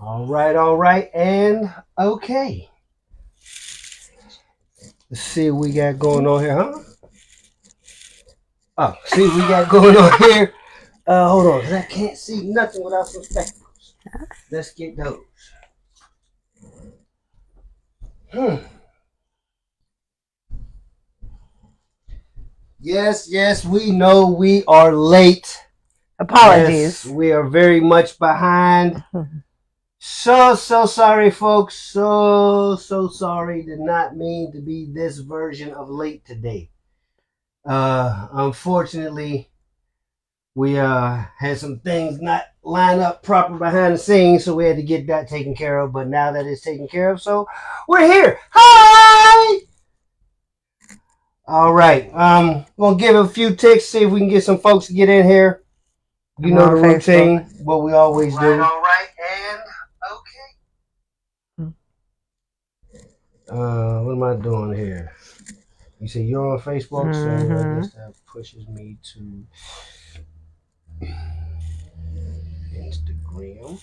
All right, and okay. Let's see what we got going on here, huh? Oh, see what we got going on here. Hold on, because I can't see nothing without some spectacles. Let's get those. Yes, we know we are late. Apologies. Yes, we are very much behind. So sorry, folks. So sorry. Did not mean to be this version of late today. Unfortunately, we had some things not line up proper behind the scenes, so we had to get that taken care of. But now that it's taken care of, so we're here. Hi. All right. We'll give a few ticks, see if we can get some folks to get in here. You know the routine, what we always do. All right, and okay. What am I doing here? You say you're on Facebook, so I guess that pushes me to Instagram.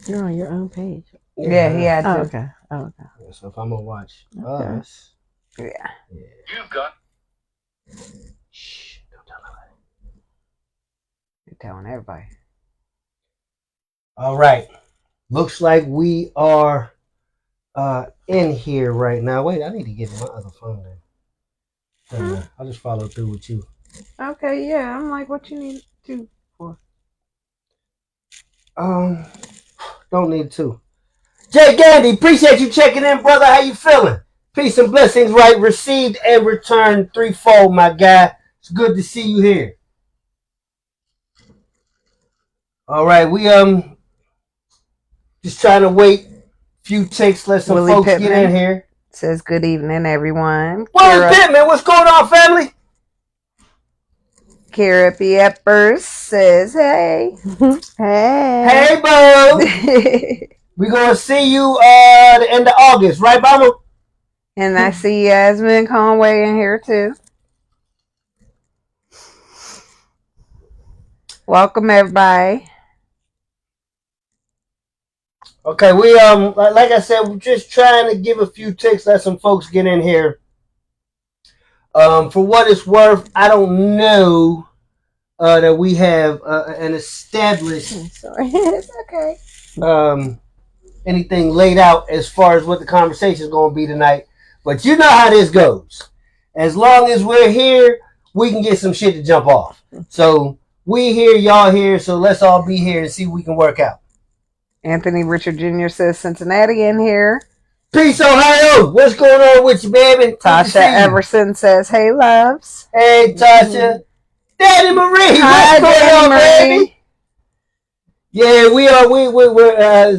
You're on your own page. Yeah, he had to. Oh, okay. Yeah, so if I'm gonna watch us, Yeah. You've got. Shh, don't tell nobody. You're telling everybody. All right. Looks like we are in here right now. Wait, I need to get my other phone then. I'll just follow through with you. Okay, yeah. I'm like, what you need to for? Don't need to. Jay Gandy, appreciate you checking in, brother. How you feeling? Peace and blessings, right? Received and returned threefold, my guy. It's good to see you here. All right, we just trying to wait. Few takes, let some Willie folks Pittman get in here. says good evening, everyone. Willie Pittman, what's going on, family? Kara Peppers says, hey. Hey, bro. We're going to see you the end of August, right, Mama? And I see Yasmin Conway in here, too. Welcome, everybody. Okay, we like I said, we're just trying to give a few ticks, let some folks get in here. For what it's worth, I don't know that we have an established Sorry, it's okay. Anything laid out as far as what the conversation is going to be tonight. But you know how this goes. As long as we're here, we can get some shit to jump off. So we here, y'all here, so let's all be here and see what we can work out. Anthony Richard Jr. says Cincinnati in here. Peace, Ohio. What's going on with you, baby? Tasha Everson says, hey, loves. Hey, Tasha. Daddy Marie. Hi, what's going on, Marie. baby? Yeah, we're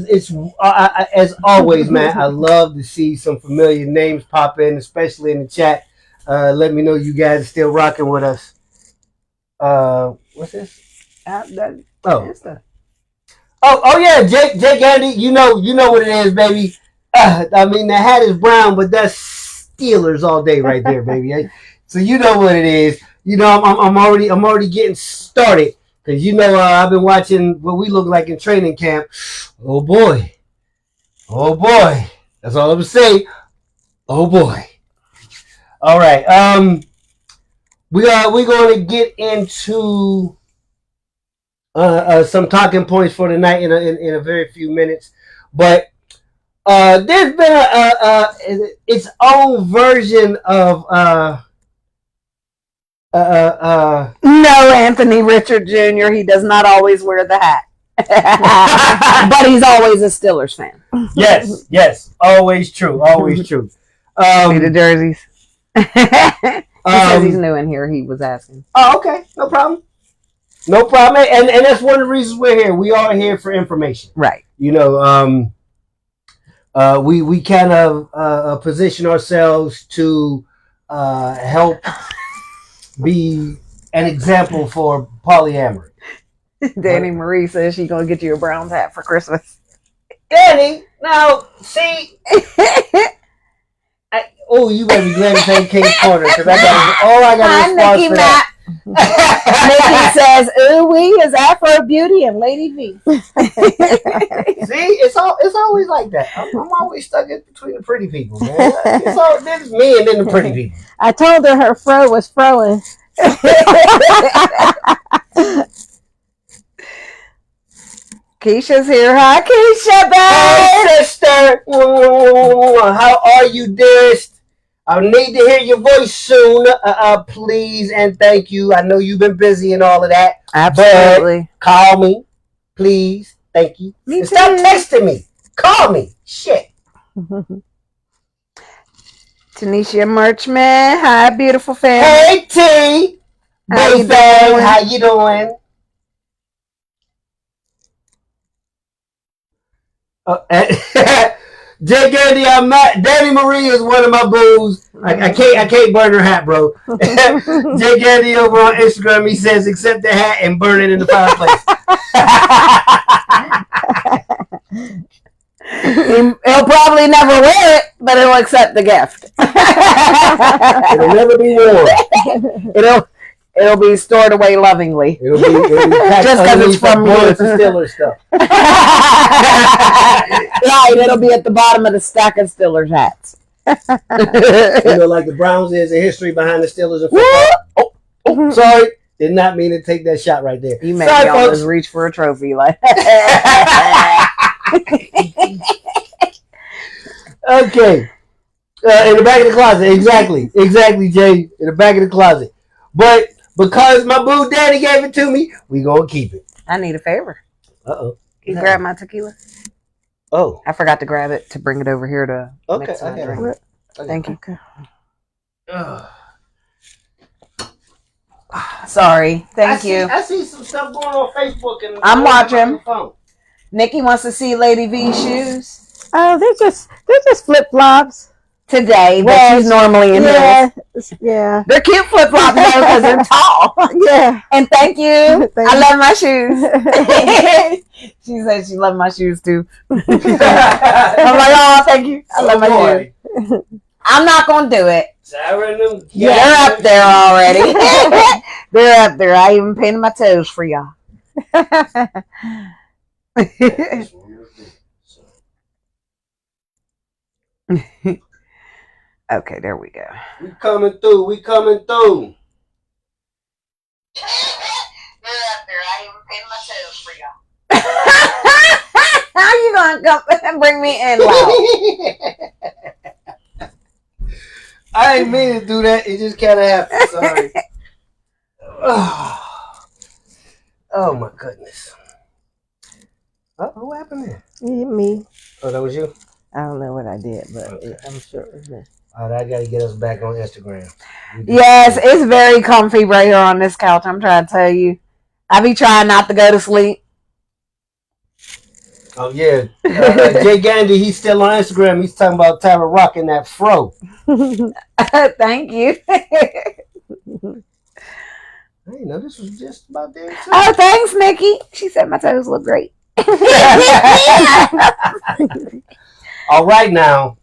it's as always, man. I love to see some familiar names pop in, especially in the chat. Let me know you guys are still rocking with us. What's this? Oh yeah, Jake Gandy. You know what it is, baby. I mean the hat is brown, but that's Steelers all day right there, baby. So you know what it is. You know I'm already getting started. Because you know I've been watching what we look like in training camp. Oh boy. That's all I'm going to say. Oh boy. All right. We're going to get into some talking points for tonight in a very few minutes. But there's been its own version of no, Anthony Richard Jr. He does not always wear the hat. But he's always a Steelers fan. Yes. Always true. See the jerseys. He says he's new in here. He was asking. Oh, okay. No problem. And that's one of the reasons we're here. We are here for information. Right. You know, we kind of position ourselves to help be an example for polyamory. Danny Marie says she's going to get you a Browns hat for Christmas. Danny, now, see. You better be glad to take King's Corner because I got a response for that. Nicki says, "Ooh wee is Afro Beauty and Lady V." See, it's always like that. I'm always stuck in between the pretty people, man. It's all this me and then the pretty people. I told her fro was froing. Keisha's here. Hi, Keisha, babe. Hey, sister. How are you, dearest? I need to hear your voice soon. Please and thank you. I know you've been busy and all of that. Absolutely. But call me, please. Thank you. Me And stop too. texting me. Call me. Shit. Tanisha Merchman. Hi, beautiful family. Hey, T. How you Bang. doing? How you doing? Jay Gandy, I'm not. Danny Marie is one of my boos. I can't burn her hat, bro. Jay Gandy over on Instagram, he says accept the hat and burn it in the fireplace. He'll probably never wear it, but he'll accept the gift. It'll never be worn. It'll be stored away lovingly. It'll be packed Just because it's from you. Bullets and Steelers stuff. Right, it'll be at the bottom of the stack of Steelers hats. You know, like the Browns is the history behind the Steelers and football. Oh, sorry. Did not mean to take that shot right there. You made Sorry, me almost folks. reach for a trophy. Like. Okay. In the back of the closet. Exactly, Jay. In the back of the closet. But because my boo daddy gave it to me, we gonna keep it. I need a favor. Uh-oh. Can you grab my tequila? Oh. I forgot to grab it to bring it over here to Okay. mix my drink. Okay. Thank you. Okay. Sorry. Thank you. I see some stuff going on Facebook and I'm watching. Phone. Nikki wants to see Lady V's shoes Oh, they're just flip flops. today, but Well, she's normally in Yeah, heels. yeah, They're cute flip flops though because they're tall. yeah. And thank you. Thank I you. love my shoes. She said she loved my shoes too. I'm like, oh, thank you. I love my shoes. I'm not gonna do it. Sarah and them. Yeah, they're up there already. They're up there. I even painted my toes for y'all. Okay, there we go. We coming through. They're up there. I even painted my toes for y'all. How you gonna come and bring me in loud? I ain't mean to do that. It just kind of happened. Sorry. Oh my goodness. What happened there? Me. Oh, that was you? I don't know what I did, but Okay. I'm sure it was me. All right, I got to get us back on Instagram. Yes, it's very comfy right here on this couch. I'm trying to tell you. I be trying not to go to sleep. Oh, yeah. Jay Gandy, he's still on Instagram. He's talking about Tara rocking that fro. Thank you. I didn't know this was just about there, too. Oh, thanks, Nikki. She said my toes look great. All right, now.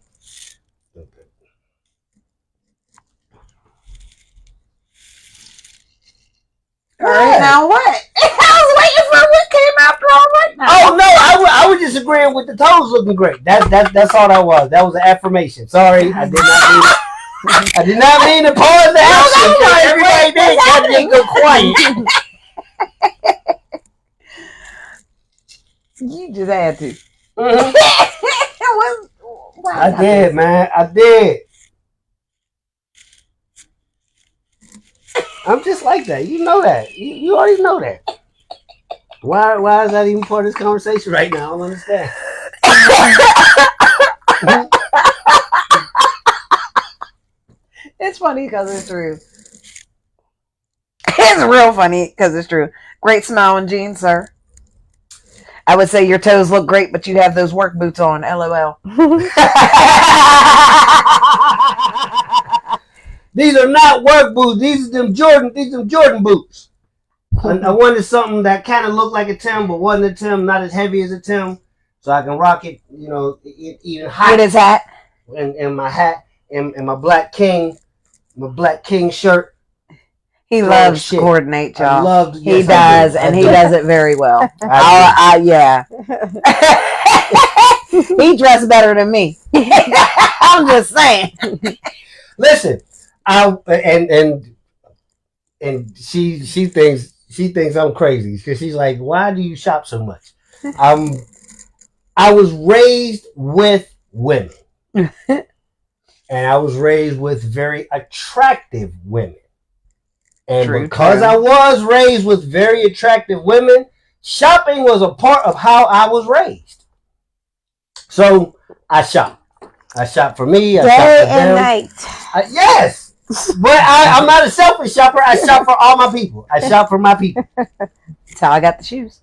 All right, now what? I was waiting for what came after all right now. Oh, no, I was just agreeing with the toes looking great. That's all that was. That was an affirmation. Sorry, I did not mean to pause the action. Everybody did. Got me go quiet. You just had to. Mm-hmm. I did, man. I did. I'm just like that. You know that. You already know that. Why is that even part of this conversation right now? I don't understand. It's funny because it's true. It's real funny because it's true. Great smile and jeans, sir. I would say your toes look great, but you have those work boots on. LOL. These are not work boots. These are them Jordan boots. I wanted something that kind of looked like a Tim, but wasn't a Tim, not as heavy as a Tim, so I can rock it, even hot. With his hat. And my hat and my black king shirt. He Oh, loves shit. to coordinate, I y'all. loved. He Yes, does, I and do. he does it very well. I Yeah. He dressed better than me. I'm just saying. Listen, and she thinks I'm crazy because she's like, why do you shop so much? I was raised with women, and I was raised with very attractive women. And because I was raised with very attractive women, shopping was a part of how I was raised. So I shop. I shop for me. I Day shop for and them. night. Yes, but I'm not a selfish shopper. I shop for all my people. I shop for my people. That's how I got the shoes.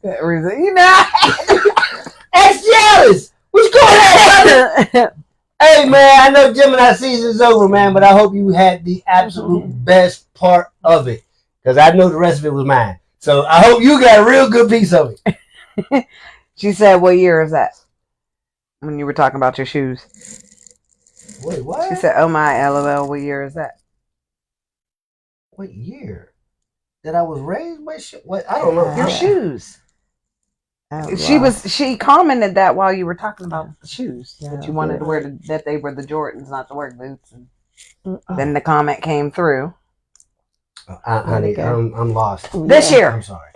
You know, Ex jealous. What's going on, brother? Hey man, I know Gemini season's over, man, but I hope you had the absolute best part of it, because I know the rest of it was mine. So I hope you got a real good piece of it. She said, "What year is that?" When you were talking about your shoes. Wait, what? She said, "Oh my, LOL. What year is that?" What year that I was raised with? What? I don't know. Your shoes. Oh, She commented that while you were talking about the shoes that you wanted Yeah. to wear, that they were the Jordans, not the work boots. And then the comment came through. Honey, I'm lost. This year. I'm sorry.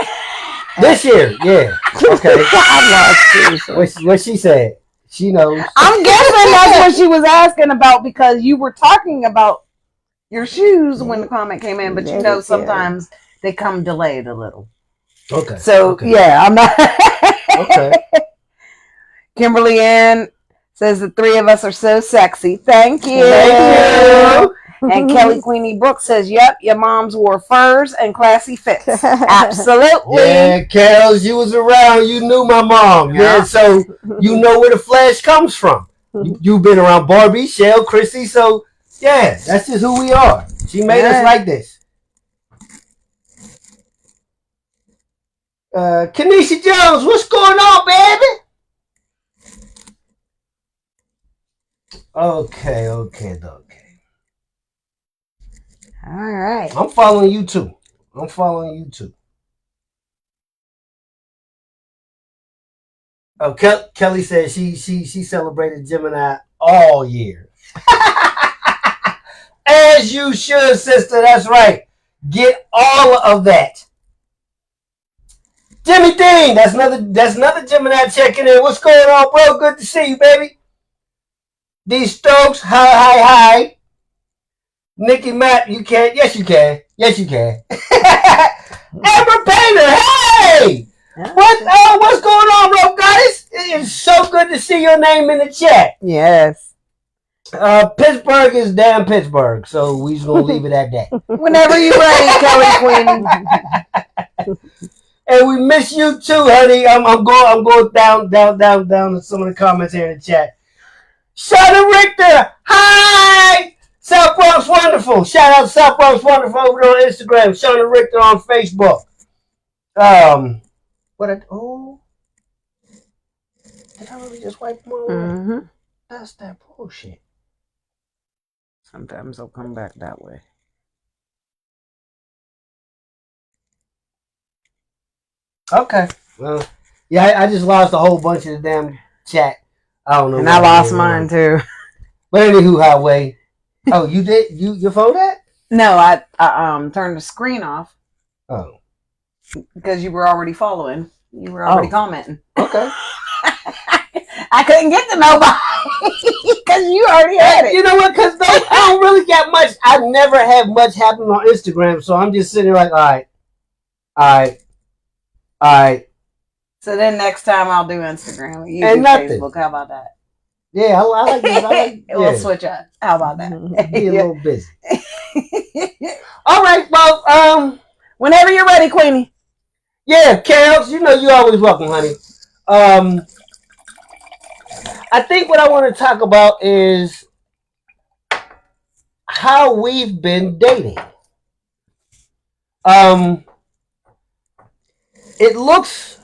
This year, yeah. Okay. I'm lost too. What she said. She knows. I'm guessing that's what she was asking about, because you were talking about your shoes when the comment came in, but you know sometimes they come delayed a little. Okay. So yeah, I'm not. Okay. Kimberly Ann says the three of us are so sexy. Thank you. Thank you. And Kelly Queenie Brooks says, "Yep, your moms wore furs and classy fits." Absolutely. Yeah, Kels, you was around. You knew my mom. Yeah, so you know where the flash comes from. You've been around Barbie, Shell, Chrissy. So yeah, that's just who we are. She made us like this. Kenesha Jones, what's going on, baby? Okay. All right. I'm following you too. Oh, Kelly said she celebrated Gemini all year. As you should, sister. That's right. Get all of that. Jimmy Dean, that's another Gemini checking in. What's going on, bro? Good to see you, baby. These Stokes, hi. Nicki Matt, you can. Yes, you can. Amber Painter, hey! What's going on, bro, guys? It is so good to see your name in the chat. Yes. Pittsburgh is damn Pittsburgh, so we just gonna leave it at that. Whenever you're ready, Kelly Queenie. And we miss you too, honey. I'm going down to some of the comments here in the chat. Shauna Richter, hi! South Bronx Wonderful. Shout out to South Bronx Wonderful over there on Instagram. Shauna Richter on Facebook. Did I really just wipe them all away? Mm-hmm. That's that bullshit. Sometimes they'll come back that way. Okay. Well, yeah, I just lost a whole bunch of the damn chat. I don't know. And I lost mine too. But anywho, highway. Oh, you did? Your phone that? No, I turned the screen off. Oh. Because you were already following. You were already commenting. Okay. I couldn't get to nobody because you already had it. You know what? Because I don't really get much. I never have much happen on Instagram, so I'm just sitting there like, all right. So then next time I'll do Instagram. You and do nothing. Facebook. How about that? Yeah, I like this. We'll switch up. How about that? Be a little busy. All right, well, whenever you're ready, Queenie. Yeah, Kels, you know you're always welcome, honey. I think what I want to talk about is how we've been dating. It looks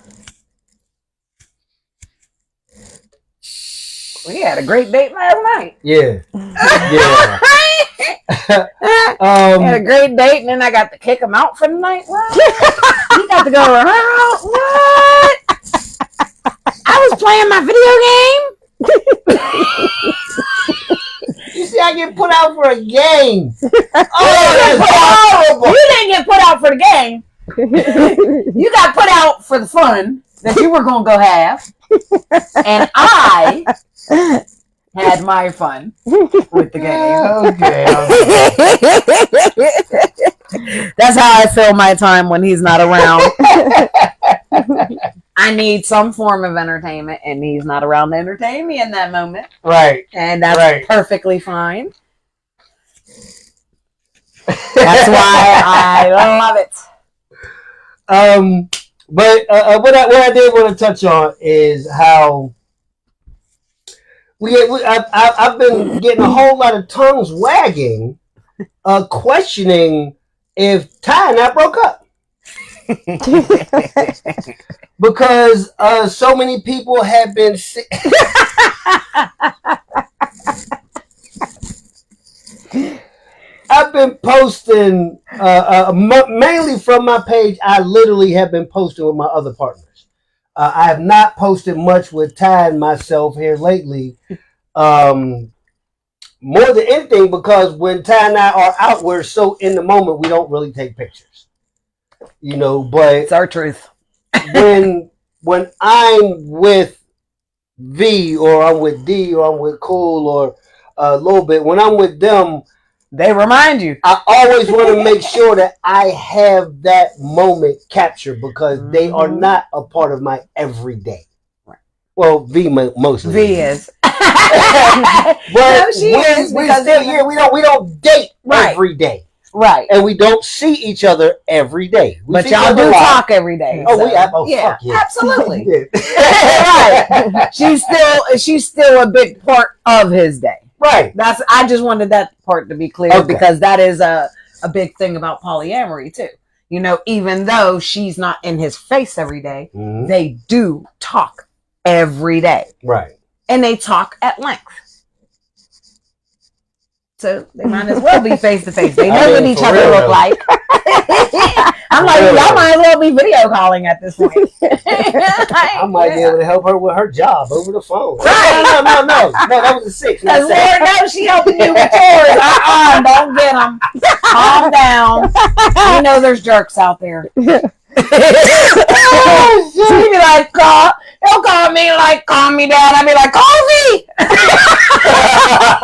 We had a great date last night. Yeah. Yeah. We had a great date, and then I got to kick him out for the night. What? You got to go around? What? I was playing my video game. You see, I get put out for a game. Oh, you didn't get put out for the game. You got put out for the fun that you were going to go have. And I had my fun with the game. Okay. That's how I fill my time when he's not around. I need some form of entertainment, and he's not around to entertain me in that moment. Right. And that's Right. perfectly fine. That's why I love it. But what I did want to touch on is how I've been getting a whole lot of tongues wagging, questioning if Ty and I broke up. Because so many people have been I've been posting mainly from my page. I literally have been posting with my other partners. I have not posted much with Ty and myself here lately. More than anything, because when Ty and I are out, we're so in the moment, we don't really take pictures. You know, but It's our truth. when I'm with V, or I'm with D, or I'm with Cool, or a little bit, when I'm with them, they remind you. I always want to make sure that I have that moment captured, because they are not a part of my everyday. Right. Well, V mostly. V is. But No, she is, we because still, we don't date every day. Right. And we don't see each other every day. But y'all do talk every day. Oh, so. we have. Oh, yeah, fuck yeah. absolutely. Yeah. Right. She's still a big part of his day. Right. I just wanted that part to be clear, because that is a big thing about polyamory too. You know, even though she's not in his face every day, they do talk every day. Right. And they talk at length. So they might as well be face to face. They know what each other look like. I'm like, y'all might as well be video calling at this point. I might be able to help her with her job over the phone. Right. No, that was a 6. Because Lord knows she helping you with yours. Don't get them. Calm down. You know there's jerks out there. She be like, he'll call me like, call me dad. I'll be like, call me.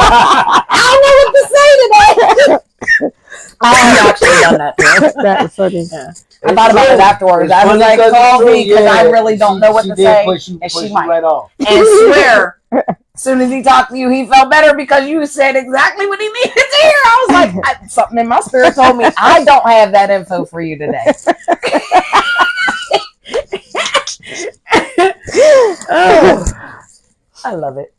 I don't know what to say today. I've actually done that too. That was funny. Yeah. I thought about it afterwards. I was like, call me, because I really don't know what to say. And she might. Right off. And swear, as soon as he talked to you, he felt better, because you said exactly what he needed to hear. I was like, something in my spirit told me I don't have that info for you today. Oh, I love it.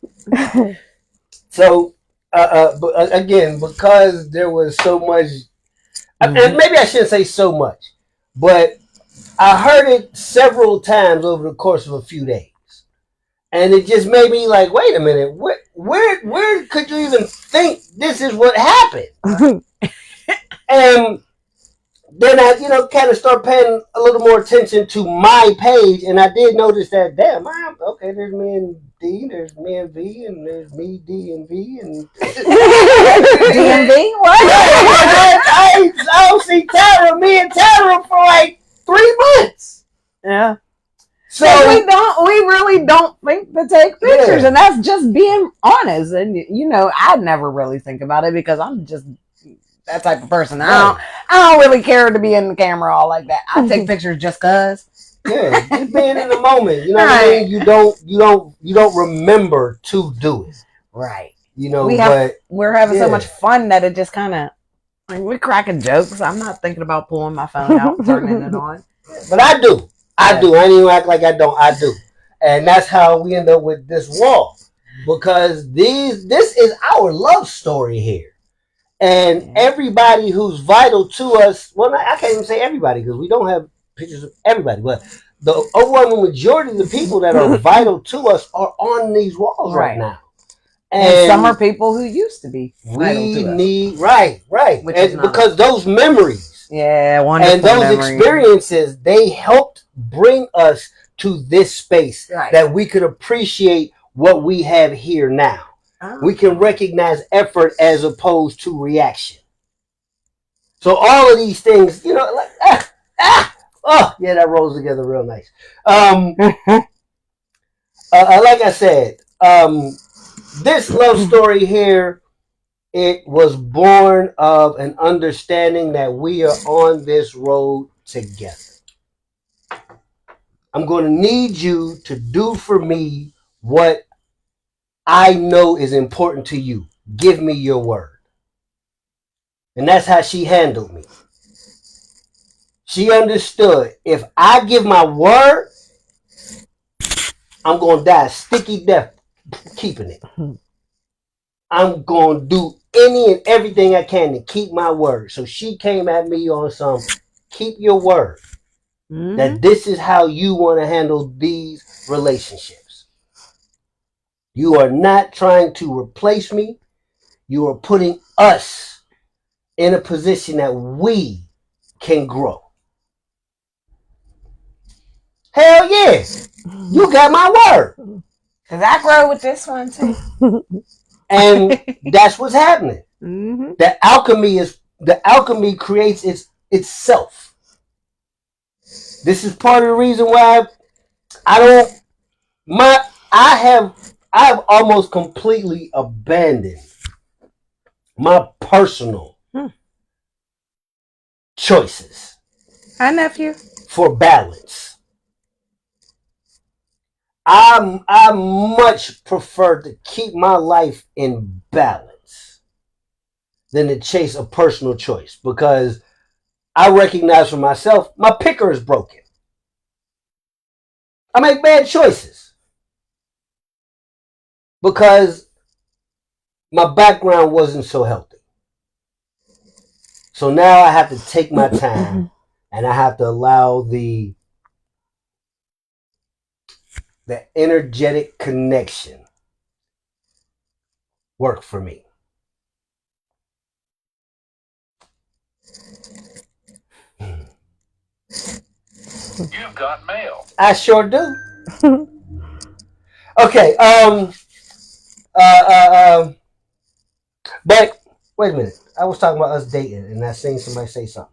So, but again, because there was so much, and maybe I shouldn't say so much, but I heard it several times over the course of a few days, and it just made me like, wait a minute, where could you even think this is what happened? And then I, kind of start paying a little more attention to my page, and I did notice that, damn, okay, there's me and D, there's me and V, and there's me, D, and V, and D and V? What? I don't see me and Tara for like 3 months. Yeah. So we really don't think to take pictures, and that's just being honest. And I never really think about it, because I'm just that type of person. I don't really care to be in the camera all like that. I take pictures just cause. Yeah, just being in the moment. You know what I mean? You don't remember to do it. Right. We're having so much fun that it just kind of, we're cracking jokes. I'm not thinking about pulling my phone out and turning it on. But I do. I ain't even act like I don't. I do. And that's how we end up with this wall. Because this is our love story here. And everybody who's vital to us, well, I can't even say everybody, because we don't have pictures of everybody, but the overwhelming majority of the people that are vital to us are on these walls right now. And some are people who used to be. We need right, and because those memories, wonderful and those memories. experiences, they helped bring us to this space that we could appreciate what we have here now. We can recognize effort as opposed to reaction. So all of these things, like oh yeah, that rolls together real nice. Like I said, this love story here, it was born of an understanding that we are on this road together. I'm going to need you to do for me what I know is important to you. Give me your word. And that's how she handled me. She understood, if I give my word, I'm going to die a sticky death keeping it. I'm going to do any and everything I can to keep my word. So she came at me on some, keep your word. That this is how you want to handle these relationships. You are not trying to replace me. You are putting us in a position that we can grow. Hell yeah. You got my word. Because I grow with this one too. And that's what's happening. The alchemy creates itself. This is part of the reason why I have almost completely abandoned my personal choices. Hi, nephew. For balance. I much prefer to keep my life in balance than to chase a personal choice, because I recognize for myself, my picker is broken. I make bad choices because my background wasn't so healthy. So now I have to take my time and I have to allow the energetic connection work for me. You've got mail. I sure do. Okay. But wait a minute. I was talking about us dating, and I seen somebody say something.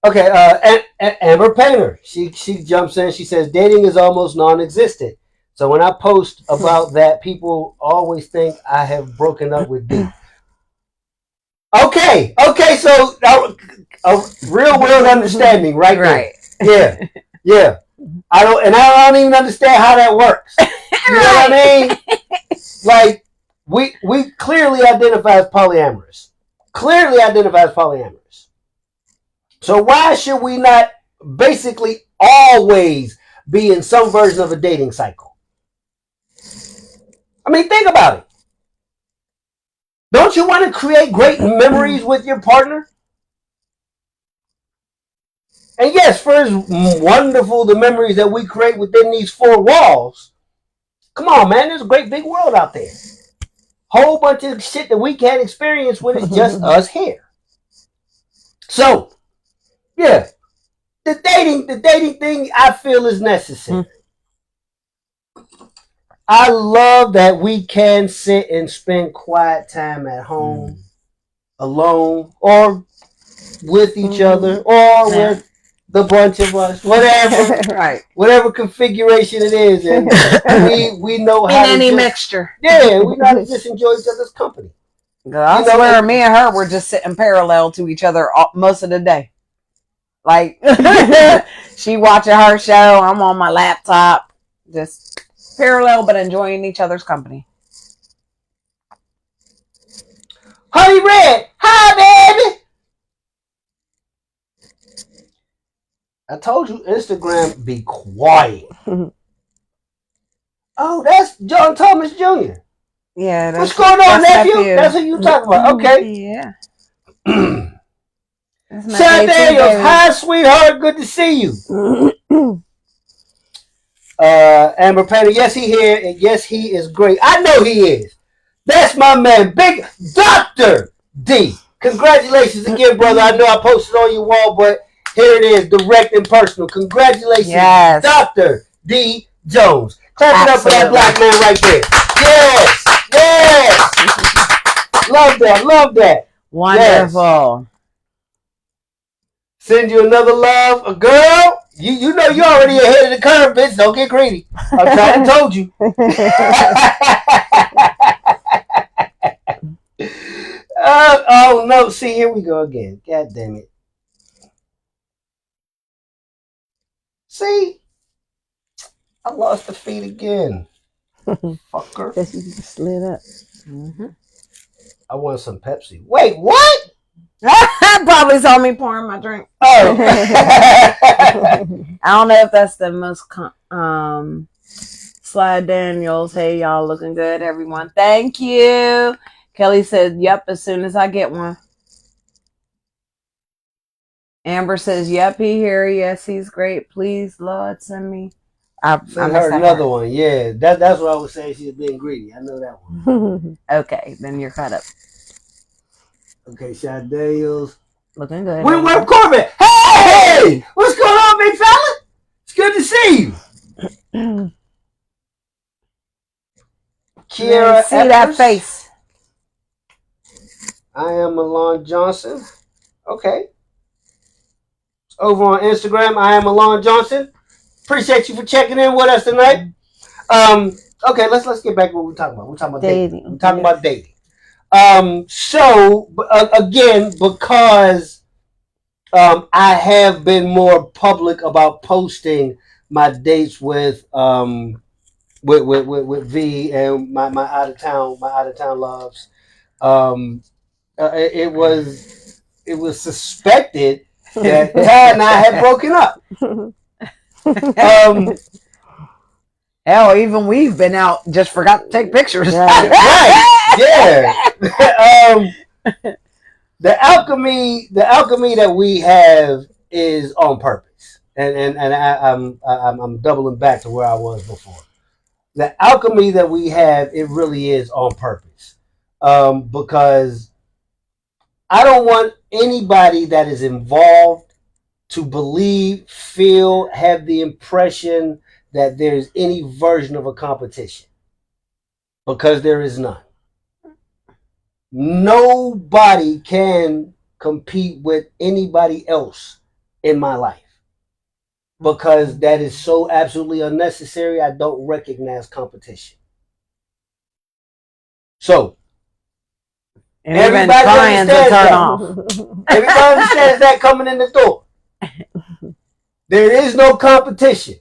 Okay. Amber Painter. She jumps in. She says dating is almost non-existent. So when I post about that, people always think I have broken up with D. Okay. So a real world understanding, right? Right. There. Yeah. I don't even understand how that works. You know what I mean? Like, we clearly identify as polyamorous. So why should we not basically always be in some version of a dating cycle? I mean, think about it. Don't you want to create great memories with your partner? And yes, for as wonderful the memories that we create within these four walls, come on, man, there's a great big world out there. Whole bunch of shit that we can't experience when it's just us here. So, yeah, the dating thing I feel is necessary. I love that we can sit and spend quiet time at home, alone, or with each other, or with the bunch of us, whatever, Right? Whatever configuration it is, and we know how in any mixture. Yeah, we know how to just enjoy each other's company. I swear, me and her were just sitting parallel to each other most of the day. Like, she watching her show, I'm on my laptop, just parallel but enjoying each other's company. Honey Red, hi baby. I told you Instagram be quiet. Oh, that's John Thomas Jr. Yeah. What's going on, nephew? That's what you talking about. Okay. Yeah. Sha Daniels, hi, sweetheart. Good to see you. Amber Painter, yes, he here, and yes, he is great. I know he is. That's my man, Big Dr. D. Congratulations again, brother. I know I posted on your wall, but here it is, direct and personal. Congratulations, Yes. Dr. D. Jones. Clap it up for that Absolutely. black man right there. Yes, yes. Love that, love that. Wonderful. Send you another love, a girl. You know you already ahead of the curve, bitch. Don't get greedy. I'm trying to told you. Oh no! See, here we go again. God damn it! See, I lost the feed again. Fucker. Guess you just slid up. Mm-hmm. I want some Pepsi. Wait, what? Probably saw me pouring my drink. Oh. I don't know if that's the most Sha Daniels. Hey, y'all looking good, everyone. Thank you. Kelly said, yep, as soon as I get one. Amber says, yep, he here. Yes, he's great. Please, Lord, send me. Send her another one. Yeah, that's what I was saying. She's being greedy. I know that one. Okay, then you're caught up. Okay, Sha Daniels. Looking good. Where Corbin? Hey! What's going on, big fella? It's good to see you. Kiera see that face. I am Malone Johnson. Okay. Over on Instagram, I am Malone Johnson. Appreciate you for checking in with us tonight. Okay, let's get back to what we're talking about. We're talking about dating. We're talking about dating. So again, because I have been more public about posting my dates with V and my out of town loves. It was suspected that Tad and I had broken up. Hell, even we've been out, just forgot to take pictures. Right. Yeah. The alchemy that we have is on purpose, and I'm doubling back to where I was before. The alchemy that we have, it really is on purpose, because I don't want anybody that is involved to believe, feel, have the impression that there's any version of a competition, because there is none. Nobody can compete with anybody else in my life, because that is so absolutely unnecessary. I don't recognize competition. So everybody understands that. Everybody understands that coming in the door. There is no competition.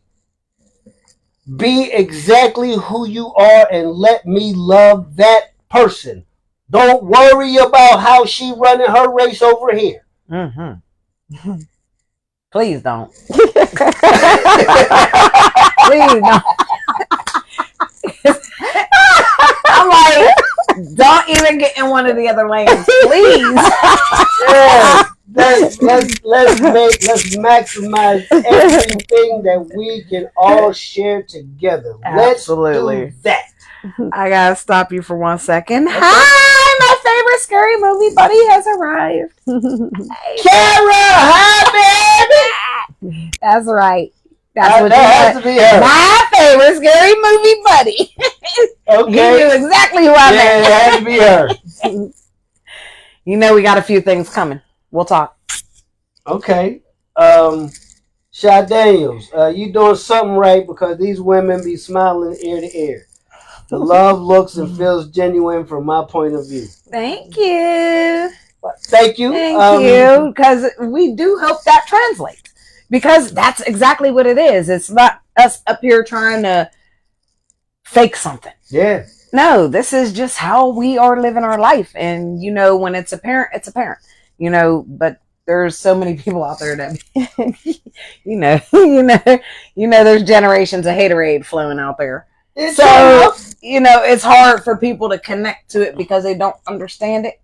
Be exactly who you are and let me love that person. Don't worry about how she running her race over here. Mm-hmm. Please don't. Please don't. I'm like, don't even get in one of the other lanes, please. Yeah, let's maximize everything that we can all share together. Absolutely. Let's do that. I gotta stop you for 1 second. Okay. Hi, my favorite scary movie buddy has arrived. Kara, hi, baby. That's right. That's what that has to be her. My favorite scary movie buddy. Okay. You knew exactly who I meant. Yeah, it has to be her. You know we got a few things coming. We'll talk. Okay. Sha Daniels, you doing something right, because these women be smiling ear to ear. The love looks and feels genuine from my point of view. Thank you. Thank you. Thank you. Because we do hope that translates. Because that's exactly what it is. It's not us up here trying to fake something. Yeah. No, this is just how we are living our life. And, you know, when it's apparent, it's apparent. You know, but there's so many people out there that, there's generations of haterade flowing out there. So, it's hard for people to connect to it because they don't understand it.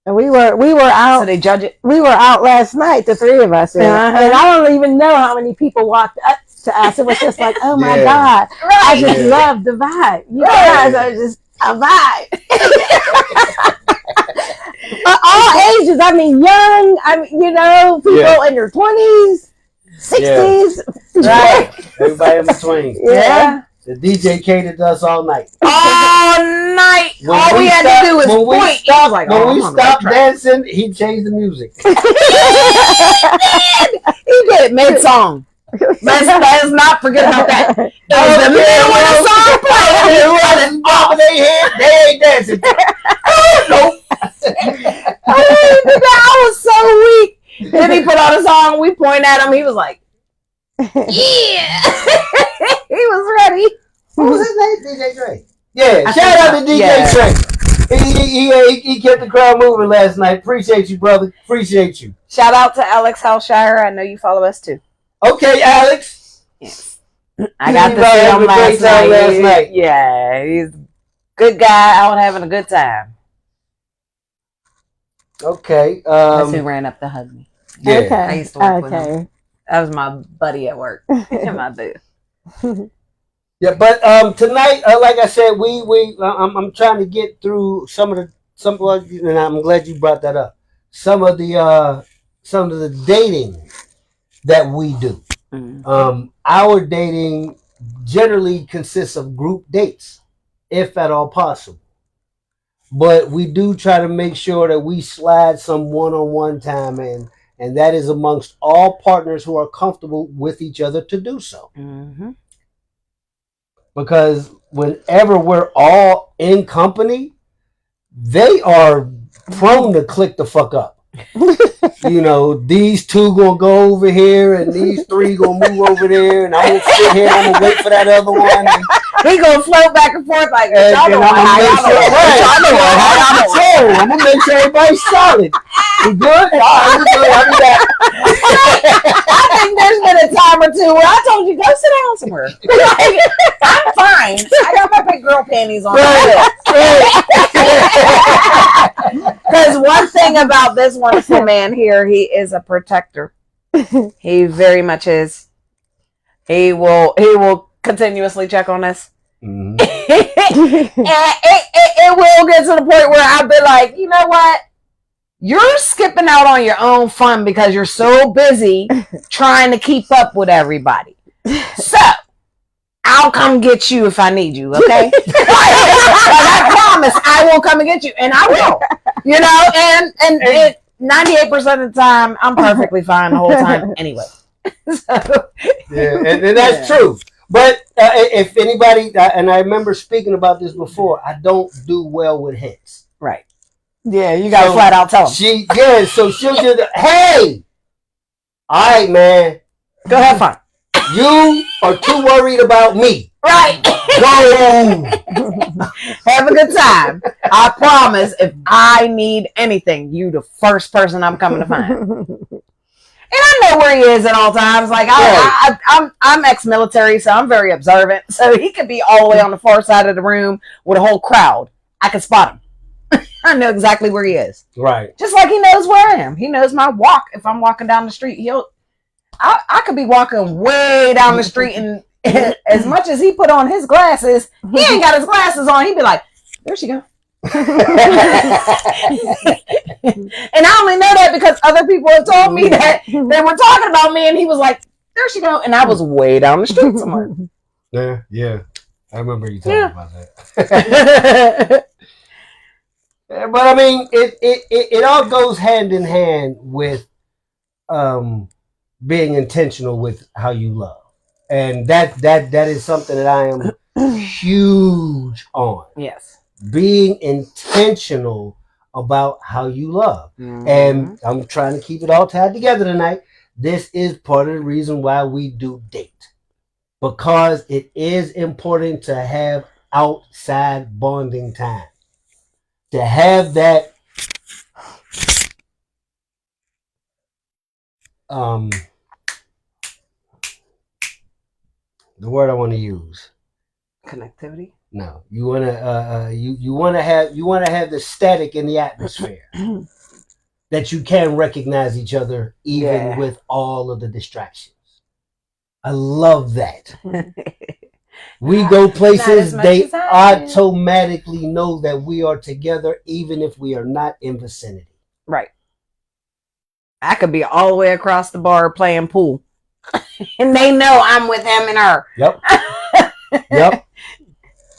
And we were out. So they judge it. We were out last night, the three of us, and I don't even know how many people walked up to us. It was just like, oh my Yeah. God, I Right. just Yeah. love the vibe. You Right. guys are just a vibe. All ages. I mean, young. I mean, people Yeah. in their 20s, 60s. Right. Everybody in between. Yeah. The DJ catered us all night. All night. When All we had to do was when we point. stopped, He was like, when oh, we I'm on the right stopped track. dancing, he changed the music. He did mid song. Let's not forget about that. It was the middle of the song playing. Bobbing their head, they ain't dancing. Nope. I was so weak. Then he put on a song. We point at him. He was like, yeah. He was ready. What was his name? DJ Dre. Yeah, I shout think out so. to DJ Yeah. Dre. He kept the crowd moving last night. Appreciate you, brother. Appreciate you. Shout out to Alex Hellshire. I know you follow us too. Okay, Alex. Yes. I got to see Having him a great time last night. Yeah, he's a good guy out having a good time. Okay. That's who ran up to hug me. Yeah. Okay. I used to work with him. Okay. That was my buddy at work in my booth. Yeah, but tonight, like I said, I'm trying to get through and I'm glad you brought that up. Some of the dating that we do. Our dating generally consists of group dates, if at all possible. But we do try to make sure that we slide some one-on-one time in, and that is amongst all partners who are comfortable with each other to do so. Mm-hmm. Because whenever we're all in company, they are prone to click the fuck up. These two gonna go over here and these three gonna move over there, and I'm gonna sit here and I'm gonna wait for that other one. He gonna float back and forth like, I'm gonna make sure everybody's solid. You good? All right, we good. I'll be back. I think there's been a time or two where I told you, go sit down somewhere. Like, I'm fine. I got my big girl panties on. Because one thing about this wonderful man here, he is a protector. He very much is. He will continuously check on us. Mm-hmm. And it will get to the point where I'll be like, you know what? You're skipping out on your own fun because you're so busy trying to keep up with everybody. So I'll come get you if I need you, okay? I promise I will come and get you, and I will. And 98% of the time, I'm perfectly fine the whole time anyway. Yeah, and that's true. But if anybody, and I remember speaking about this before, I don't do well with hits. Right. Yeah, you gotta flat out tell them. So she'll just, hey, all right, man, go have fun. You are too worried about me. Right. Go. Have a good time. I promise, if I need anything, you the first person I'm coming to find. And I know where he is at all times. Like I'm ex-military, so I'm very observant. So he could be all the way on the far side of the room with a whole crowd. I can spot him. I know exactly where he is. Right. Just like he knows where I am. He knows my walk. If I'm walking down the street, I could be walking way down the street, and as much as he put on his glasses, he ain't got his glasses on. He'd be like, there she go. And I only know that because other people have told me that they were talking about me, and he was like, there she go. And I was way down the street somewhere. Yeah. I remember you talking about that. But I mean, it all goes hand in hand with being intentional with how you love, and that is something that I am huge on. Yes, being intentional about how you love, and I'm trying to keep it all tied together tonight. This is part of the reason why we do date, because it is important to have outside bonding time. To have that the word I want to use. connectivity. No, you want to you want to have the static in the atmosphere that you can recognize each other even with all of the distractions. I love that. We go places, they automatically know that we are together, even if we are not in vicinity. Right. I could be all the way across the bar playing pool. And they know I'm with him and her. Yep. Yep.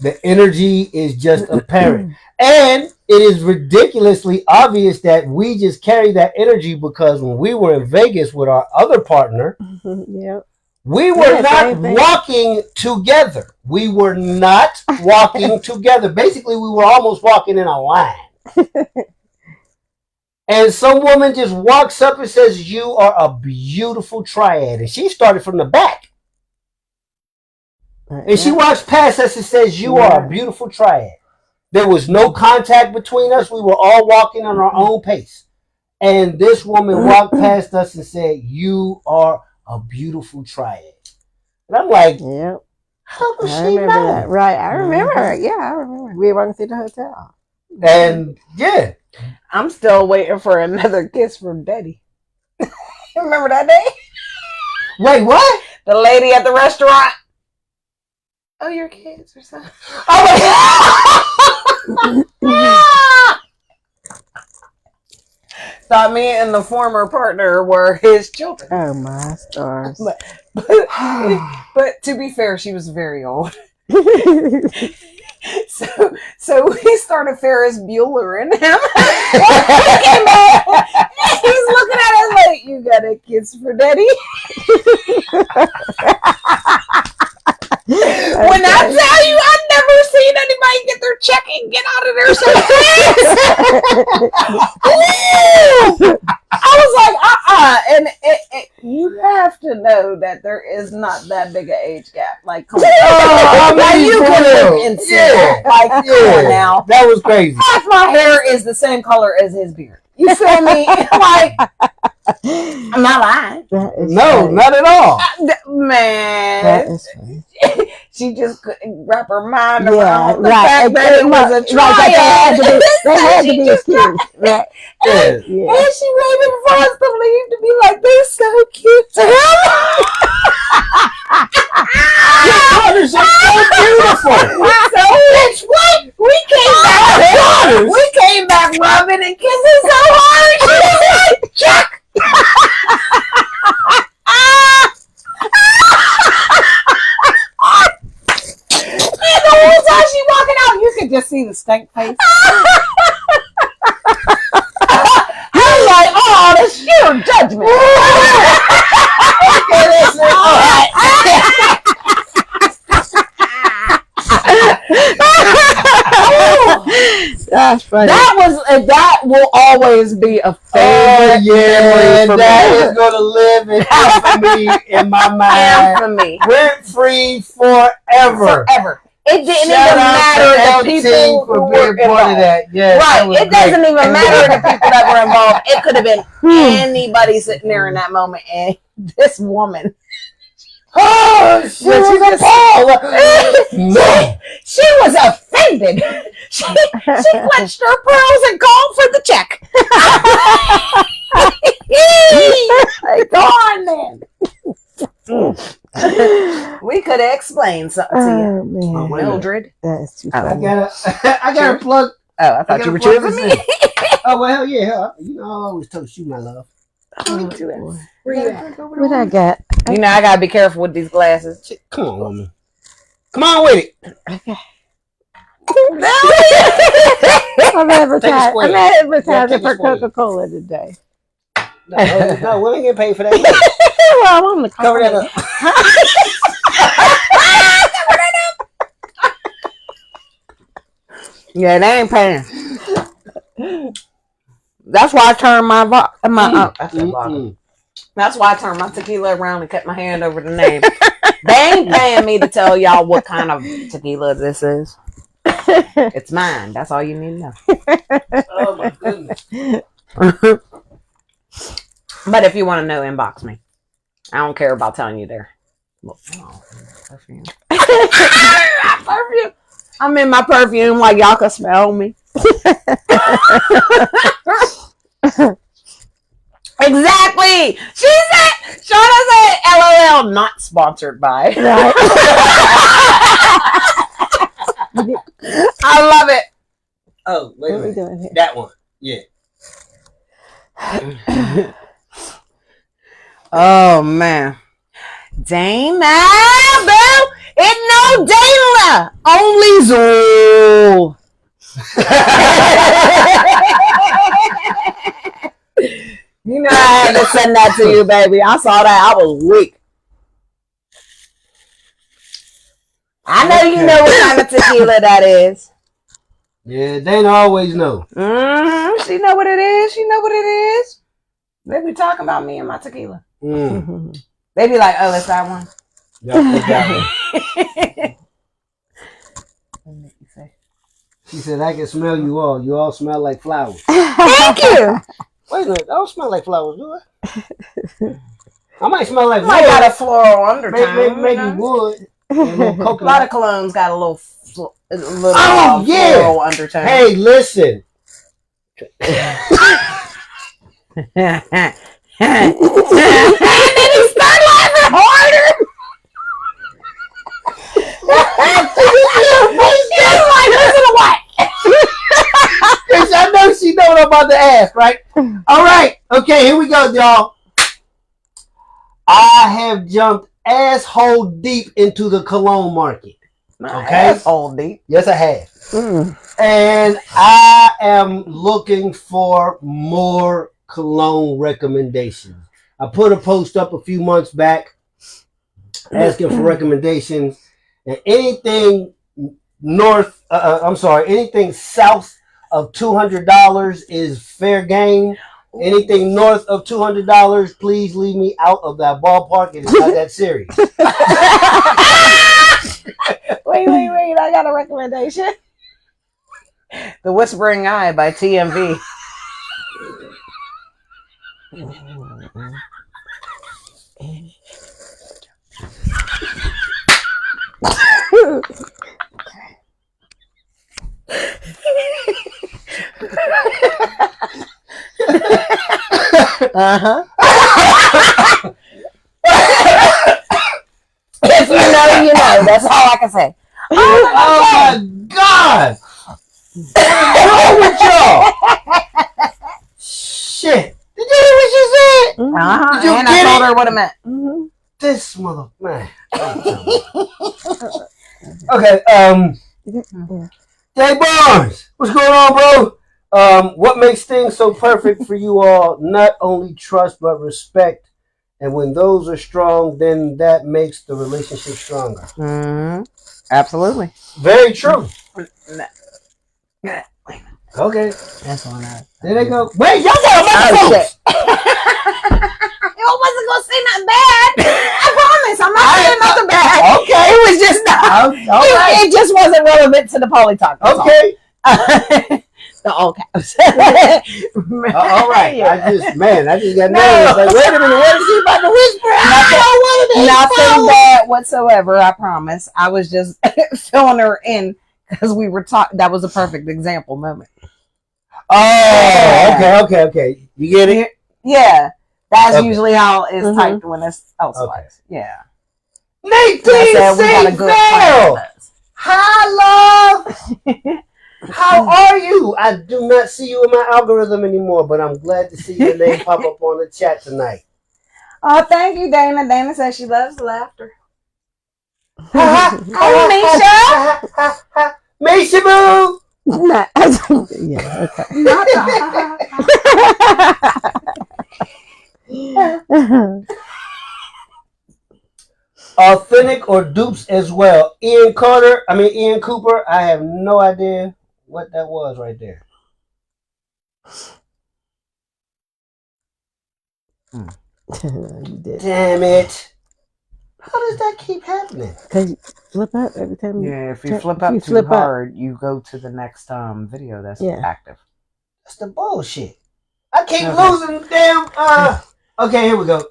The energy is just apparent. And it is ridiculously obvious that we just carry that energy because when we were in Vegas with our other partner, Yep. we were not walking together. We were not walking together. Basically, we were almost walking in a line. And some woman just walks up and says, "You are a beautiful triad." And she started from the back. And she walks past us and says, "You are a beautiful triad." There was no contact between us. We were all walking on our own pace. And this woman walked past us and said, "You are a beautiful triad." And I'm like, yep. How does I she remember know? that. Right. I remember. Yeah, I remember. We were walking through the hotel. And yeah. I'm still waiting for another kiss from Daddy. Remember that day? Wait, what? The lady at the restaurant. Oh, your kids or something. Oh my God. Thought me and the former partner were his children. Oh my stars. But to be fair, she was very old. So we started Ferris Bueller in him. He's looking at us like, "You got a kiss for Daddy?" When I tell you, I've never seen anybody get their check and get out of there so fast. I was like, and you have to know that there is not that big an age gap. Like, come on, now you can live in sin. Like, come on now, that was crazy. half my hair is the same color as his beard. You feel me? Like, I'm not lying. No, not at all. Man, that is funny. She just couldn't wrap her mind around the right. fact that it was a triad. They had to be accused. Right. And she waited for us to leave to be like, "They're so cute to him." Your daughters are so beautiful. So bitch, what? We came back rubbing and kissing so hard. She was like, "Chuck." And the whole time she walking out, you could just see the stank face. I'm like, "Oh, that's sheer judgment." That's funny. That will always be a favorite memory for that me. is going to live in infamy in my mind. Infamy. Rent free forever. Forever. It didn't Shout even out matter to the LT people for who being were part of involved. that. Yes, Right. that It doesn't great. even matter the people that were involved. It could have been anybody sitting there in that moment. And this woman. Oh, she was appalled. No. She was offended. She clutched her pearls and called for the check. Go on then. We could have explained something to you. Oh man, Mildred. that is too I funny. gotta plug. Oh, I thought you were plug choosing this me. in. Oh well, hell yeah. You know, I'll always toast you, my love. Oh, boy. Where you at? What I got? You know, I gotta be careful with these glasses. Come on, woman. Come on with it. Okay. Take I'm a advertising. swig. I'm advertising Take a for swig. Coca-Cola today. No, we ain't getting paid for that. Well, I'm on the Cover that up. Yeah, they ain't paying. That's why I turned my That's why I turned my tequila around and cut my hand over the name. They ain't paying me to tell y'all what kind of tequila this is. It's mine. That's all you need to know. Oh my goodness. But if you want to know, inbox me. I don't care about telling you there. Perfume. Perfume. I'm in my perfume like y'all can smell me. Exactly. She said, Shauna said, LOL, not sponsored by. Right. I love it. Oh, wait a What we minute. doing here? That one. Yeah. Oh, man. Dana, boo. It's no Dana. Only Zool. You know I had to send that to you, baby. I saw that. I was weak. I know you know what kind of tequila that is. Yeah, Dana always know. Mm-hmm. She know what it is. She know what it is. They be talking about me and my tequila. Mm. They be like, oh, it's that one. Yep, exactly. She said, I can smell you all. You all smell like flowers. Thank you. Wait a minute. I don't smell like flowers, do I? I might smell like Might wood. got a floral undertone. Maybe wood. A little A coconut. lot of colognes got a little Oh, yeah. floral undertone. Hey, listen. And then he started laughing harder. He's like, listen to what? Because I know she know what I'm about to ask, right? All right. Okay, here we go, y'all. I have jumped asshole deep into the cologne market. Okay? Asshole deep. Yes, I have. Mm. And I am looking for more cologne recommendations. I put a post up a few months back asking for recommendations, and anything anything south of $200 is fair game. Anything north of $200, please leave me out of that ballpark. It is not that serious. Wait. I got a recommendation. The Whispering Eye by TMV. Uh-huh. If you know, you know. That's all I can say. Oh my God! What's wrong with y'all? Shit! Did you hear what she said? Uh-huh. Did you And get I told it? her what it meant. Mm-hmm. This mother man. Okay. Jay Barnes, what's going on, bro? What makes things so perfect for you all? Not only trust but respect. And when those are strong, then that makes the relationship stronger. Mm-hmm. Absolutely. Very true. Okay. That's all I. There they go. Wait, y'all got a microphone. I wasn't gonna say nothing bad. I promise. I'm not saying nothing bad. Okay. It was just not. All right. It just wasn't relevant to the PolyTalk. Okay. The all caps. All right. Yeah. I just got nervous. Like, wait a minute. What is he about to whisper? Nothing bad whatsoever. I promise. I was just filling her in because we were talking. That was a perfect example moment. Oh, okay. You get it? Yeah. That's Okay. usually how it's Mhm. typed when it's elsewise. Yeah. Nadine I said we got a good friend with us. Hi, love. How are you? I do not see you in my algorithm anymore, but I'm glad to see your name pop up on the chat tonight. Oh, thank you, Dana. Dana says she loves laughter. Hey, Misha boo. Yeah. Okay. Not Authentic or dupes as well. Ian Cooper. I have no idea what that was right there. You did. Damn it. How does that keep happening? Because you flip up every time. Yeah, if you If flip up you too flip up. hard, you go to the next video that's Yeah. active. That's the bullshit. I keep Okay. losing damn. Okay, here we go.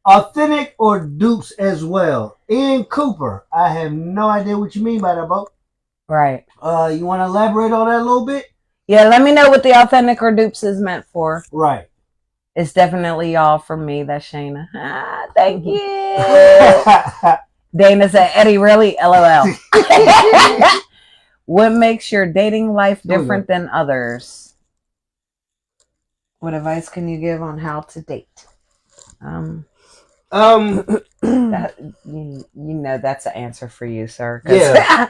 Authentic or dupes as well. Ian Cooper. I have no idea what you mean by that, Bo. Right. You want to elaborate on that a little bit? Yeah, let me know what the authentic or dupes is meant for. Right. It's definitely y'all from me. That's Shayna. Ah, thank you. Dana said, Eddie, really? LOL. What makes your dating life different than others? What advice can you give on how to date? That, you know that's an answer for you, sir. Yeah.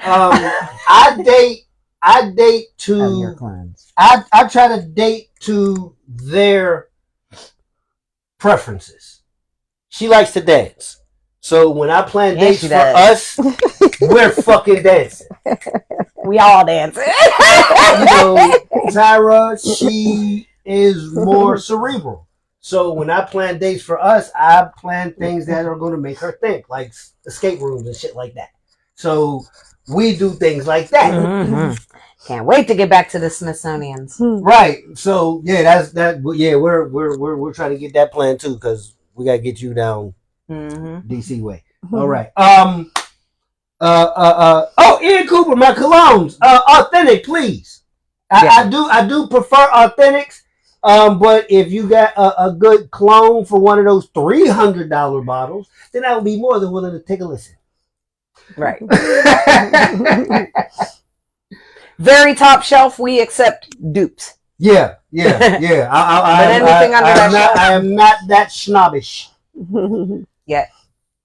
I date to your clones. I try to date to their preferences. She likes to dance. So when I plan dates for us, we're fucking dancing. We all dance. Tyra, she is more cerebral. So when I plan dates for us, I plan things that are going to make her think, like escape rooms and shit like that. So we do things like that. Mm-hmm. Can't wait to get back to the Smithsonian's. Right. So yeah, that's that. Yeah, we're trying to get that plan too because we got to get you down DC way. All right. Oh, Ian Cooper, my colognes, authentic, please. I do prefer authentics. But if you got a good clone for one of those $300 bottles, then I would be more than willing to take a listen. Right. Very top shelf. We accept dupes. Yeah. I am not that snobbish. Yet.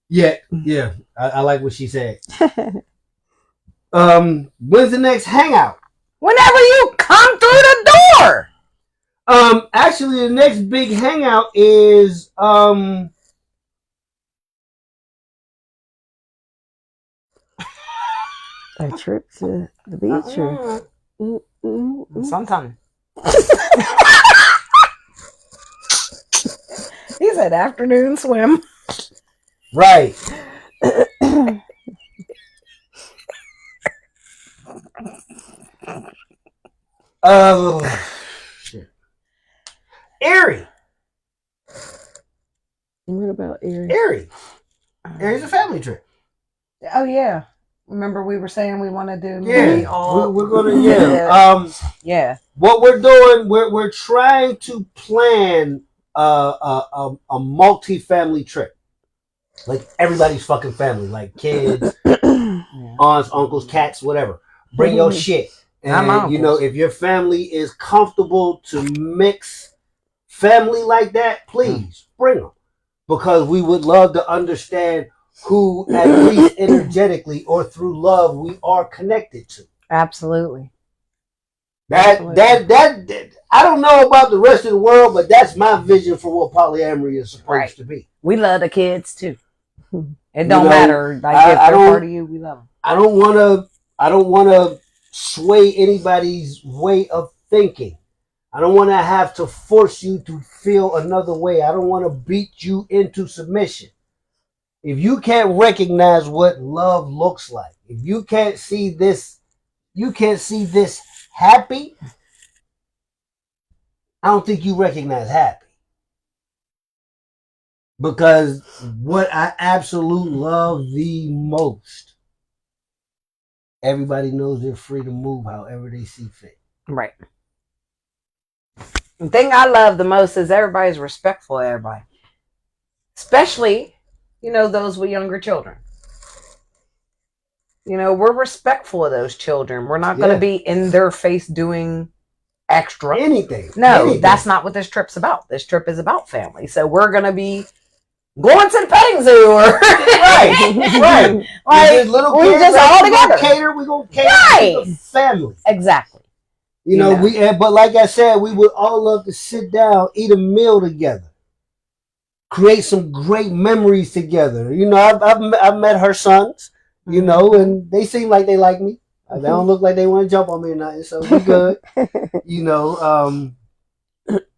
Yeah. I like what she said. When's the next hangout? Whenever you come through the door. Actually, the next big hangout is a trip to the beach or sometime. He said afternoon swim. Right. Shit. Erie. What about Erie? Erie's a family trip. Oh yeah. Remember we were saying we want to do we're gonna what we're doing, we're trying to plan a multi-family trip, like everybody's fucking family, like kids, aunts, uncles, cats, whatever. Bring your shit, and if your family is comfortable to mix family like that, please bring them, because we would love to understand who, at least energetically or through love, we are connected to. Absolutely. That I don't know about the rest of the world, but that's my vision for what polyamory is supposed to be. We love the kids too. It don't matter. Like if they're part of you, we love them. I don't want to sway anybody's way of thinking. I don't want to have to force you to feel another way. I don't want to beat you into submission. If you can't recognize what love looks like, if you can't see this happy, I don't think you recognize happy. Because what I absolutely love the most, everybody knows they're free to move however they see fit. Right. The thing I love the most is everybody's respectful of everybody. Especially, those with younger children. We're respectful of those children. We're not going to be in their face doing extra. Anything. No, that's not what this trip's about. This trip is about family. So we're going to be going to the petting zoo or right. Like little we kids, just all together. We're gonna cater to the family. Exactly. But like I said, we would all love to sit down, eat a meal together, create some great memories together. I've met her sons, and they seem like they like me. They don't look like they want to jump on me or nothing, so we good.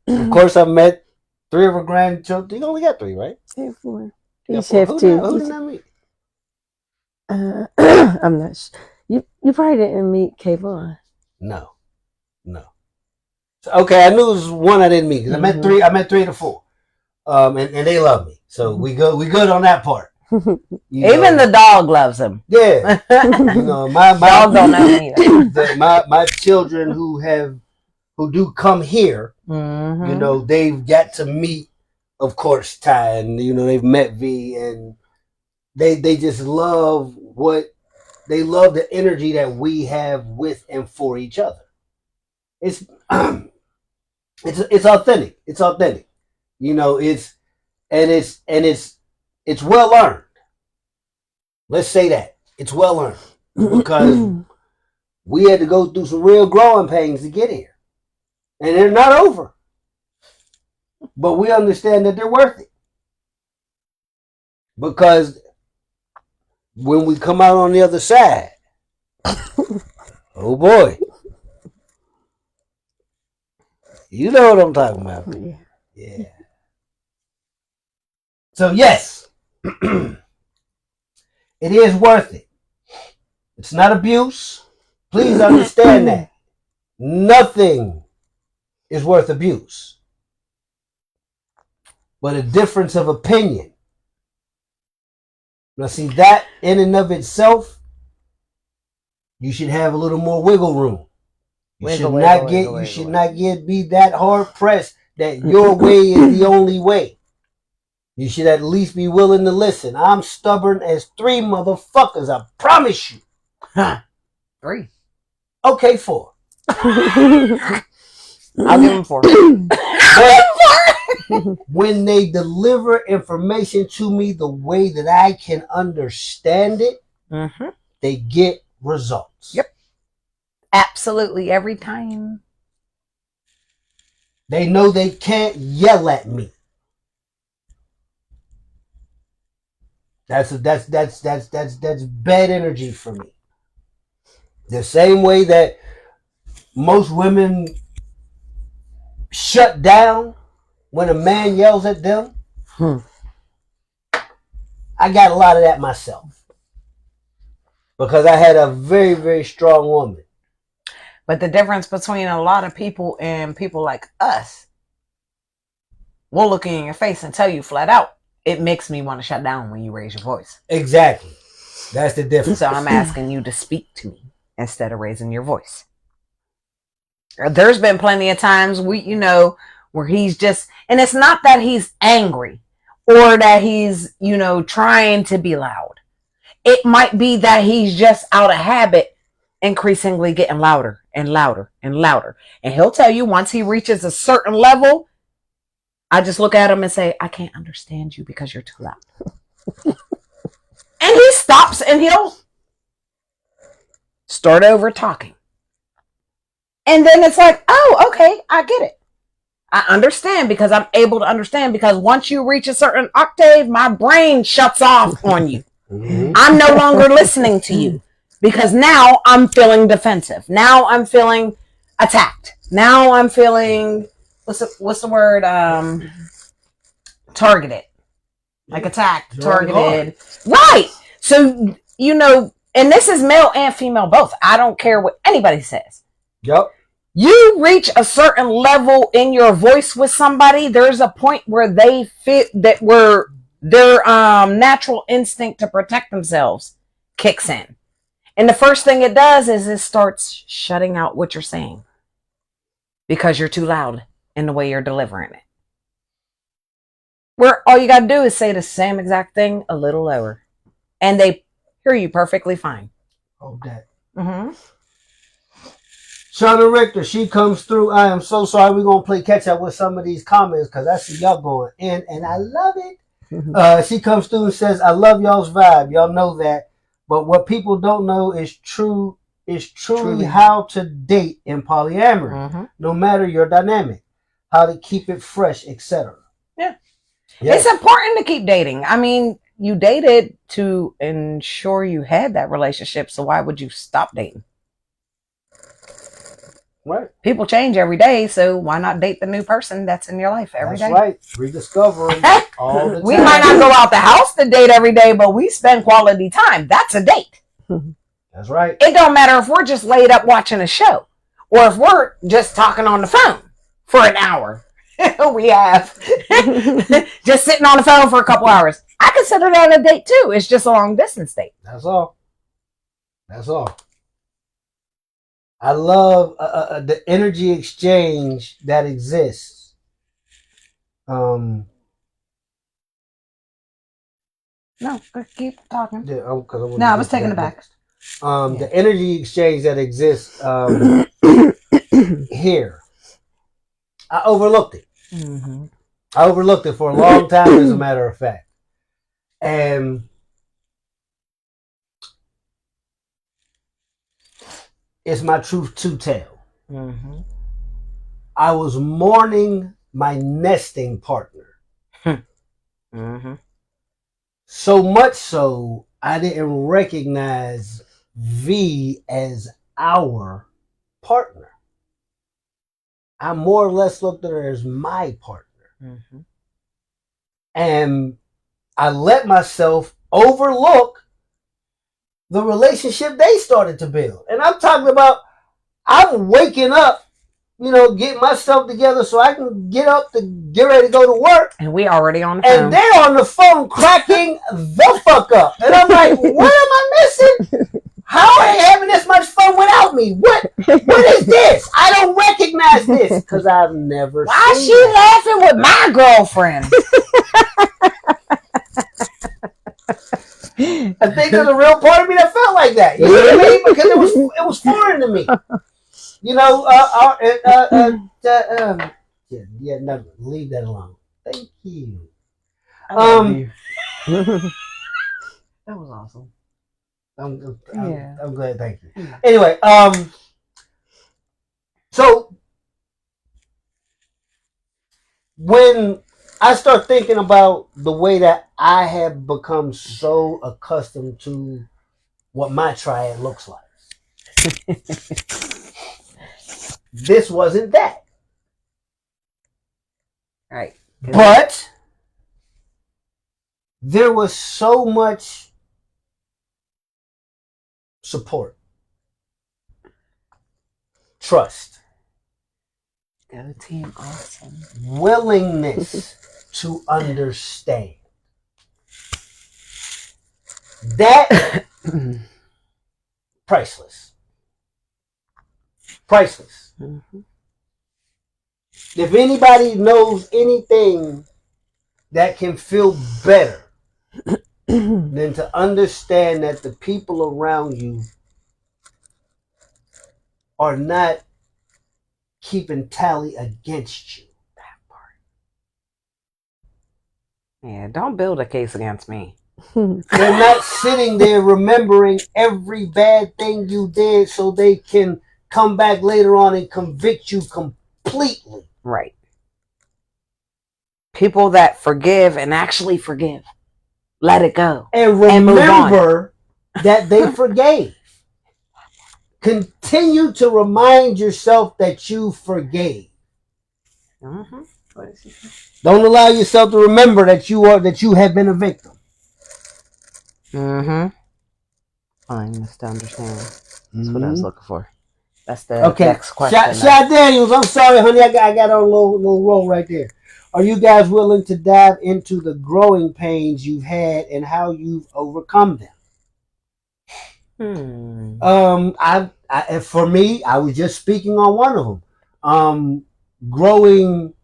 Of course, I've met 3 of her grandchildren. You only got 3, right? Yeah, 4. Who did I meet? I'm not sure. You probably didn't meet Kayvon. No. So, okay, I knew it was one I didn't meet because I met 3. I met 3 of the 4, and they love me. So we good on that part. Even the dog loves him. Yeah, my dog don't know me either. My children who have who do come here, Mm-hmm. you know, they've got to meet, of course, Ty, and you know, they've met V, and they just love they love the energy that we have with and for each other. It's it's authentic. It's authentic. You know, it's well earned. Let's say that. It's well earned. Because we had to go through some real growing pains to get here. And they're not over. But we understand that they're worth it. Because when we come out on the other side, oh boy. You know what I'm talking about. Yeah. So yes, it is worth it. It's not abuse. Please understand that. Nothing is worth abuse. But a difference of opinion. Now see, that in and of itself, you should have a little more wiggle room. You should not be that hard pressed that your way is the only way. You should at least be willing to listen. I'm stubborn as 3 motherfuckers, I promise you. Huh. 3. Okay, 4. I'll give them 4. But when they deliver information to me the way that I can understand it, they get results. Yep. Absolutely every time. They know they can't yell at me. That's bad energy for me. The same way that most women shut down when a man yells at them. I got a lot of that myself. Because I had a very, very strong woman. But the difference between a lot of people and people like us, we'll look in your face and tell you flat out, it makes me want to shut down when you raise your voice. Exactly. That's the difference. So I'm asking you to speak to me instead of raising your voice. There's been plenty of times where he's just, and it's not that he's angry or that he's, trying to be loud. It might be that he's just out of habit, increasingly getting louder and louder and louder. And he'll tell you once he reaches a certain level, I just look at him and say, I can't understand you because you're too loud. And he stops and he'll start over talking. And then it's like, oh, okay, I get it. I understand because I'm able to understand because once you reach a certain octave, my brain shuts off on you. I'm no longer listening to you because now I'm feeling defensive. Now I'm feeling attacked. Now I'm feeling, what's the word? Targeted. Like attacked, targeted. Right. So, and this is male and female both. I don't care what anybody says. Yep. You reach a certain level in your voice with somebody, there's a point where they fit that where their natural instinct to protect themselves kicks in. And the first thing it does is it starts shutting out what you're saying because you're too loud in the way you're delivering it. Where all you got to do is say the same exact thing a little lower. And they hear you perfectly fine. Oh, that. Shauna Richter, she comes through. I am so sorry. We're going to play catch up with some of these comments because I see y'all going in and I love it. She comes through and says, I love y'all's vibe. Y'all know that. But what people don't know is truly how to date in polyamory, no matter your dynamic, how to keep it fresh, etc. Yeah. It's important to keep dating. I mean, you dated to ensure you had that relationship. So why would you stop dating? Right. People change every day, so why not date the new person that's in your life every day? That's right. Rediscovering all the time. We might not go out the house to date every day, but we spend quality time. That's a date. That's right. It don't matter if we're just laid up watching a show or if we're just talking on the phone for an hour. We have just sitting on the phone for a couple hours. I consider that a date too. It's just a long distance date. That's all. That's all. I love the energy exchange that exists. No, keep talking. Yeah, No, I was taking it back. The energy exchange that exists here. I overlooked it. Mm-hmm. I overlooked it for a long time, as a matter of fact. And it's my truth to tell. Mm-hmm. I was mourning my nesting partner. Mm-hmm. So much so, I didn't recognize V as our partner. I more or less looked at her as my partner. Mm-hmm. And I let myself overlook the relationship they started to build. And I'm talking about, I'm waking up, getting myself together so I can get up to get ready to go to work. And we already on the phone. And they're on the phone cracking the fuck up. And I'm like, what am I missing? How are they having this much fun without me? What is this? I don't recognize this because I've never Why seen she that. laughing with my girlfriend? I think there's a real part of me that felt like that. You know what I mean? Because it was foreign to me. No, leave that alone. Thank you. I love you. That was awesome. I'm Yeah. glad. Thank you. Yeah. Anyway, so when I start thinking about the way that I have become so accustomed to what my triad looks like, this wasn't that. Right. But there was so much support, trust, Go team, awesome. willingness to understand. That priceless. Priceless. Mm-hmm. If anybody knows anything that can feel better than to understand that the people around you are not keeping tally against you. That part. Yeah, don't build a case against me. They're not sitting there remembering every bad thing you did so they can come back later on and convict you completely. Right. People that forgive and actually forgive. Let it go. And remember that they forgave. Continue to remind yourself that you forgave. Mm-hmm. What is he? Don't allow yourself to remember that you have been a victim. Mm-hmm. I must understand. That's what I was looking for. That's the next question. Sha Daniels, I'm sorry, honey. I got on a little roll right there. Are you guys willing to dive into the growing pains you've had and how you've overcome them? For me, I was just speaking on one of them. Growing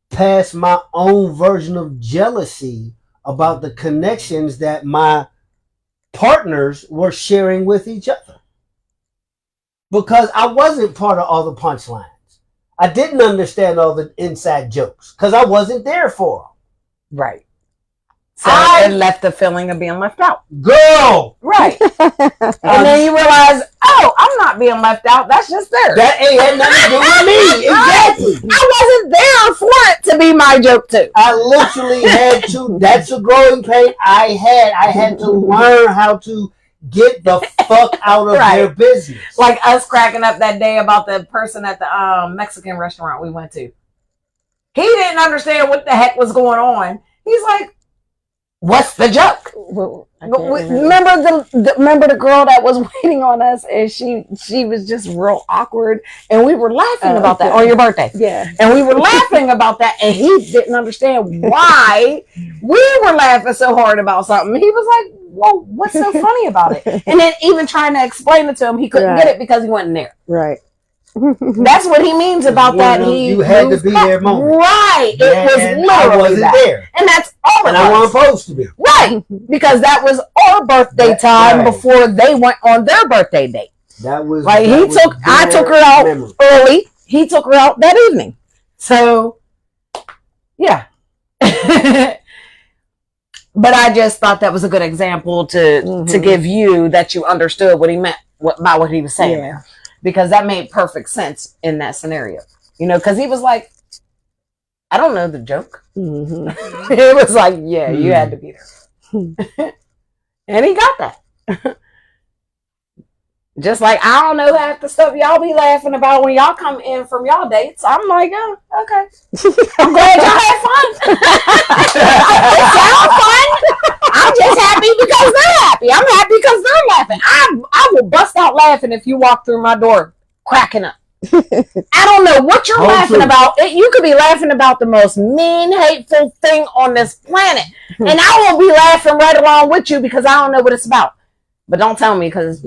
past my own version of jealousy about the connections that my partners were sharing with each other. Because I wasn't part of all the punchlines. I didn't understand all the inside jokes because I wasn't there for them. Right. So it left the feeling of being left out. Girl! Right. And then you realize, oh, I'm not being left out. That's just there. That ain't had nothing to do with me. Exactly. I wasn't there for it to be my joke too. I literally had to. That's a growing pain I had. I had to learn how to get the fuck out of their business. Like us cracking up that day about the person at the Mexican restaurant we went to. He didn't understand what the heck was going on. He's like, what's the joke? Well, remember the girl that was waiting on us, and she was just real awkward, and we were laughing about that on your birthday. Yeah, and we were laughing about that, and he didn't understand why we were laughing so hard about something. He was like, "Well, what's so funny about it?" And then even trying to explain it to him, he couldn't get it because he wasn't there. Right. That's what he means about that. You had to be there moment. Right. It was literally I wasn't there. And that's all it was. I wasn't supposed to be. Right. Because that was our birthday time before they went on their birthday date. That was like I took her out early. He took her out that evening. So yeah. But I just thought that was a good example to give you that you understood what he meant by what he was saying there. Because that made perfect sense in that scenario. You know, because he was like, I don't know the joke. It was like, yeah, you had to be there. And he got that. Just like, I don't know half the stuff y'all be laughing about when y'all come in from y'all dates. I'm like, oh, okay. I'm glad y'all had fun. It sounds fun. I'm just happy because they're happy. I'm happy because they're laughing. I will bust out laughing if you walk through my door cracking up. I don't know what you're laughing about. You could be laughing about the most mean, hateful thing on this planet. And I will be laughing right along with you because I don't know what it's about. But don't tell me because,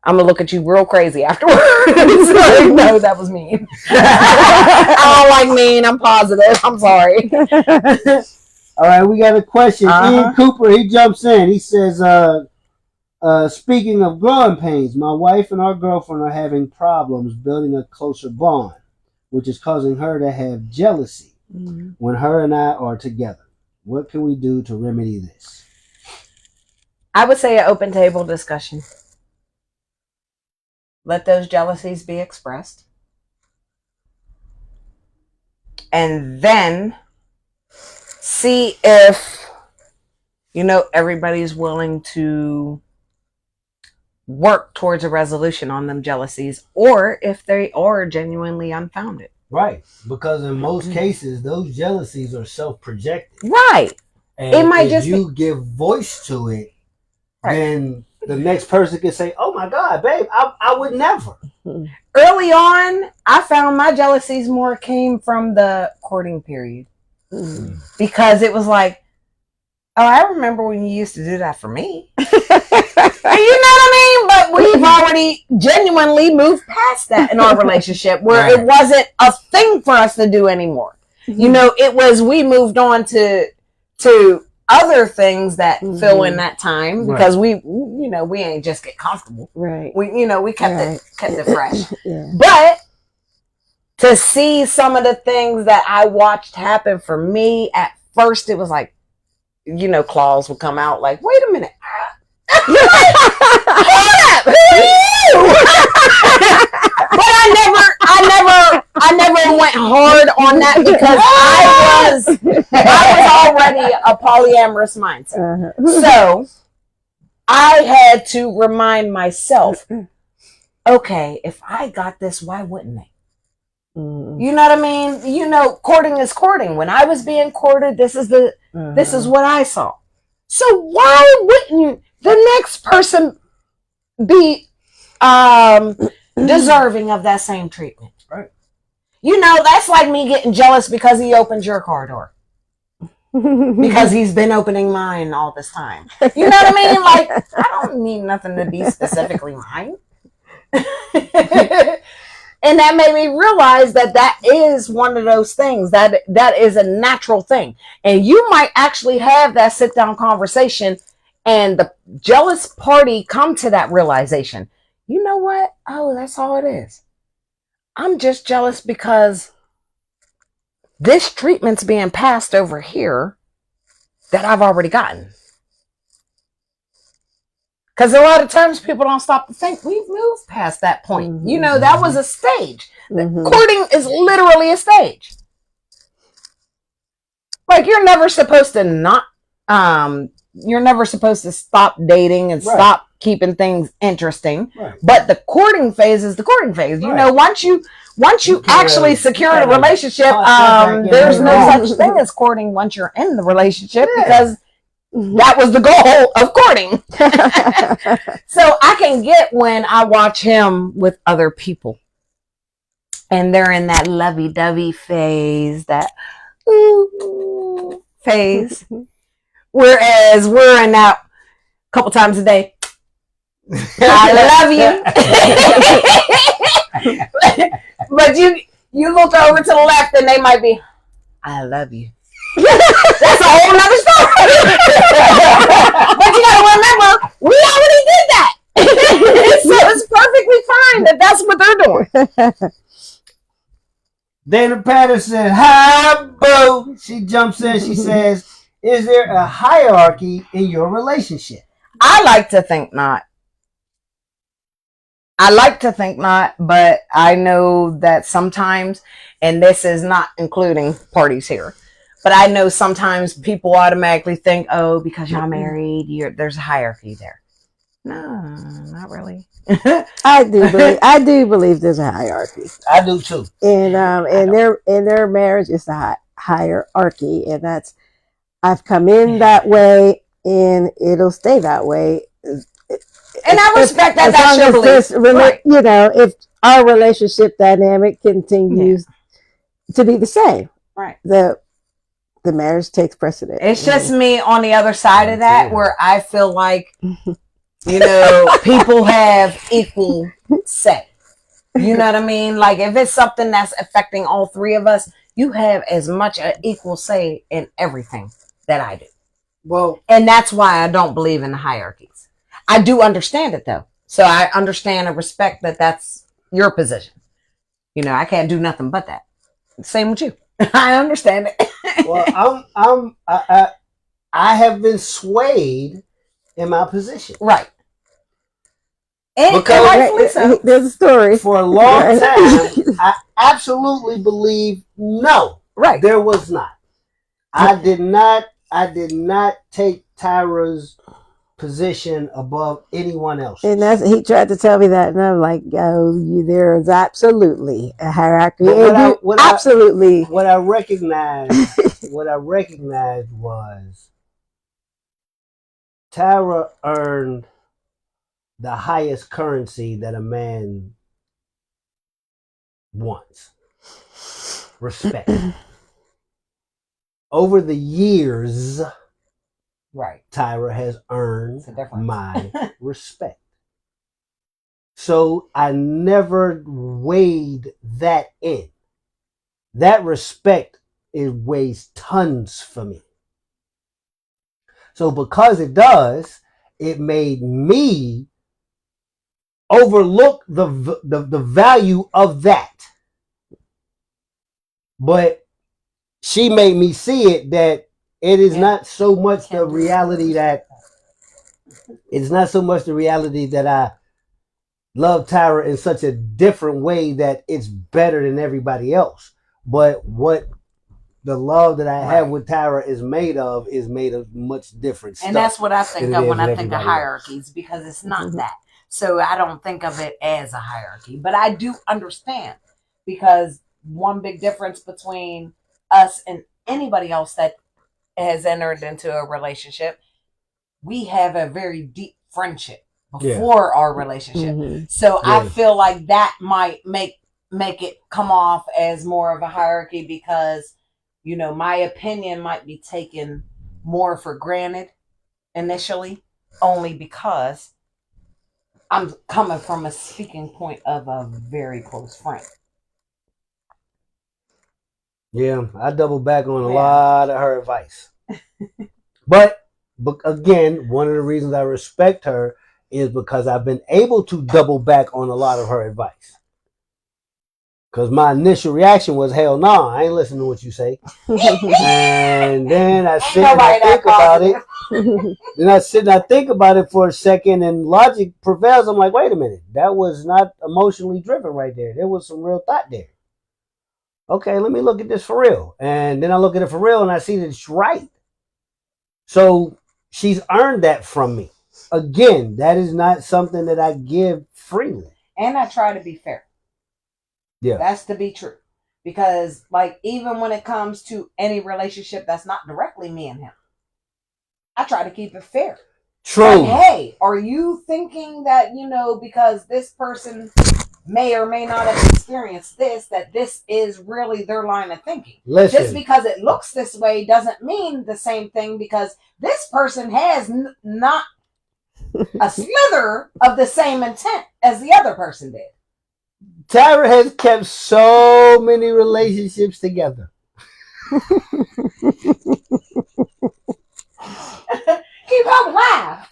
I'm going to look at you real crazy afterwards. Like, no, that was mean. I don't like mean. I'm positive. I'm sorry. All right, we got a question. Ian Cooper, he jumps in. He says, speaking of growing pains, my wife and our girlfriend are having problems building a closer bond, which is causing her to have jealousy when her and I are together. What can we do to remedy this? I would say an open table discussion. Let those jealousies be expressed. And then see if, everybody's willing to work towards a resolution on them jealousies, or if they are genuinely unfounded. Right. Because in most cases, those jealousies are self-projected. Right. And it might if you give voice to it, then the next person can say, oh my God, babe, I would never. Early on, I found my jealousies more came from the courting period. Because it was like, oh, I remember when you used to do that for me. You know what I mean? But we've already genuinely moved past that in our relationship where it wasn't a thing for us to do anymore. It was, we moved on to other things that fill in that time because we ain't just get comfortable. Right. We kept it fresh. But to see some of the things that I watched happen for me, at first it was like, claws would come out like, wait a minute. Hold up, who are you? But I never went hard on that because I was already a polyamorous mindset. So I had to remind myself, okay, if I got this, why wouldn't they? You know what I mean? Courting is courting. When I was being courted, this is what I saw. So why wouldn't the next person be deserving of that same treatment? Right. That's like me getting jealous because he opened your car door. Because he's been opening mine all this time. You know what I mean? Like, I don't need nothing to be specifically mine. And that made me realize that is one of those things that is a natural thing. And you might actually have that sit down conversation and the jealous party come to that realization. You know what? Oh, that's all it is. I'm just jealous because this treatment's being passed over here that I've already gotten. Because a lot of times people don't stop to think we've moved past that point. That was a stage. Courting is literally a stage. Like you're never supposed to you're never supposed to stop dating and stop keeping things interesting. Right. But the courting phase is the courting phase. Once you actually secure a relationship, there's no such thing as courting once you're in the relationship because that was the goal of courting. So I can get when I watch him with other people and they're in that lovey-dovey phase, that phase. Whereas we're in that couple times a day. I love you. But you look over to the left and they might be, I love you. That's a whole nother story. But you gotta remember, we already did that. So it's perfectly fine that that's what they're doing. Dana Patterson, hi, boo. She jumps in. She says, is there a hierarchy in your relationship? I like to think not. But I know that sometimes, and this is not including parties here, but I know sometimes people automatically think, oh, because y'all married, there's a hierarchy there. No, not really. I do believe there's a hierarchy. I do too. And in their marriage, it's a hierarchy, and that's I've come in that way, and it'll stay that way. And I respect that. That's your belief. Right. You know, if our relationship dynamic continues to be the same, right? The marriage takes precedent. It's just me on the other side of that, where I feel like, you know, people have equal say. You know what I mean? Like if it's something that's affecting all three of us, you have as much an equal say in everything that I do. Well, and that's why I don't believe in the hierarchies. I do understand it though. So I understand and respect that that's your position. You know, I can't do nothing but that. Same with you. I understand it. Well, I have been swayed in my position. Right. Because there's a story. For a long time, I absolutely believe no. Right. There was not. I did not take Tyra's position above anyone else. And he tried to tell me that, and I'm like, oh, there is absolutely a hierarchy. What I recognized was Tyra earned the highest currency that a man wants. Respect. Over the years, right, Tyra has earned my respect. So I never weighed that in. That respect weighs tons for me. So because it does, it made me overlook the value of that. But she made me see it that it is not so much the reality that I love Tyra in such a different way that it's better than everybody else. But what the love that I have with Tyra is made of much different stuff. And that's what I think of when I think of hierarchies, because it's not that. So I don't think of it as a hierarchy. But I do understand, because one big difference between us and anybody else that has entered into a relationship, we have a very deep friendship before our relationship. Mm-hmm. So I feel like that might make it come off as more of a hierarchy, because, you know, my opinion might be taken more for granted initially, only because I'm coming from a speaking point of a very close friend. Yeah, I double back on a lot of her advice. But again, one of the reasons I respect her is because I've been able to double back on a lot of her advice. Because my initial reaction was, hell no, I ain't listening to what you say. And then I sit and I think about it. Then I sit and I think about it for a second, and logic prevails. I'm like, wait a minute, that was not emotionally driven right there. There was some real thought there. Okay, let me look at this for real. And then I look at it for real and I see that it's right. So she's earned that from me. Again, that is not something that I give freely. And I try to be fair. Yeah. That's to be true. Because, like, even when it comes to any relationship that's not directly me and him, I try to keep it fair. True. Like, hey, are you thinking that, you know, because this person may or may not have experienced this, that this is really their line of thinking? Listen. Just because it looks this way doesn't mean the same thing, because this person has not a slither of the same intent as the other person did. Tyra has kept so many relationships together. Keep up, laugh.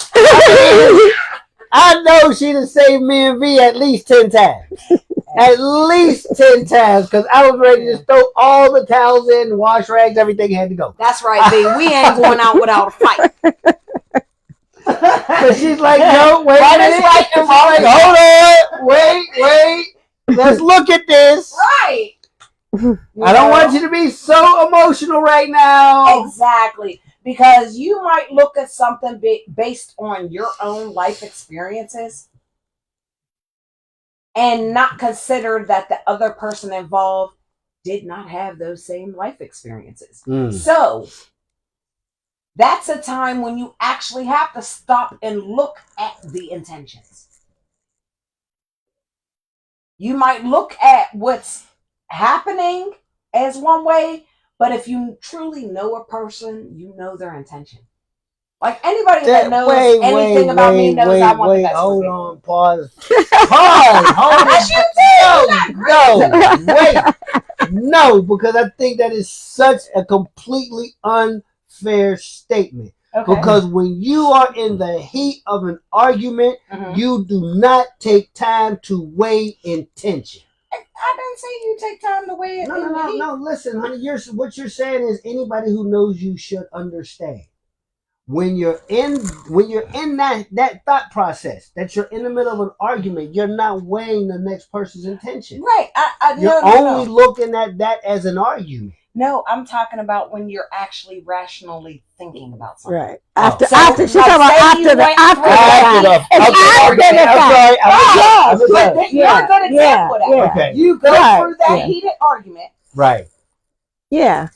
I know she'd have saved me and V at least 10 times. At least 10 times, because I was ready to throw all the towels in, wash rags, everything had to go. That's right, B. We ain't going out without a fight. But she's like, no, wait Right a is minute. right and She's like, hold on, wait. Let's look at this. Right. I don't want you to be so emotional right now. Exactly. Because you might look at something based on your own life experiences and not consider that the other person involved did not have those same life experiences. So that's a time when you actually have to stop and look at the intentions. You might look at what's happening as one way, but if you truly know a person, you know their intention. Like anybody that knows anything about me knows I want the best for hold you. on, pause. Hold on. No, because I think that is such a completely unfair statement. Okay. Because when you are in the heat of an argument, you do not take time to weigh intention. I didn't say you take time to weigh it. No. Listen, honey. What you're saying is anybody who knows you should understand. When you're in that thought process, that you're in the middle of an argument, you're not weighing the next person's intention. Right. You're only looking at that as an argument. No, I'm talking about when you're actually rationally thinking about something. Right. After she's talking about after the But you're a good example of that. Okay. You go through that heated argument. Right. Yeah.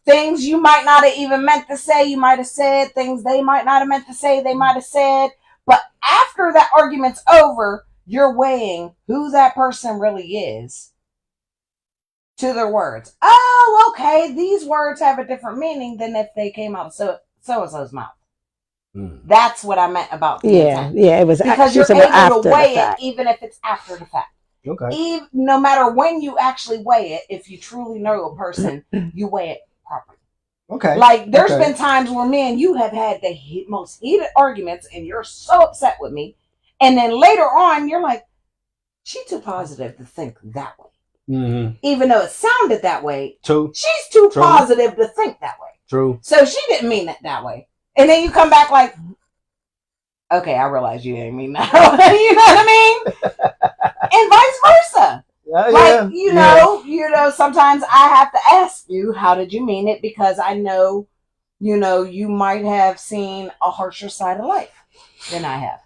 Things you might not have even meant to say, you might have said. Things they might not have meant to say, they might have said. But after that argument's over, you're weighing who that person really is to their words. Oh, okay, these words have a different meaning than if they came out of so-and-so's mouth. That's what I meant about the intent. Yeah, it was because you're able to weigh it even if it's after the fact. Okay. No matter when you actually weigh it, if you truly know a person, you weigh it properly. Okay. Like there's been times where me and you have had the most heated arguments and you're so upset with me. And then later on, you're like, she's too positive to think that way. Even though it sounded that way, she's too positive to think that way. True. So she didn't mean it that way. And then you come back like, okay, I realize you didn't mean that. You know what I mean? And vice versa. You know, sometimes I have to ask you, how did you mean it? Because I know, you might have seen a harsher side of life than I have.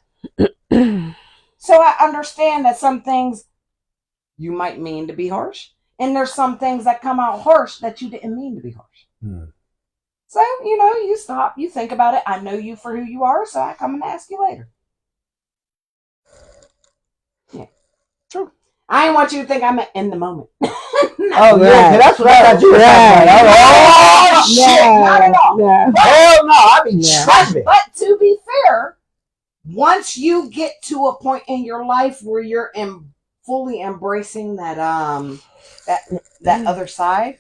So I understand that some things you might mean to be harsh, and there's some things that come out harsh that you didn't mean to be harsh. So, you stop, you think about it. I know you for who you are, so I come and ask you later. Yeah. True. I didn't want you to think I meant in the moment. That's what I thought you were saying. Oh, shit. Not at all. Hell no, I be tripping. But to be fair, once you get to a point in your life where you're fully embracing that other side,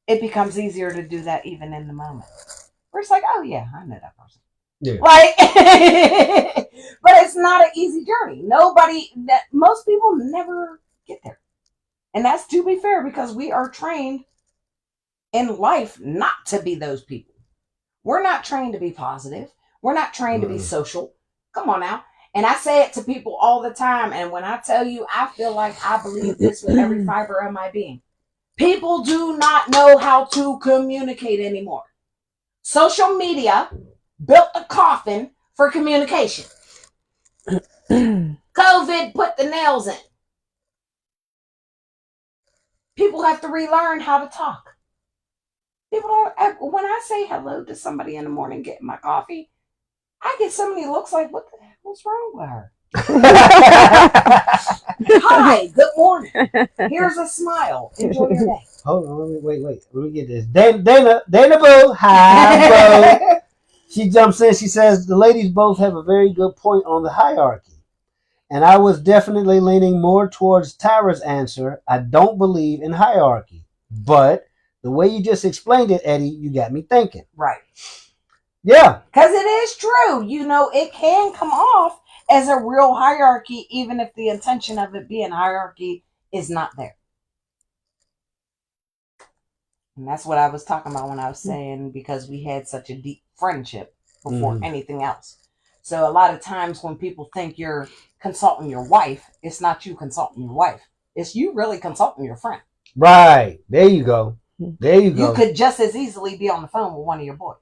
it becomes easier to do that even in the moment. Where it's like, oh yeah, I know that person. Yeah. Right? But it's not an easy journey. Most people never get there. And that's to be fair, because we are trained in life not to be those people. We're not trained to be positive. We're not trained to be social. Come on now. And I say it to people all the time. And when I tell you, I feel like I believe this with every fiber of my being. People do not know how to communicate anymore. Social media built a coffin for communication. COVID put the nails in. People have to relearn how to talk. People don't. When I say hello to somebody in the morning getting my coffee, I get so many looks like, what's wrong with her? Hi, good morning. Here's a smile. Enjoy your day. Hold on, wait. Let me get this. Dana Boo. Hi, bro. She jumps in. She says, the ladies both have a very good point on the hierarchy. And I was definitely leaning more towards Tara's answer. I don't believe in hierarchy. But the way you just explained it, Eddie, you got me thinking. Right. Yeah. Because it is true. It can come off as a real hierarchy, even if the intention of it being hierarchy is not there. And that's what I was talking about when I was saying because we had such a deep friendship before anything else. So a lot of times when people think you're consulting your wife, it's not you consulting your wife. It's you really consulting your friend. Right. There you go. There you go. You could just as easily be on the phone with one of your boys.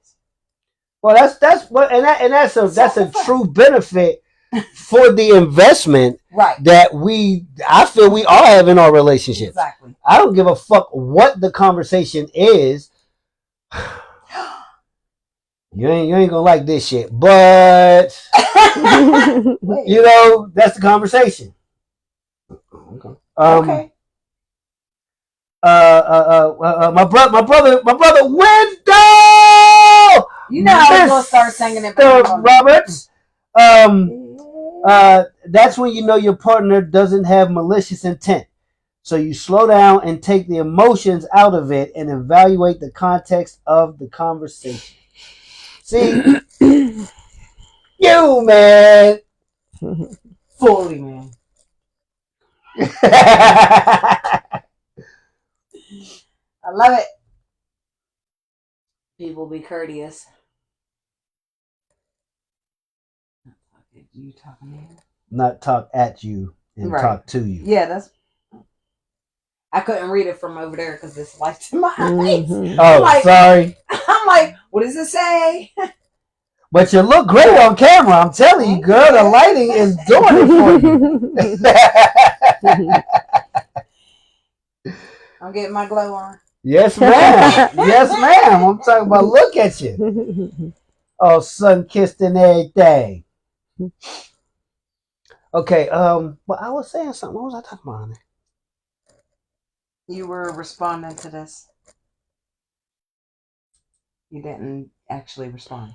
Well, that's what, and that's a true benefit for the investment that I feel we all have in our relationships. Exactly. I don't give a fuck what the conversation is. You ain't gonna like this shit, but that's the conversation. Okay. Okay. My brother, Window. You know how we're gonna start singing it, Roberts. That's when you know your partner doesn't have malicious intent. So you slow down and take the emotions out of it and evaluate the context of the conversation. See, you man, fully man. I love it. People be courteous. You talking to him? Not talk at you and talk to you. Yeah, that's. I couldn't read it from over there because it's lights in my eyes. Oh, sorry. I'm like, what does it say? But you look great on camera. I'm telling you, girl, the lighting is doing it for you. I'm getting my glow on. Yes, ma'am. Yes, ma'am. I'm talking about look at you. Oh, sun kissed and everything. Okay, well, I was saying something. What was I talking about? You were responding to this. You didn't actually respond.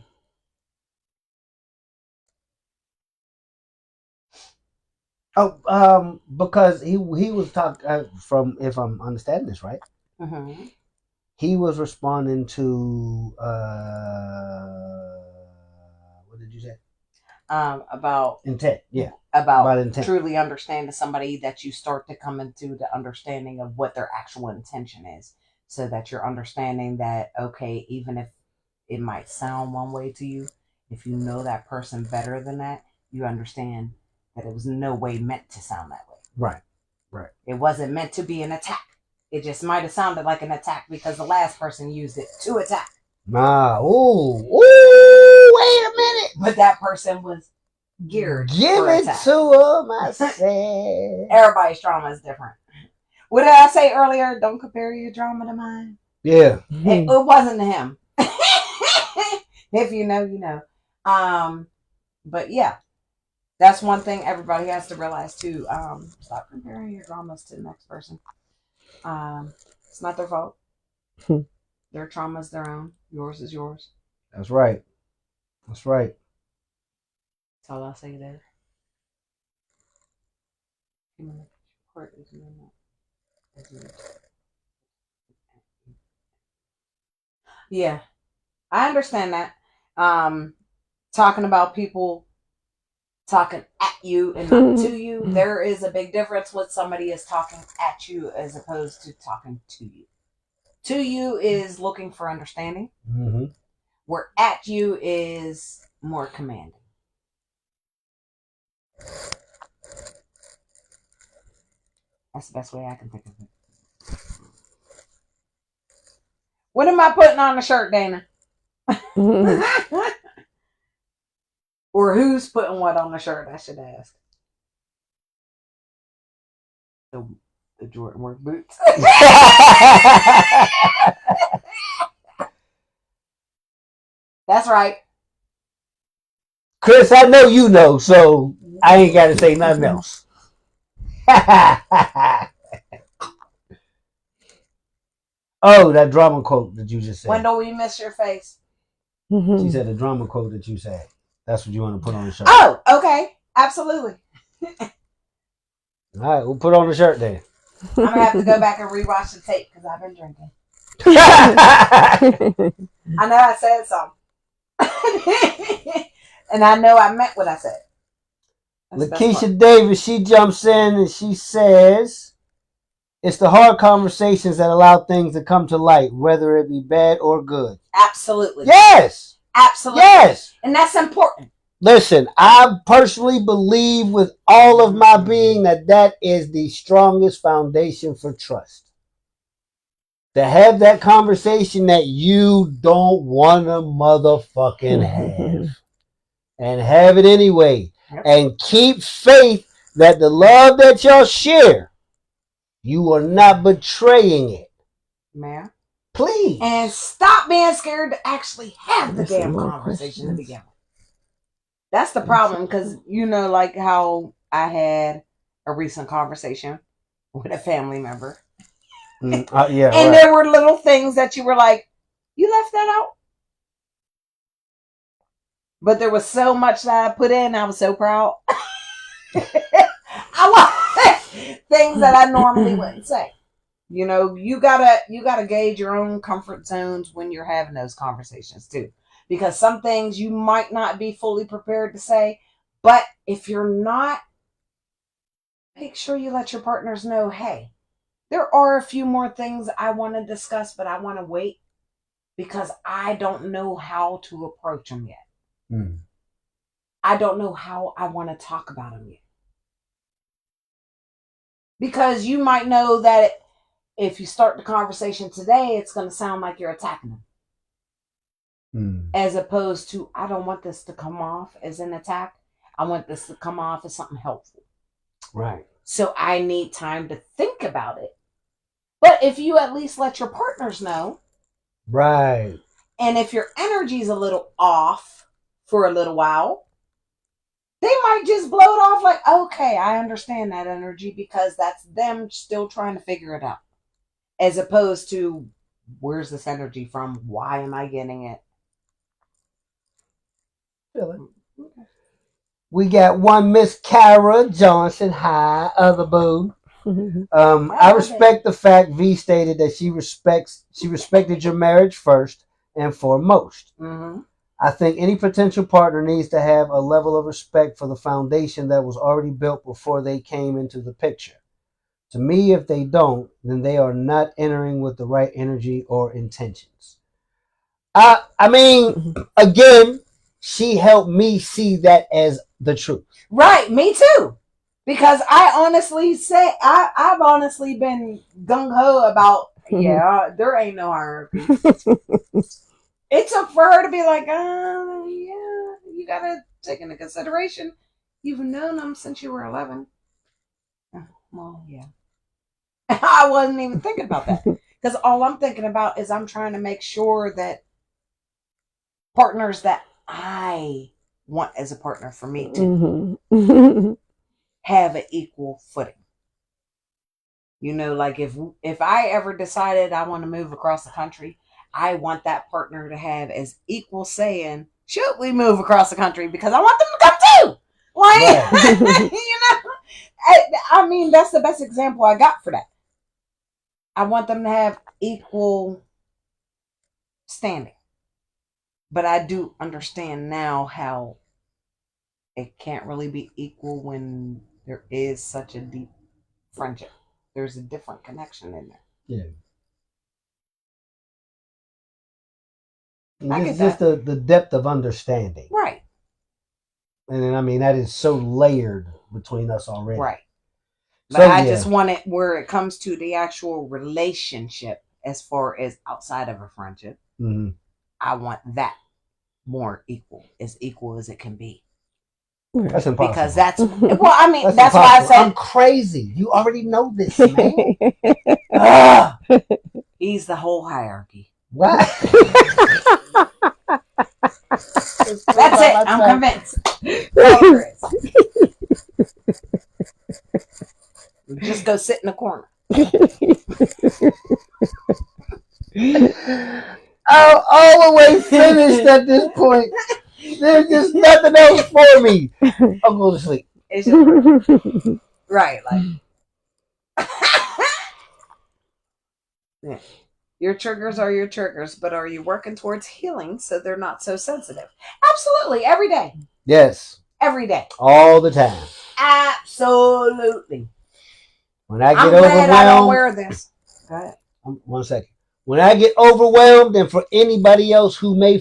Oh, because he was talking from, if I'm understanding this right, he was responding to what did you say? About intent, yeah. About intent. Truly understanding somebody, that you start to come into the understanding of what their actual intention is, so that you're understanding that, okay, even if it might sound one way to you, if you know that person better than that, you understand that it was no way meant to sound that way. Right. It wasn't meant to be an attack. It just might have sounded like an attack because the last person used it to attack. Wait a minute. But that person was geared Give for it attack. to him, I said. Everybody's drama is different. What did I say earlier? Don't compare your drama to mine. Yeah. It wasn't to him. If you know, you know. But yeah, that's one thing everybody has to realize too. Stop comparing your dramas to the next person. It's not their fault. Their trauma is their own. Yours is yours. That's right. That's right. That's all I'll say there. Yeah, I understand that. Talking about people talking at you and not to you, there is a big difference when somebody is talking at you as opposed to talking to you. To you is looking for understanding, where at you is more commanding. That's the best way I can think of it. What am I putting on the shirt, Dana? Or who's putting what on the shirt, I should ask. The Jordan work boots. That's right. Chris, I know you know, so I ain't got to say nothing else. Oh, that drama quote that you just said. When do we miss your face? She said a drama quote that you said. That's what you want to put on the shirt. Oh, okay. Absolutely. All right, we'll put on the shirt then. I'm gonna have to go back and rewatch the tape because I've been drinking. I know I said something. And I know I meant what I said. Lakeisha Davis, she jumps in and she says, it's the hard conversations that allow things to come to light, whether it be bad or good. Absolutely. Yes. Absolutely. Yes. And that's important. Listen, I personally believe with all of my being that is the strongest foundation for trust. To have that conversation that you don't want to motherfucking have. And have it anyway. Yep. And keep faith that the love that y'all share, you are not betraying it. Ma'am. Please. And stop being scared to actually have the damn conversation to begin with. That's the problem, because you know, like how I had a recent conversation with a family member. Yeah, and there were little things that you were like, you left that out? But there was so much that I put in, I was so proud. I want things that I normally wouldn't say. You know, you gotta gauge your own comfort zones when you're having those conversations too. Because some things you might not be fully prepared to say, but if you're not, make sure you let your partners know, hey, there are a few more things I want to discuss, but I want to wait because I don't know how to approach them yet. I don't know how I want to talk about them yet. Because you might know that if you start the conversation today, it's going to sound like you're attacking them. As opposed to, I don't want this to come off as an attack. I want this to come off as something helpful. Right. So I need time to think about it. But if you at least let your partners know. Right. And if your energy's a little off for a little while, they might just blow it off like, okay, I understand that energy because that's them still trying to figure it out. As opposed to, where's this energy from? Why am I getting it? We got one Miss Kara Johnson. Hi, other boo. I respect the fact V stated that she respected your marriage first and foremost. I think any potential partner needs to have a level of respect for the foundation that was already built before they came into the picture. To me, if they don't, then they are not entering with the right energy or intentions. I mean, again, she helped me see that as the truth. Right, me too. Because I honestly say, I've honestly been gung-ho about, there ain't no hierarchy. It took for her to be like, yeah, you gotta take into consideration, you've known them since you were 11. Well, yeah. I wasn't even thinking about that. Because all I'm thinking about is I'm trying to make sure that partners that I want as a partner for me to have an equal footing. You know, like if I ever decided I want to move across the country, I want that partner to have as equal saying, should we move across the country? Because I want them to come too. Like, you know, I mean, that's the best example I got for that. I want them to have equal standing. But I do understand now how it can't really be equal when there is such a deep friendship. There's a different connection in there. Yeah. It's just the depth of understanding. Right. And then, I mean, that is so layered between us already. Right. But so, I just want it where it comes to the actual relationship as far as outside of a friendship. I want that more equal as it can be. That's impossible. Because that's, well, I mean, that's why I said. I'm crazy. You already know this, man. He's the whole hierarchy. What? That's it. I'm convinced. Just go sit in the corner. I'm all the way finished at this point. There's just nothing else for me. I'll go to sleep. It's just right, like yeah. Your triggers are your triggers, but are you working towards healing so they're not so sensitive? Absolutely, every day. Yes. Every day. All the time. Absolutely. When I get I'm glad I don't wear this. Go ahead. 1 second. When I get overwhelmed, and for anybody else who may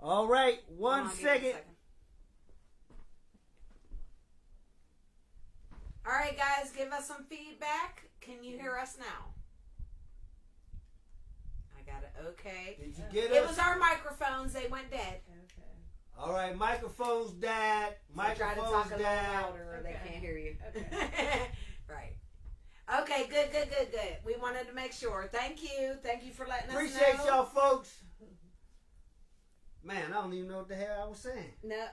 All right, 1 second. All right, guys, give us some feedback. Can you hear us now? I got it. Okay. Did you get It us? was our microphones. They went dead. Okay. All right, microphones died. Try to Microphones talk a little died. louder or they Okay. can't hear you. Okay. Right. Okay, good. We wanted to make sure. Thank you. Thank you for letting us know. Appreciate y'all, folks. Man, I don't even know what the hell I was saying. No,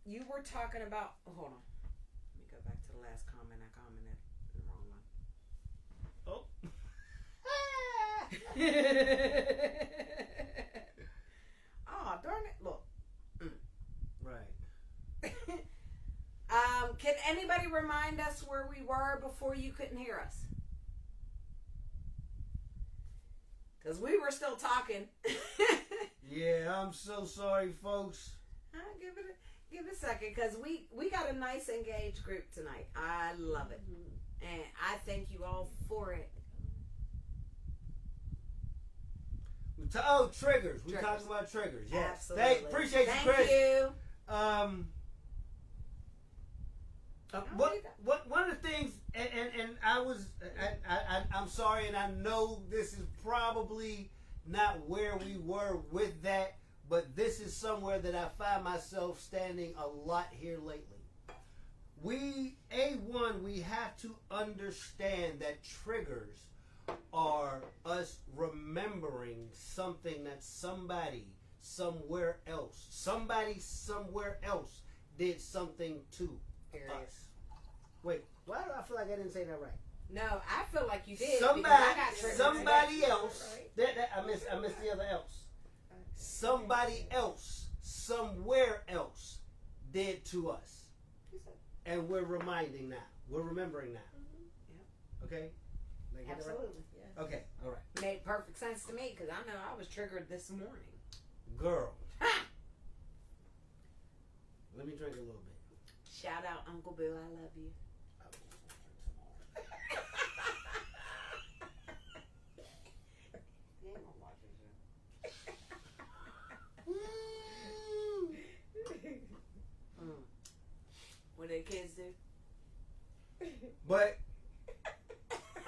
you were talking about. Hold on. Let me go back to the last comment. I commented the wrong one. Oh, darn it! Look. Right. Can anybody remind us where we were before you couldn't hear us? Because we were still talking. Yeah, I'm so sorry, folks. Give it a second, because we got a nice engaged group tonight. I love it. And I thank you all for it. Triggers. We Triggers. talking about triggers. Yes. Absolutely. Appreciate you, Thank Chris. you. One of the things, and I'm sorry, and I know this is probably not where we were with that, but this is somewhere that I find myself standing a lot here lately. We have to understand that triggers are us remembering something that somebody somewhere else did something to us. Wait, why do I feel like I didn't say that right? No, I feel like you did. Because I got triggered Somebody today. else. I missed the other else. Somebody else, somewhere else, did to us, and we're reminding now. We're remembering now. Yeah. Okay. Did I get it right? Absolutely. Yeah. Okay. All right. Made perfect sense to me because I know I was triggered this morning. Girl. Let me drink a little bit. Shout out Uncle Boo, I love you. What did kids do? But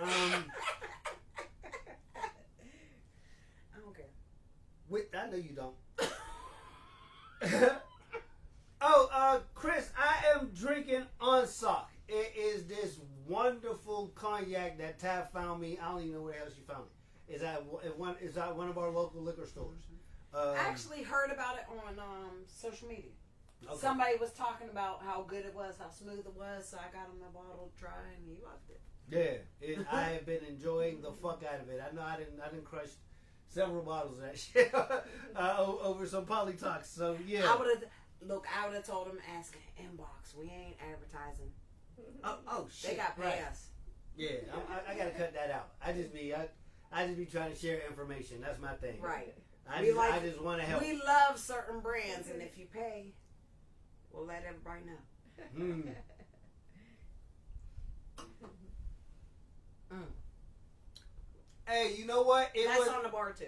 I don't care. I know you don't. Chris, I am drinking Unsock. It is this wonderful cognac that Tab found me. I don't even know where else she found it. It's at one of our local liquor stores. I actually heard about it on social media. Okay. Somebody was talking about how good it was, how smooth it was, so I got him a bottle to try, and he loved it. Yeah, I have been enjoying the fuck out of it. I know I didn't crush several bottles of that shit over some PolyTalk. So yeah, I would have told him ask inbox. We ain't advertising. Oh shit, they got pay right. us. Yeah, I gotta cut that out. I just be trying to share information. That's my thing. Right. I just want to help. We love certain brands, and if you pay, we'll let everybody know. Hey, you know what? That's on the bar too.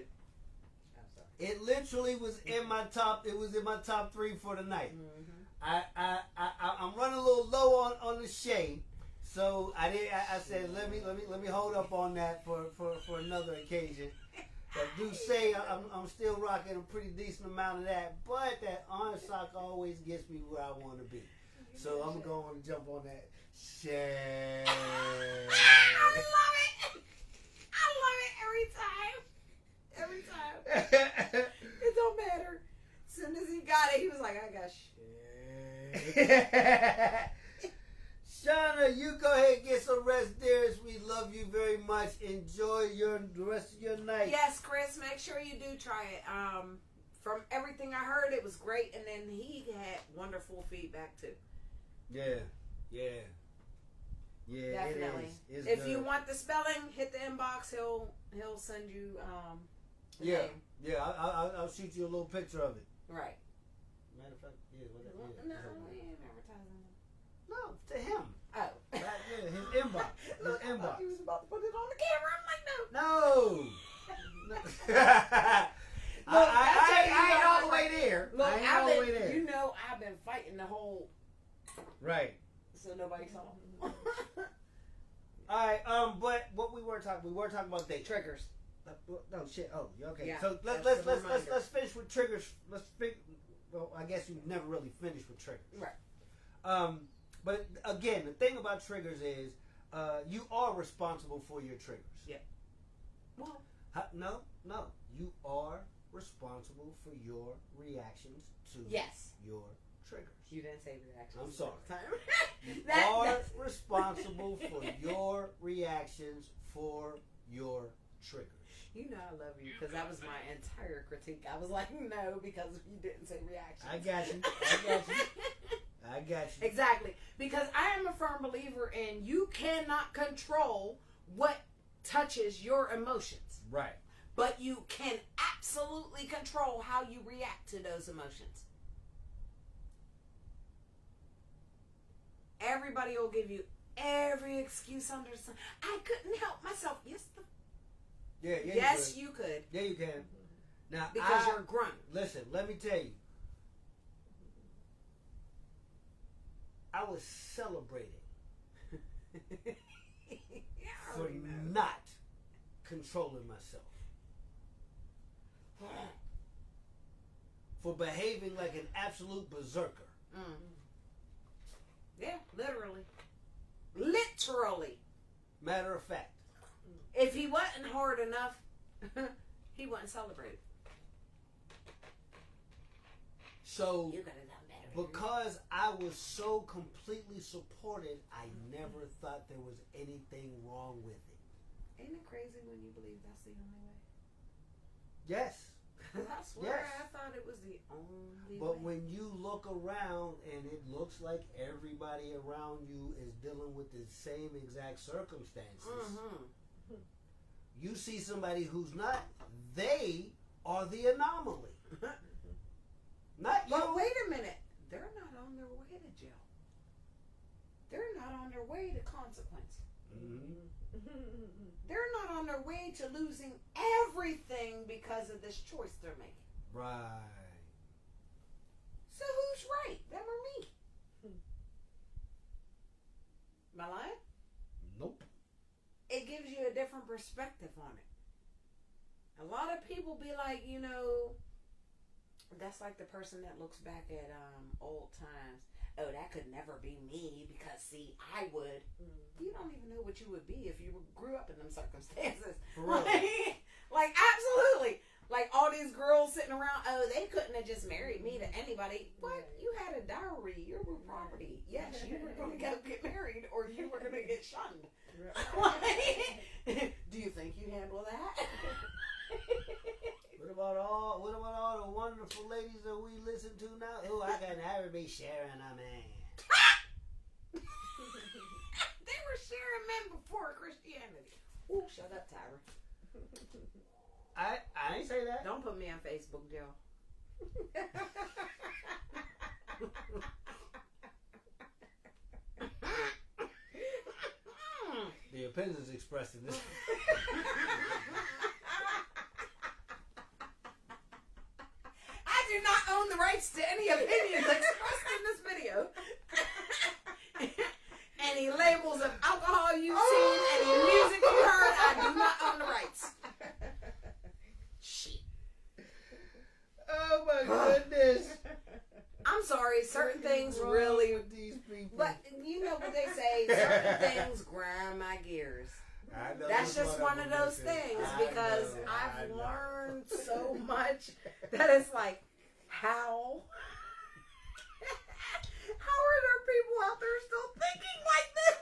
I'm sorry. It literally was in my top. It was in my top 3 for the night. I'm running a little low on the shade, so I said let me hold up on that for another occasion. I do say I'm still rocking a pretty decent amount of that, but that orange sock always gets me where I want to be. So I'm going to jump on that shade. I love it. Every time. It don't matter. As soon as he got it, he was like, I got shit. Shauna, you go ahead and get some rest, dearest. We love you very much. Enjoy the rest of your night. Yes, Chris, make sure you do try it. From everything I heard, it was great, and then he had wonderful feedback too. Yeah. Definitely. It's if good. you want the spelling, hit the inbox. He'll send you the Yeah. name. Yeah, I'll shoot you a little picture of it. Right. Matter of fact, yeah. No, we ain't advertising him. No, to him. Oh. Yeah, his inbox. Look, I thought he was about to put it on the camera. I'm like, no. I ain't all the way there. Look, I ain't all the way there. You know, I've been fighting the whole. Right. So nobody saw. All right. But what we were talking about dates. Triggers. No shit. Oh, okay. Yeah, So let's finish with triggers. Well, I guess you never really finished with triggers. Right. But again, the thing about triggers is you are responsible for your triggers. Yeah. Well. No. You are responsible for your reactions to your triggers. You didn't say reactions. I'm sorry. You That- are responsible for your reactions for your triggers. You know I love you because that was my entire critique. I was like, no, because you didn't say reactions. I got you. Exactly. Because I am a firm believer in you cannot control what touches your emotions. Right. But you can absolutely control how you react to those emotions. Everybody will give you every excuse under the sun. I couldn't help myself. Yes, you could. Yeah, you can. Now, Because you're grown. Listen, let me tell you. I was celebrating for not controlling myself. For behaving like an absolute berserker. Yeah, literally. Literally. Matter of fact. If he wasn't hard enough, he wouldn't celebrate. So, You could have done better. because I was so completely supported, I never thought there was anything wrong with it. Ain't it crazy when you believe that's the only way? Yes. I swear Yes. I thought it was the only But way. when you look around and it looks like everybody around you is dealing with the same exact circumstances, you see somebody who's not, they are the anomaly. Not you. But wait a minute. They're not on their way to jail. They're not on their way to consequence. They're not on their way to losing everything because of this choice they're making. Right. So who's right? Them or me? Am I lying? Nope. It gives you a different perspective on it. A lot of people be like, you know, that's like the person that looks back at old times. Oh, that could never be me because, see, I would. You don't even know what you would be if you grew up in them circumstances. For real. Like, absolutely. Like, all these girls sitting around, oh, they couldn't have just married me to anybody. What? You had a dowry. You were property. Yes, you were going to go get married or you were going to get shunned. Do you think you handle that? What about all the wonderful ladies that we listen to now? Oh, I can never be sharing a man. They were sharing men before Christianity. Ooh, shut up, Tyra. I ain't say that. Don't put me on Facebook, Joe. The opinions expressed in this. I do not own the rights to any opinions expressed in this video. Any labels of alcohol you've seen, any music you heard, I do not own the rights. Shit. Oh my goodness. I'm sorry, certain things really. With these people. But you know what they say, certain things grind my gears. I know That's just one of those things because I've learned so much that it's like, how are there people out there still thinking like this?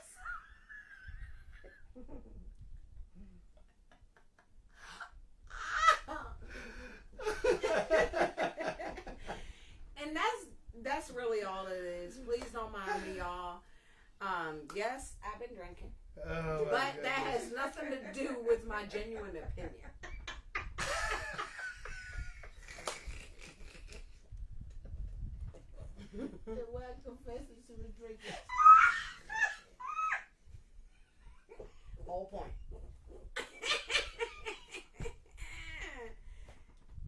And that's really all it is. Please don't mind me, y'all. Yes, I've been drinking. Oh, But that has nothing to do with my genuine opinion. Why confess it to the drinker? Whole point.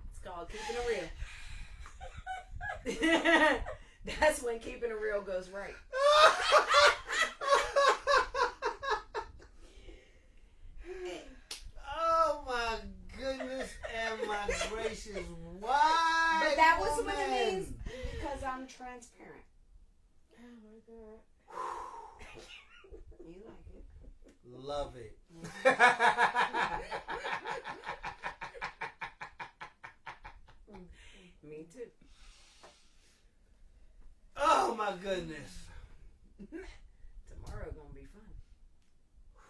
It's called keeping it real. That's when keeping it real goes right. Oh my goodness and my gracious, why? But that was what it means because I'm transparent. Oh my god. You like it? Love it. Me too. Oh my goodness. Tomorrow gonna be fun.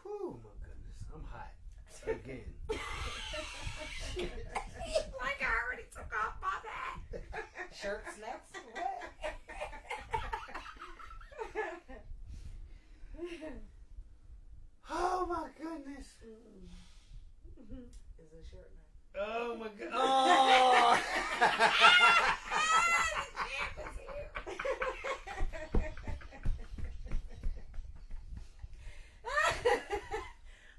Whew, my goodness. I'm hot. Again. Like I already took off my hat. Shirts next. Oh my goodness. Is it shirt now? Oh my god. Oh.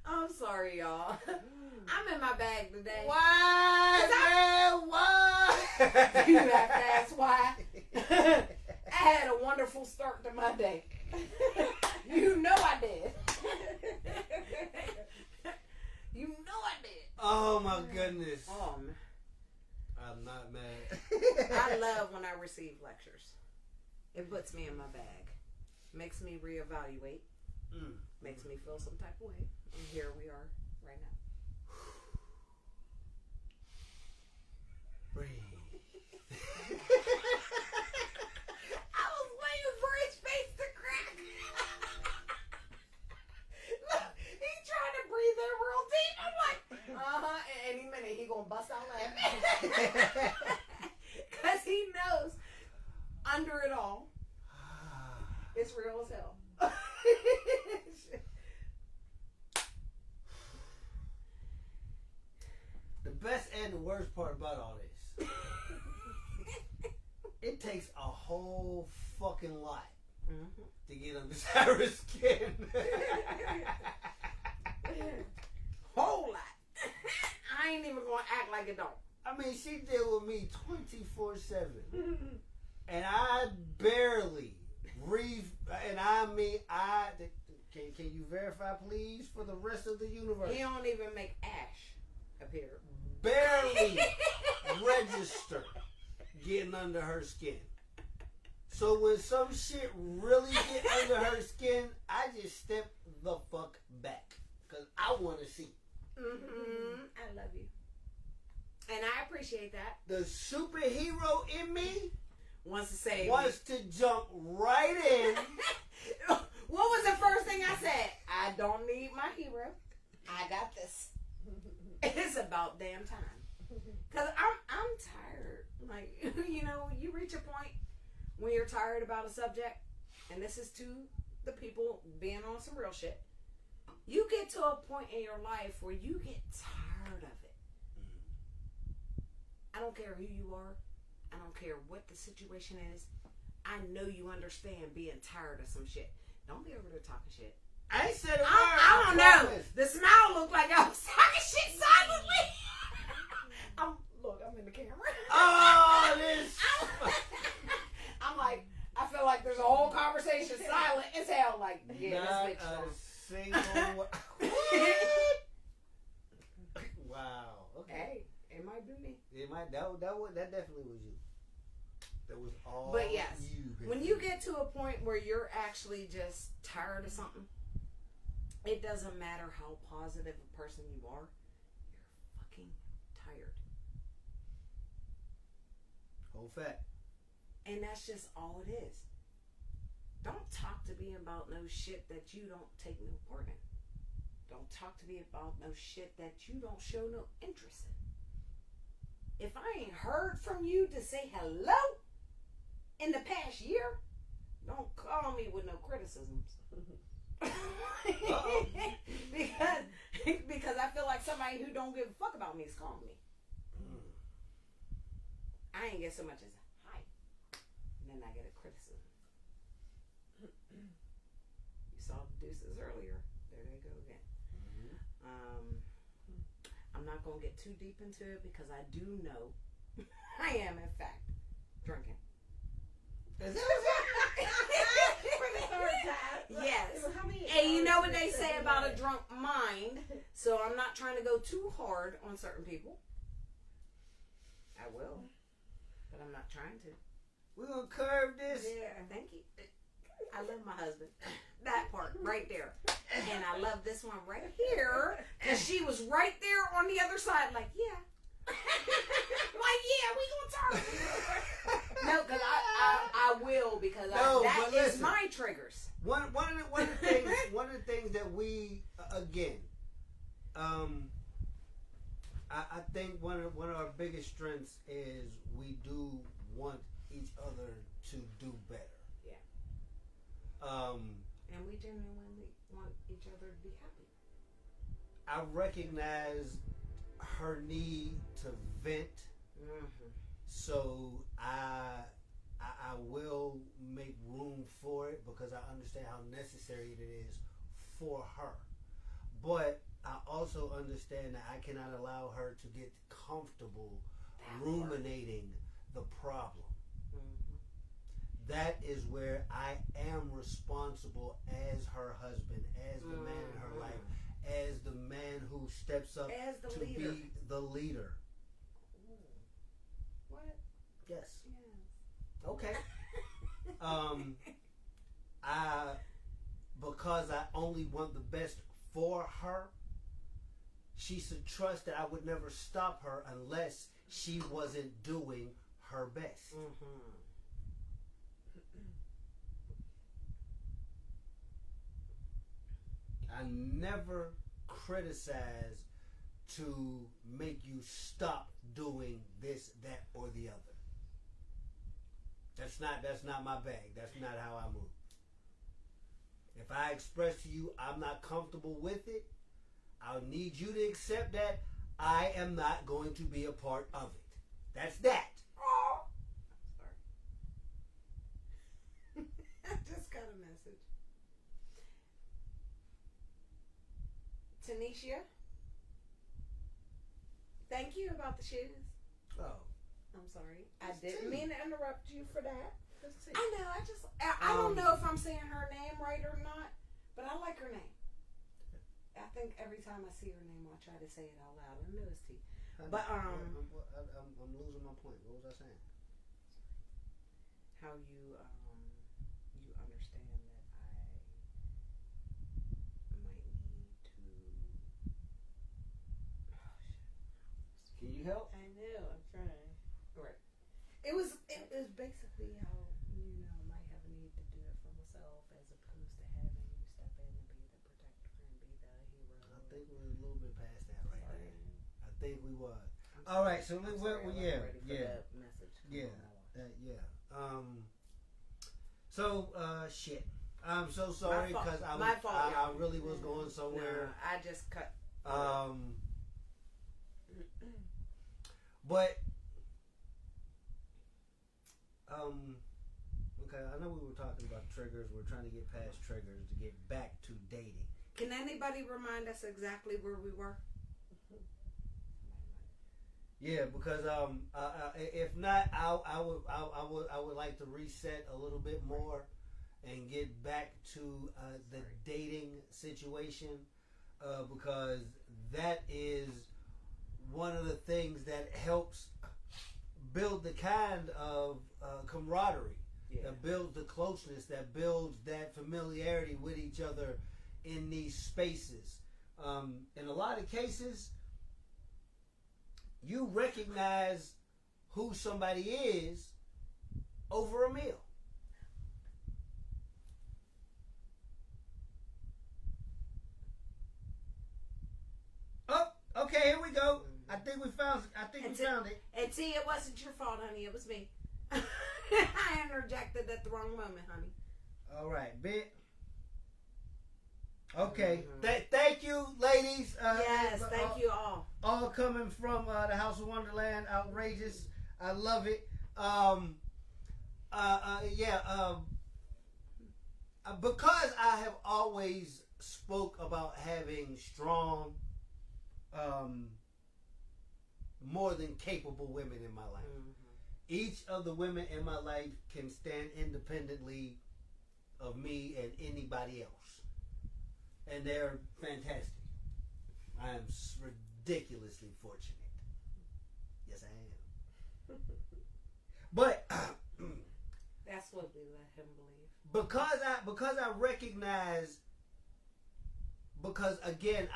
I'm sorry, y'all. I'm in my bag today. Why? Man, why? You have to ask why. I had a wonderful start to my day. You know I did. You know I did. Oh my goodness. I'm not mad. I love when I receive lectures. It puts me in my bag. Makes me reevaluate. Makes me feel some type of way. And here we are right now. Breathe. I was waiting for his face to crack. Look, he trying to breathe in real deep. I'm like, any minute he gonna bust out laughing. Cause he knows under it all, it's real as hell. The best and the worst part about all this, it takes a whole fucking lot to get under Sarah's skin. Whole lot. I ain't even gonna act like it don't. I mean, she deal with me 24/7, and I barely breathe. And I mean, can you verify, please, for the rest of the universe? He don't even make ash appear. Barely register getting under her skin. So when some shit really get under her skin, I just step the fuck back because I want to see. I love you, and I appreciate that. The superhero in me Wants to say wants to jump right in. What was the first thing I said? I don't need my hero. I got this. It's about damn time. Cause I'm tired. Like, you know, you reach a point when you're tired about a subject, and this is to the people being on some real shit. You get to a point in your life where you get tired of it. I don't care who you are. I don't care what the situation is. I know you understand being tired of some shit. Don't be over there talking shit. I ain't said a word. I don't know. The smile looked like I was talking shit silently. I'm in the camera. Oh, this. I'm like, I feel like there's a whole conversation silent as hell. Like, yeah, Not this bitch a drunk. single word. Wow. Okay. Hey, it might be me. It might. That definitely was you. That was all. But yes, you. when you get to a point where you're actually just tired of something, it doesn't matter how positive a person you are. You're fucking tired. Whole fact. And that's just all it is. Don't talk to me about no shit that you don't take no part in. Don't talk to me about no shit that you don't show no interest in. If I ain't heard from you to say hello in the past year, don't call me with no criticisms. because I feel like somebody who don't give a fuck about me is calling me. I ain't get so much as hi, and then I get a criticism. You saw the deuces earlier. There they go again. I'm not gonna get too deep into it because I do know I am in fact drinking. Is that For the third time. Yes. How many And you know what hours they did say you about a have? drunk mind, so I'm not trying to go too hard on certain people. I will, but I'm not trying to. We're gonna curve this. Yeah, thank you. I love my husband. That part right there. And I love this one right here because she was right there on the other side, like, yeah. Like, yeah, we gonna talk. No, because I will because that but is listen. my triggers. One of the things that we again, I think one of our biggest strengths is we do want each other to do better. Yeah. And we genuinely want each other to be happy. I recognize her need to vent, so I will make room for it because I understand how necessary it is for her. But I also understand that I cannot allow her to get comfortable ruminating the problem. That is where I am responsible as her husband, as the man in her life, as the man who steps up to leader. be the leader. What? Yes. Yeah. Okay. Because I only want the best for her, she should trust that I would never stop her unless she wasn't doing her best. I never criticize to make you stop doing this, that, or the other. That's not my bag. That's not how I move. If I express to you I'm not comfortable with it, I'll need you to accept that I am not going to be a part of it. That's that. Oh. Sorry. I just got a message. Tanisha, thank you about the shoes. Oh. I'm sorry. I didn't mean to interrupt you for that. Let's see. I know. I don't know if I'm saying her name right or not, but I like her name. I think every time I see her name, I'll try to say it out loud. I know it's T. But I'm losing my point. What was I saying? How you understand that I might need to. Oh shit. Can you help? I know, I'm trying. Right. It was basically how I might have a need to do it for myself as opposed to having you step in and be the protector and be the hero. I think we're a little bit past that right Sorry. now. I think we was. I'm All right, sorry. so I'm we're, sorry, I wasn't yeah, ready for yeah, that message. yeah, So shit. I'm so sorry My fault. because My fault, I y'all. really was going somewhere. No, I just cut. But okay, I know we were talking about triggers. We're trying to get past triggers to get back to to dating. Can anybody remind us exactly where we were? Yeah, because if not, I would like to reset a little bit more and get back to the dating situation, because that is one of the things that helps build the kind of camaraderie, that builds the closeness, that builds that familiarity with each other in these spaces. In a lot of cases, you recognize who somebody is over a meal. Oh, okay, here we go. I think we found it. And see, it wasn't your fault, honey. It was me. I interjected at the wrong moment, honey. All right, bit. Okay. Thank you, ladies. Yes, thank you all. All coming from the House of Wonderland. Outrageous. I love it. Because I have always spoke about having strong, more than capable women in my life. Mm-hmm. Each of the women in my life can stand independently of me and anybody else. And they're fantastic. I am ridiculously fortunate. Yes, I am. But that's what we let him believe. Because I recognize, because again,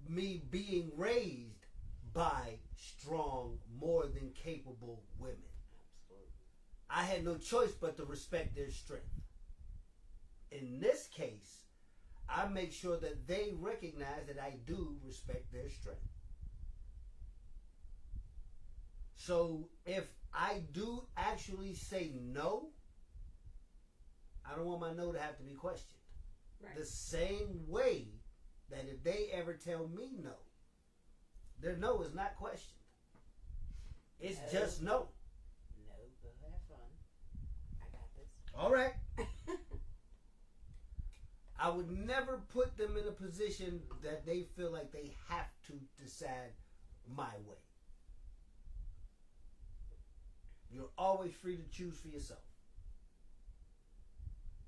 me being raised by strong, more than capable women. Absolutely. I had no choice but to respect their strength. In this case, I make sure that they recognize that I do respect their strength. So if I do actually say no, I don't want my no to have to be questioned. Right. The same way that if they ever tell me no, their no is not questioned. It's just no. No, go have fun. I got this. All right. I would never put them in a position that they feel like they have to decide my way. You're always free to choose for yourself.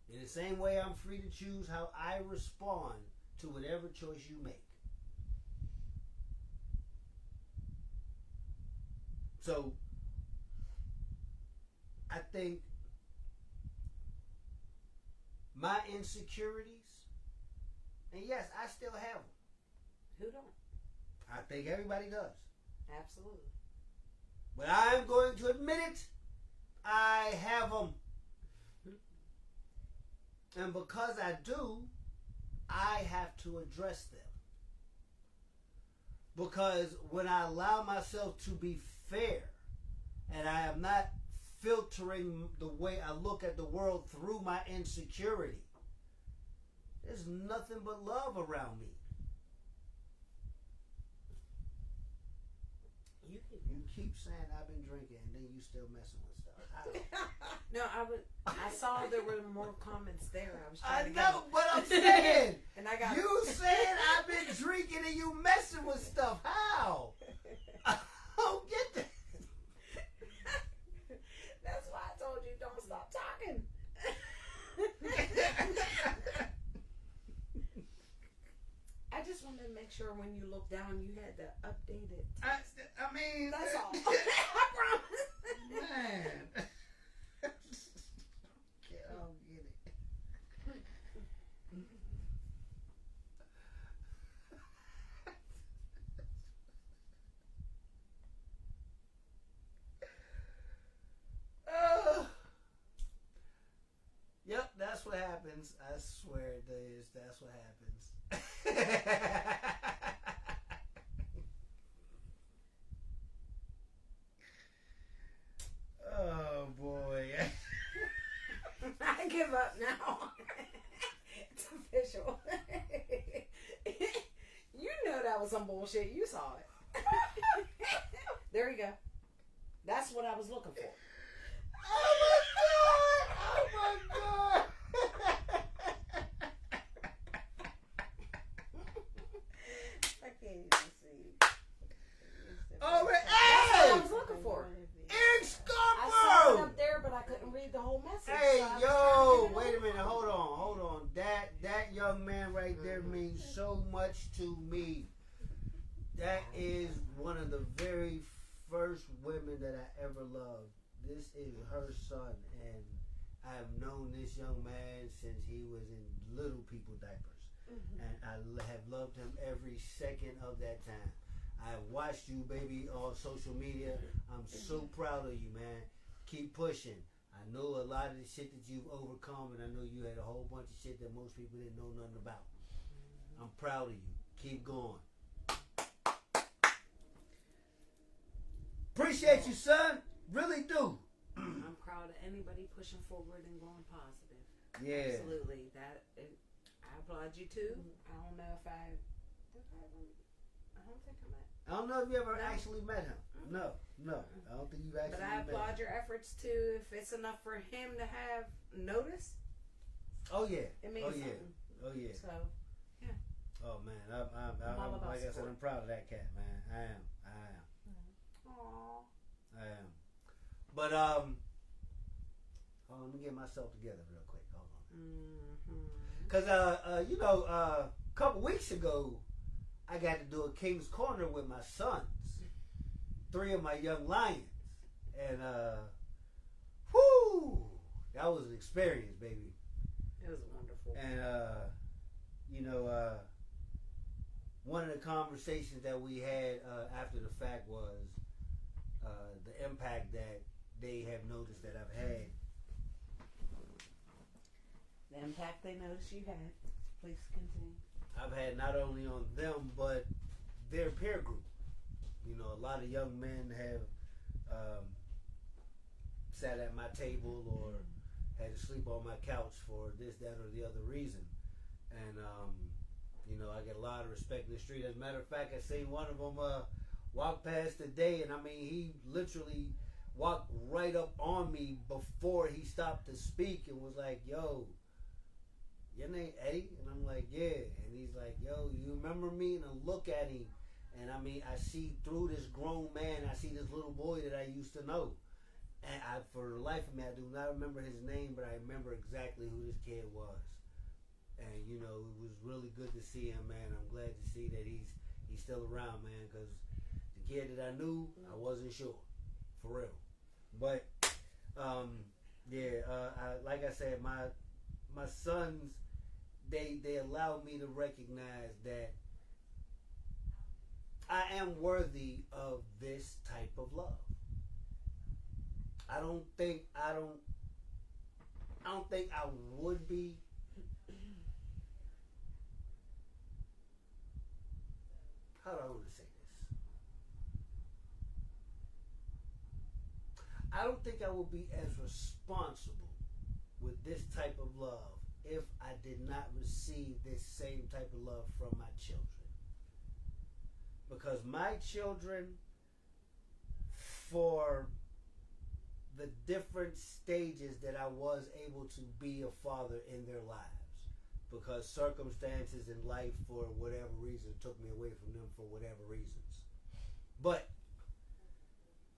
In the same way, I'm free to choose how I respond to whatever choice you make. So, I think my insecurities, and yes, I still have them. Who don't? I think everybody does. Absolutely. But I'm going to admit it, I have them. And because I do, I have to address them. Because when I allow myself to be fair, and I am not filtering the way I look at the world through my insecurity, there's nothing but love around me. You keep saying I've been drinking and then you still messing with stuff. No, I saw there were more comments there. I know what I'm saying. And I got you saying I've been drinking and you messing with stuff. How? I don't get that. That's why I told you don't stop talking. I just wanted to make sure when you looked down, you had the updated text. I mean, that's all. I promise. Man. I don't get it. Yep, that's what happens. I swear it is. That's what happens. Oh boy. I give up now. It's official. You know that was some bullshit. You saw it. There you go. That's what I was looking for. Oh my god! Oh my god! of the very first women that I ever loved. This is her son, and I have known this young man since he was in little people diapers. And I have loved him every second of that time. I have watched you, baby, on social media. I'm so proud of you, man. Keep pushing. I know a lot of the shit that you've overcome, and I know you had a whole bunch of shit that most people didn't know nothing about. I'm proud of you. Keep going. Appreciate you, son. Really do. I'm proud of anybody pushing forward and going positive. Yeah. Absolutely. I applaud you too. I don't know if I don't think I met. I don't know if you ever actually met him. No. I don't think you've actually But I met applaud him. your efforts too. If it's enough for him to have notice, Oh, yeah. it means something. Oh, yeah. So, Oh, man. I'm all about like I said, support. I'm proud of that cat, man. I am. Aww. I am. But, hold on, let me get myself together real quick. Hold on. Because, a couple weeks ago, I got to do a King's Corner with my sons. 3 of my young lions. And, whoo! That was an experience, baby. It was wonderful. And, one of the conversations that we had after the fact was the impact that they have noticed that I've had. The impact they noticed you had. Please continue. I've had not only on them, but their peer group. You know, a lot of young men have sat at my table or had to sleep on my couch for this, that, or the other reason. And, I get a lot of respect in the street. As a matter of fact, I seen one of them walk past today, and I mean, he literally walked right up on me before he stopped to speak and was like, yo, your name Eddie? And I'm like, yeah. And he's like, yo, you remember me? And I look at him, and I mean, I see through this grown man, I see this little boy that I used to know. And for the life of me, I do not remember his name, but I remember exactly who this kid was. And, it was really good to see him, man. I'm glad to see that he's still around, man, because the kid that I knew, I wasn't sure, for real. But, like I said, my sons, they allow me to recognize that I am worthy of this type of love. I don't think I would be. How do I want to say this? I don't think I would be as responsible with this type of love if I did not receive this same type of love from my children. Because my children, for the different stages that I was able to be a father in their lives, because circumstances in life, for whatever reason, took me away from them for whatever reasons. But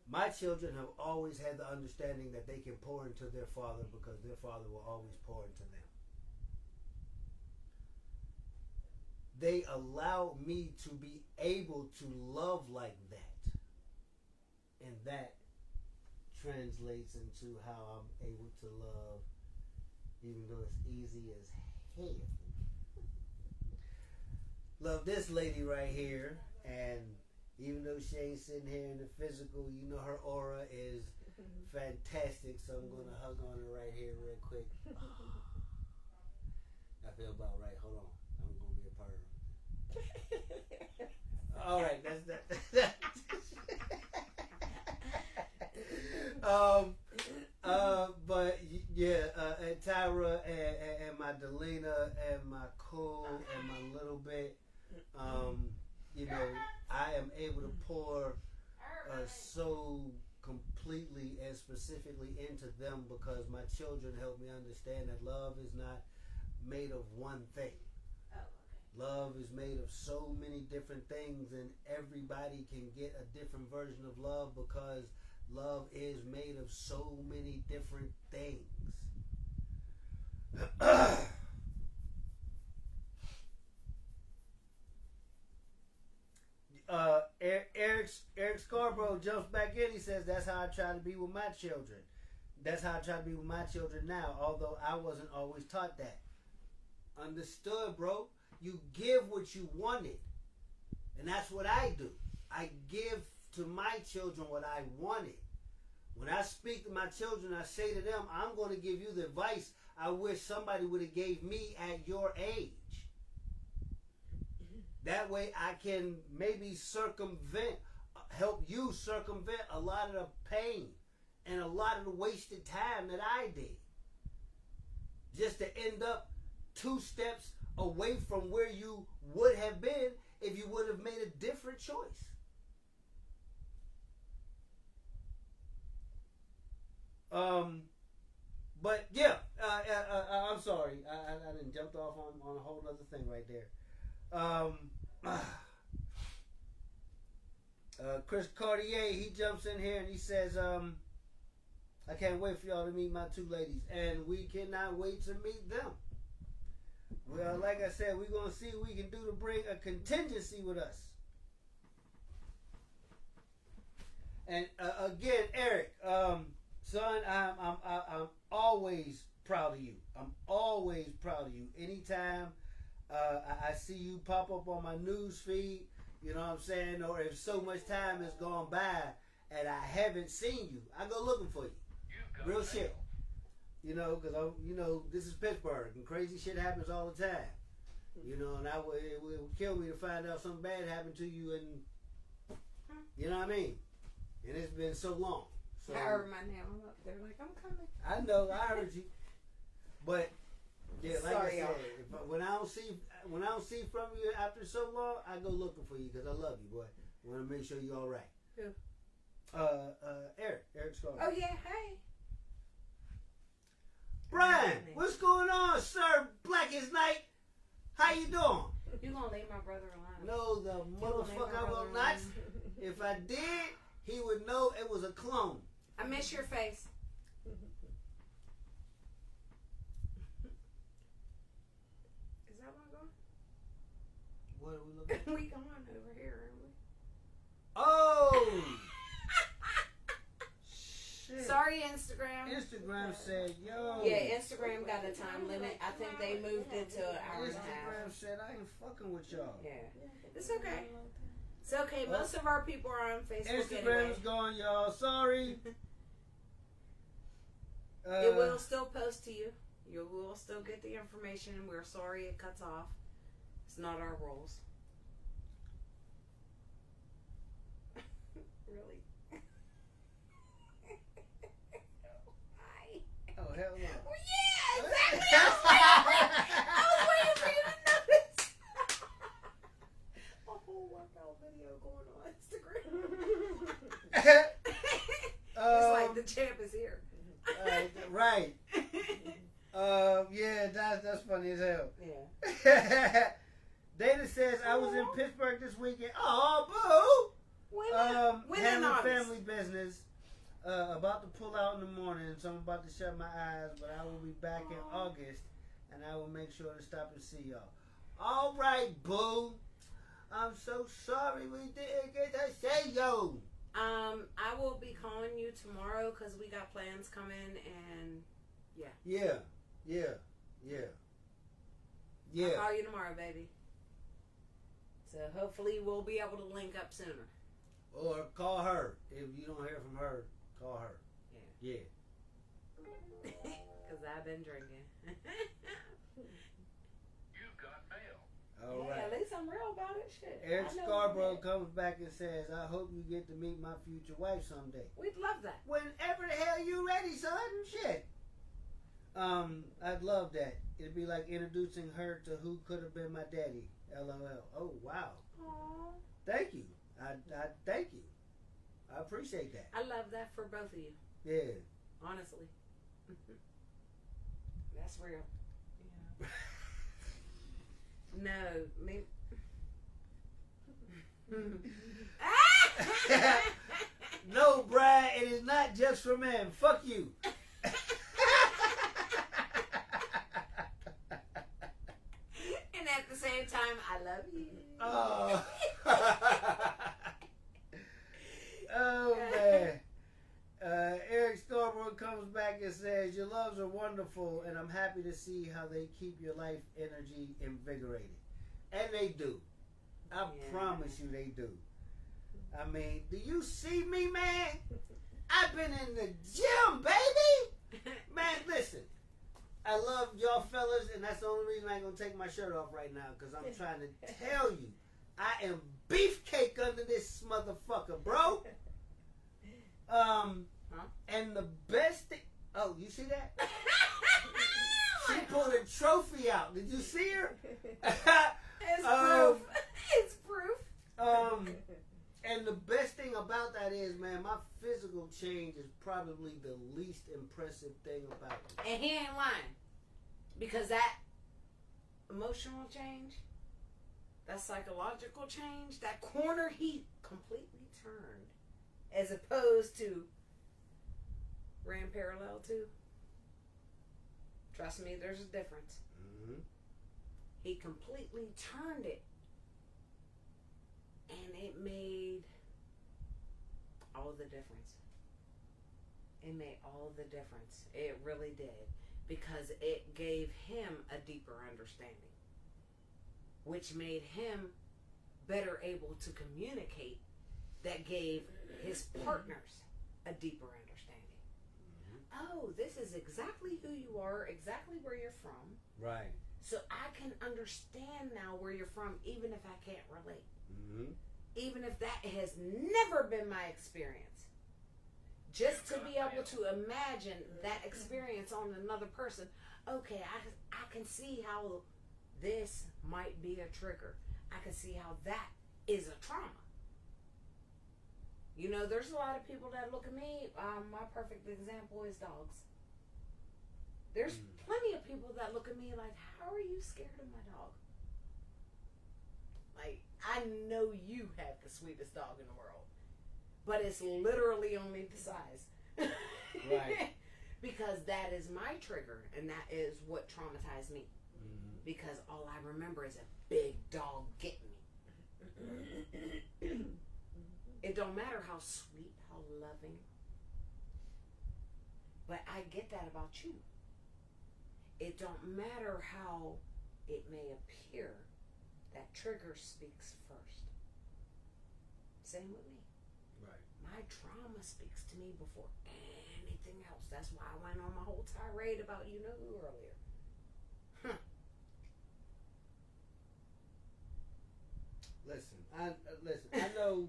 my children have always had the understanding that they can pour into their father because their father will always pour into them. They allow me to be able to love like that. And that translates into how I'm able to love, even though it's easy as hell. Love this lady right here, and even though she ain't sitting here in the physical, her aura is fantastic, so I'm going to hug on her right here real quick. I feel about right. Hold on. I'm going to be a part of it. All right, that's that. But yeah, and Tyra and my Delina and my Cool and my Little Bit, I am able to pour so completely and specifically into them because my children help me understand that love is not made of one thing. Love is made of so many different things, and everybody can get a different version of love because love is made of so many different things. Eric Scarborough jumps back in. He says, that's how I try to be with my children. That's how I try to be with my children now, although I wasn't always taught that. Understood, bro. You give what you wanted. And that's what I do. I give to my children what I wanted. When I speak to my children, I say to them, I'm going to give you the advice I wish somebody would have gave me at your age. That way I can maybe help you circumvent a lot of the pain and a lot of the wasted time that I did. Just to end up 2 steps away from where you would have been if you would have made a different choice. But yeah, I'm sorry. I didn't jump off on a whole other thing right there. Chris Cartier, he jumps in here and he says, I can't wait for y'all to meet my 2 ladies, and we cannot wait to meet them. Well, like I said, we're gonna see what we can do to bring a contingency with us. And again, Eric, son, I'm always proud of you. I'm always proud of you. Anytime I see you pop up on my news feed, you know what I'm saying, or if so much time has gone by and I haven't seen you, I go looking for you. Real shit. You know, because this is Pittsburgh and crazy shit happens all the time. You know, and it would kill me to find out something bad happened to you, and you know what I mean. And it's been so long. So I heard my name. I'm up there like, I'm coming. I know, I heard you, but yeah, like Sorry, I said, when I don't see from you after so long, I go looking for you because I love you, boy. Want to make sure you're all right. Who? Eric Scarborough. Oh yeah, hey. Brian, what's going on, sir? Black as night. How you doing? You gonna leave my brother alone? No, the motherfucker I will not. If I did, he would know it was a clone. I miss your face. Is that one going? What are we looking at? We going over here, aren't we? Oh! Shit. Sorry, Instagram. Instagram said, yo. Yeah, Instagram got a time limit. I think they moved it to an hour and a Instagram half. said, I ain't fucking with y'all. Yeah. It's okay. It's okay. Most of our people are on Facebook Instagram's anyway. gone, y'all. Sorry. It will still post to you. You will still get the information. We're sorry it cuts off. It's not our rules. Really? Hi. Oh, hell no. Well, yeah, exactly. I was waiting for you to notice. A whole workout video going on Instagram. It's like the champ is here. Right. Yeah, that's funny as hell. Yeah. Dana says, I was in Pittsburgh this weekend. Oh, boo! When in Handling August? family business. About to pull out in the morning, so I'm about to shut my eyes, but I will be back in August, and I will make sure to stop and see y'all. All right, boo. I'm so sorry we didn't get to say yo. I will be calling you tomorrow because we got plans coming, and yeah. I'll call you tomorrow, baby. So hopefully we'll be able to link up sooner. Or call her. If you don't hear from her, call her. Yeah. Because I've been drinking. You've got mail. All Yeah, right. at least I'm real about it. Shit. Eric I know Scarborough that. comes back and says, I hope you get to meet my future wife someday. We'd love that. Whenever the hell you ready, son. Shit. I'd love that. It'd be like introducing her to who could have been my daddy. LOL. Oh, wow. Aww. Thank you. I thank you. I appreciate that. I love that for both of you. Yeah. Honestly. That's real. Yeah. No, me. No, Brad, it is not just for men. Fuck you. And at the same time, I love you. Oh. one comes back and says, "Your loves are wonderful, and I'm happy to see how they keep your life energy invigorated." And they do. I promise you they do. I mean, do you see me, man? I've been in the gym, baby! Man, listen. I love y'all fellas, and that's the only reason I ain't gonna take my shirt off right now, because I'm trying to tell you, I am beefcake under this motherfucker, bro. And the best thing... Oh, you see that? She pulled a trophy out. Did you see her? It's proof. It's proof. And the best thing about that is, man, my physical change is probably the least impressive thing about it. And he ain't lying. Because that emotional change, that psychological change, that corner he completely turned. As opposed to ran parallel to. Trust me, there's a difference. Mm-hmm. He completely turned it. And it made all the difference. It made all the difference. It really did. Because it gave him a deeper understanding. Which made him better able to communicate. That gave his partners a deeper understanding. Mm-hmm. Oh, this is exactly who you are, exactly where you're from. Right. So I can understand now where you're from, even if I can't relate. Mm-hmm. Even if that has never been my experience. Just to be able to imagine that experience on another person. Okay, I can see how this might be a trigger. I can see how that is a trauma. You know, there's a lot of people that look at me. My perfect example is dogs. There's plenty of people that look at me like, how are you scared of my dog? Like, I know you have the sweetest dog in the world. But it's literally only the size. Right. Because that is my trigger. And that is what traumatized me. Mm-hmm. Because all I remember is a big dog getting me. It don't matter how sweet, how loving. But I get that about you. It don't matter how it may appear. That trigger speaks first. Same with me. Right. My trauma speaks to me before anything else. That's why I went on my whole tirade about you know who earlier. Huh. Listen, I know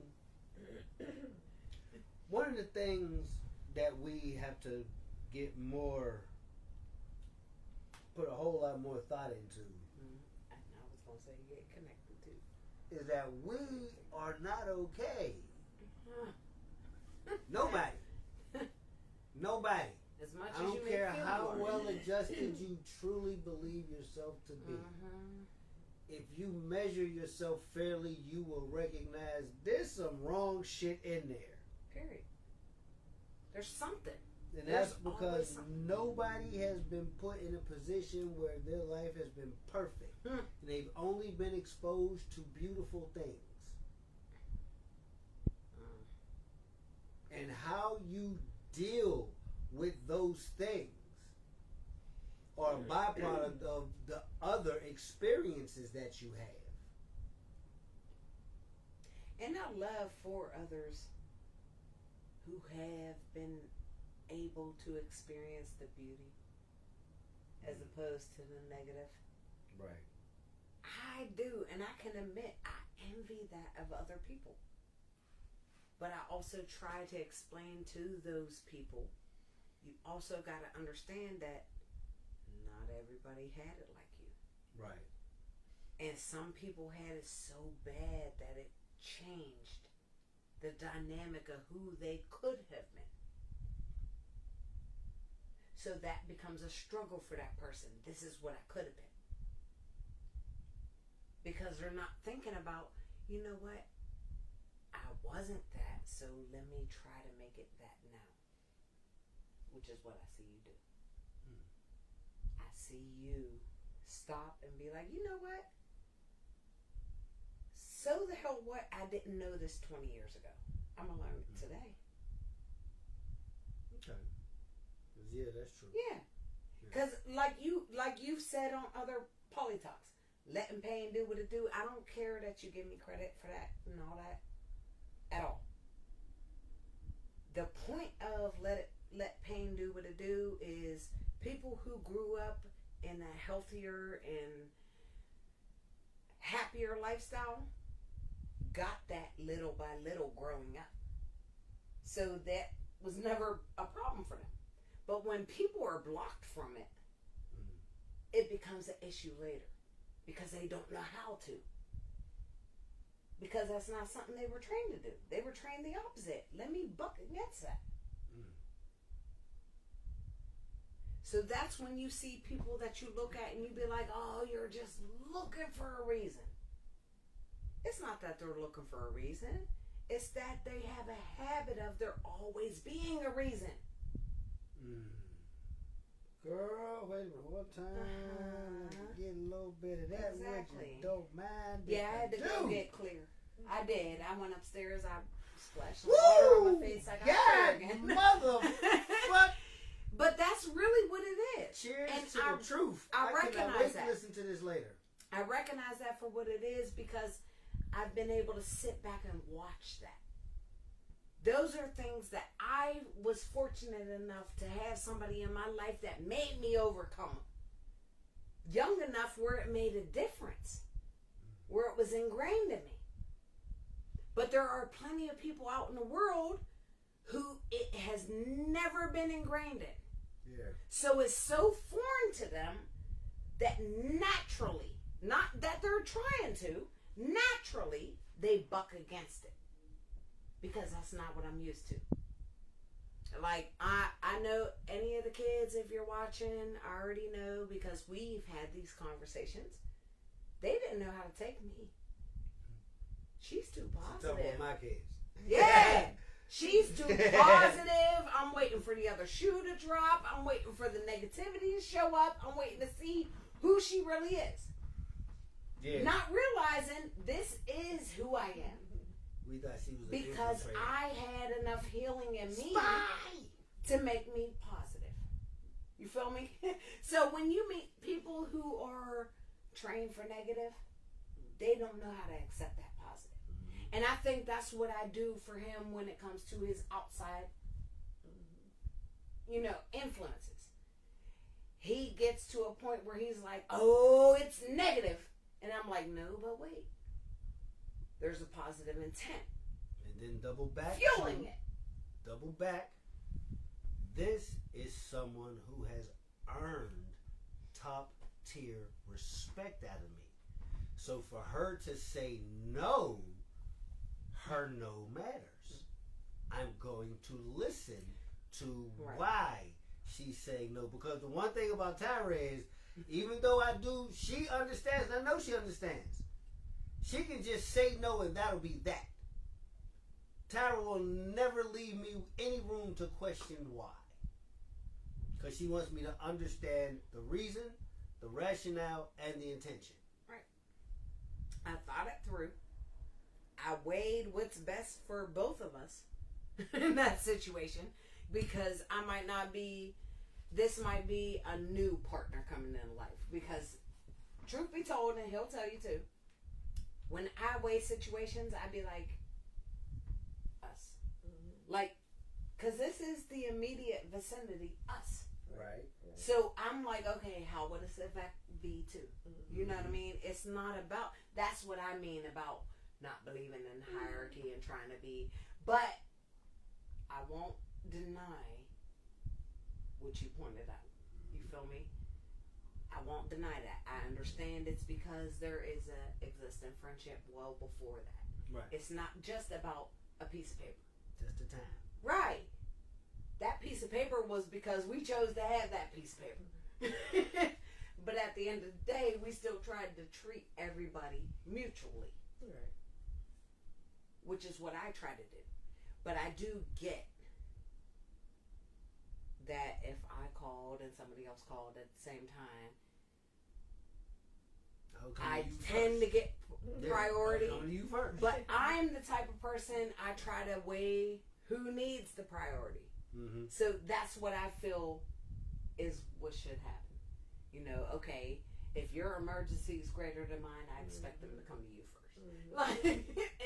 one of the things that we have to get more, put a whole lot more thought into, I was going to say get connected to, is that we are not okay. Nobody. Nobody. As much I as don't you may care feel how you are. well adjusted you truly believe yourself to be. Mm-hmm. If you measure yourself fairly, you will recognize there's some wrong shit in there. Period. There's something. And that's There's always because something. nobody has been put in a position where their life has been perfect. And they've only been exposed to beautiful things. And how you deal with those things are a byproduct of the other experiences that you have. And I love for others who have been able to experience the beauty as opposed to the negative. Right. I do, and I can admit I envy that of other people. But I also try to explain to those people, you also got to understand that not everybody had it like you. Right. And some people had it so bad that it changed the dynamic of who they could have been. So that becomes a struggle for that person. This is what I could have been. Because they're not thinking about, you know what? I wasn't that, so let me try to make it that now. Which is what I see you do. I see you stop and be like, you know what? So the hell what? I didn't know this 20 years ago. I'm going to learn it today. Okay. Yeah, that's true. Yeah. Because like you've said on other PolyTalks, letting pain do what it do. I don't care that you give me credit for that and all that at all. The point of let pain do what it do is people who grew up in a healthier and happier lifestyle got that little by little growing up. So that was never a problem for them. But when people are blocked from it, it becomes an issue later because they don't know how to. Because that's not something they were trained to do. They were trained the opposite. Let me buck against that. So that's when you see people that you look at and you be like, oh, you're just looking for a reason. It's not that they're looking for a reason. It's that they have a habit of there always being a reason. Girl, wait a minute. What time? Get a little bit of that. Exactly. You don't mind. Yeah, I had to go get clear. I did. I went upstairs. I splashed some Woo! water on my face. I got God, clear again. motherfucker. But that's really what it is. Cheers And to the truth. I cannot recognize wait that. to listen to this later. I recognize that for what it is because I've been able to sit back and watch that. Those are things that I was fortunate enough to have somebody in my life that made me overcome. Young enough where it made a difference, where it was ingrained in me. But there are plenty of people out in the world who it has never been ingrained in. Yeah. So it's so foreign to them that naturally, not that they're trying to, naturally they buck against it. Because that's not what I'm used to. Like, I know any of the kids, if you're watching, I already know because we've had these conversations. They didn't know how to take me. She's too positive. Talk about my kids. Yeah. She's too positive. I'm waiting for the other shoe to drop. I'm waiting for the negativity to show up. I'm waiting to see who she really is. Yeah. Not realizing this is who I am. We thought she was Because I had enough healing in me to make me positive. You feel me? So when you meet people who are trained for negative, they don't know how to accept that positive. And I think that's what I do for him when it comes to his outside, influences. He gets to a point where he's like, oh, it's negative. And I'm like, no, but wait. There's a positive intent. And then double back. Fueling it. Double back. This is someone who has earned top tier respect out of me. So for her to say no, her no matters. I'm going to listen to why she's saying no. Because the one thing about Tyra is, even though she understands, and I know she understands. She can just say no and that'll be that. Tyra will never leave me any room to question why. Because she wants me to understand the reason, the rationale, and the intention. Right. I thought it through. I weighed what's best for both of us in that situation. Because this might be a new partner coming in life. Because truth be told, and he'll tell you too, when I weigh situations, I'd be like, us. Like, because this is the immediate vicinity, us. Right. So I'm like, okay, how would this affect be too? You know what I mean? It's not about, that's what I mean about not believing in hierarchy and trying to be, but I won't deny what you pointed out. You feel me? I won't deny that. I understand it's because there is a existing friendship well before that. Right. It's not just about a piece of paper. Just the time. Right. That piece of paper was because we chose to have that piece of paper. But at the end of the day, we still tried to treat everybody mutually. Right. Which is what I try to do. But I do get that if I called and somebody else called at the same time, I tend to get priority. I'll come to you first. But I'm the type of person, I try to weigh who needs the priority. Mm-hmm. So that's what I feel is what should happen. You know, okay, if your emergency is greater than mine, I expect them to come to you first. Like,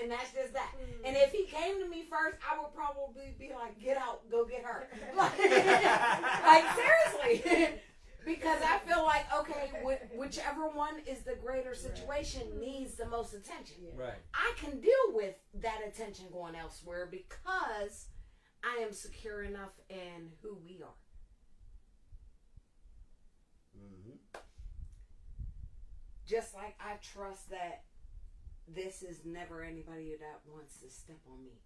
and that's just that. And if he came to me first, I would probably be like, get out, go get her. Like seriously. Because I feel like, okay, whichever one is the greater situation needs the most attention. Right. I can deal with that attention going elsewhere because I am secure enough in who we are. Mm-hmm. Just like I trust that this is never anybody that wants to step on me.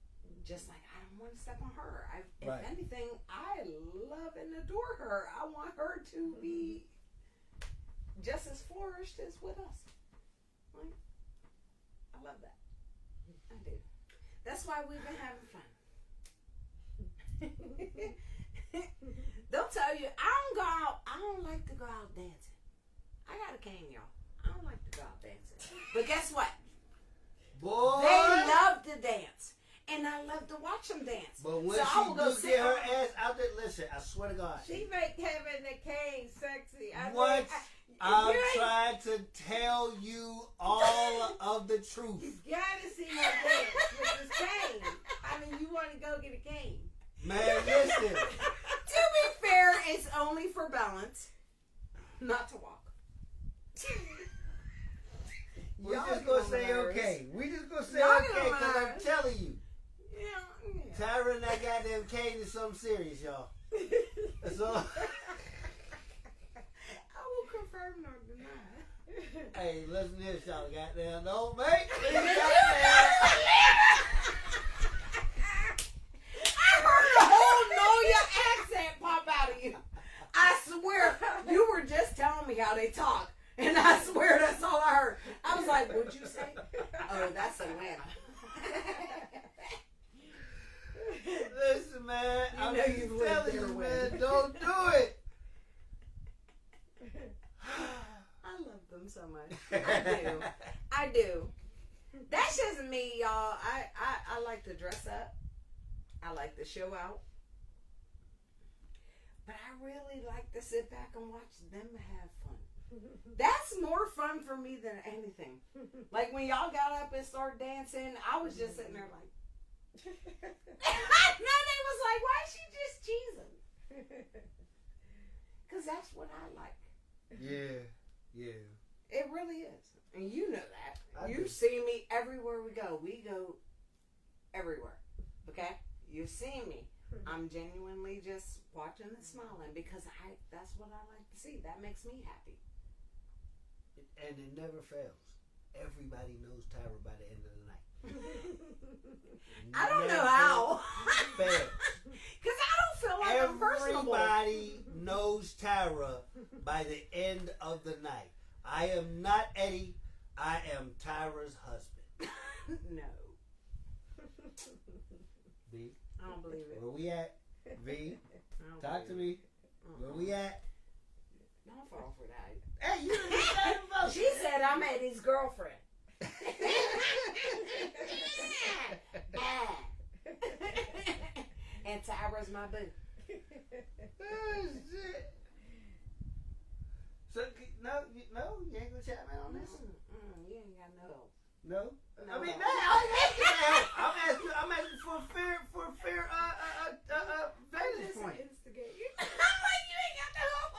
Just like I don't want to step on her. If anything, I love and adore her. I want her to be just as flourished as with us. Like, I love that. I do. That's why we've been having fun. Don't tell you, I don't like to go out dancing. I got a cane, y'all. I don't like to go out dancing. But guess what? Boy, they love to dance. And I love to watch them dance. But when so she do get her ass out there, listen, I swear to God. She make having the cane sexy. I'm trying to tell you all of the truth. You gotta see her dance with this cane. I mean, you want to go get a cane. Man, listen. To be fair, it's only for balance, not to walk. We just gonna say okay. We just gonna say okay because I'm telling you. Yeah. Tyra and that goddamn cane is something serious, y'all. That's all. I will confirm nor deny. Hey, listen to this, y'all. Goddamn, don't make me. I heard a whole Noya accent pop out of you. I swear, you were just telling me how they talk. And I swear that's all I heard. I was like, what'd you say? Oh, that's Atlanta. Listen, man. I'm know just you've lived telling there, you, Wendy. man. Don't do it. I love them so much. I do. That's just me, y'all. I like to dress up. I like to show out. But I really like to sit back and watch them have fun. That's more fun for me than anything. Like when y'all got up and started dancing, I was just sitting there like, and then they was like, why is she just cheesing? Because that's what I like. Yeah, yeah. It really is. And you know that. I You do. see me everywhere we go. We go everywhere. Okay? You see me. I'm genuinely just watching and smiling because that's what I like to see. That makes me happy. And it never fails. Everybody knows Tyra by the end of the night. I don't know how. Fails. Because I don't feel like I'm personable. Everybody knows Tyra by the end of the night. I am not Eddie. I am Tyra's husband. No. V, I don't believe it. where we at? V, I don't talk to believe me. Where we at? it. Don't fall for that. Hey, you didn't say about She said I'm Eddie's girlfriend. And Tyra's my boo. Oh, shit. So, no, you ain't gonna chat me on this? You ain't got no help. No? No I mean, help. man, I'm asking for help. I'm asking for a fair vantage point. Instigate. I'm like, you ain't got no help.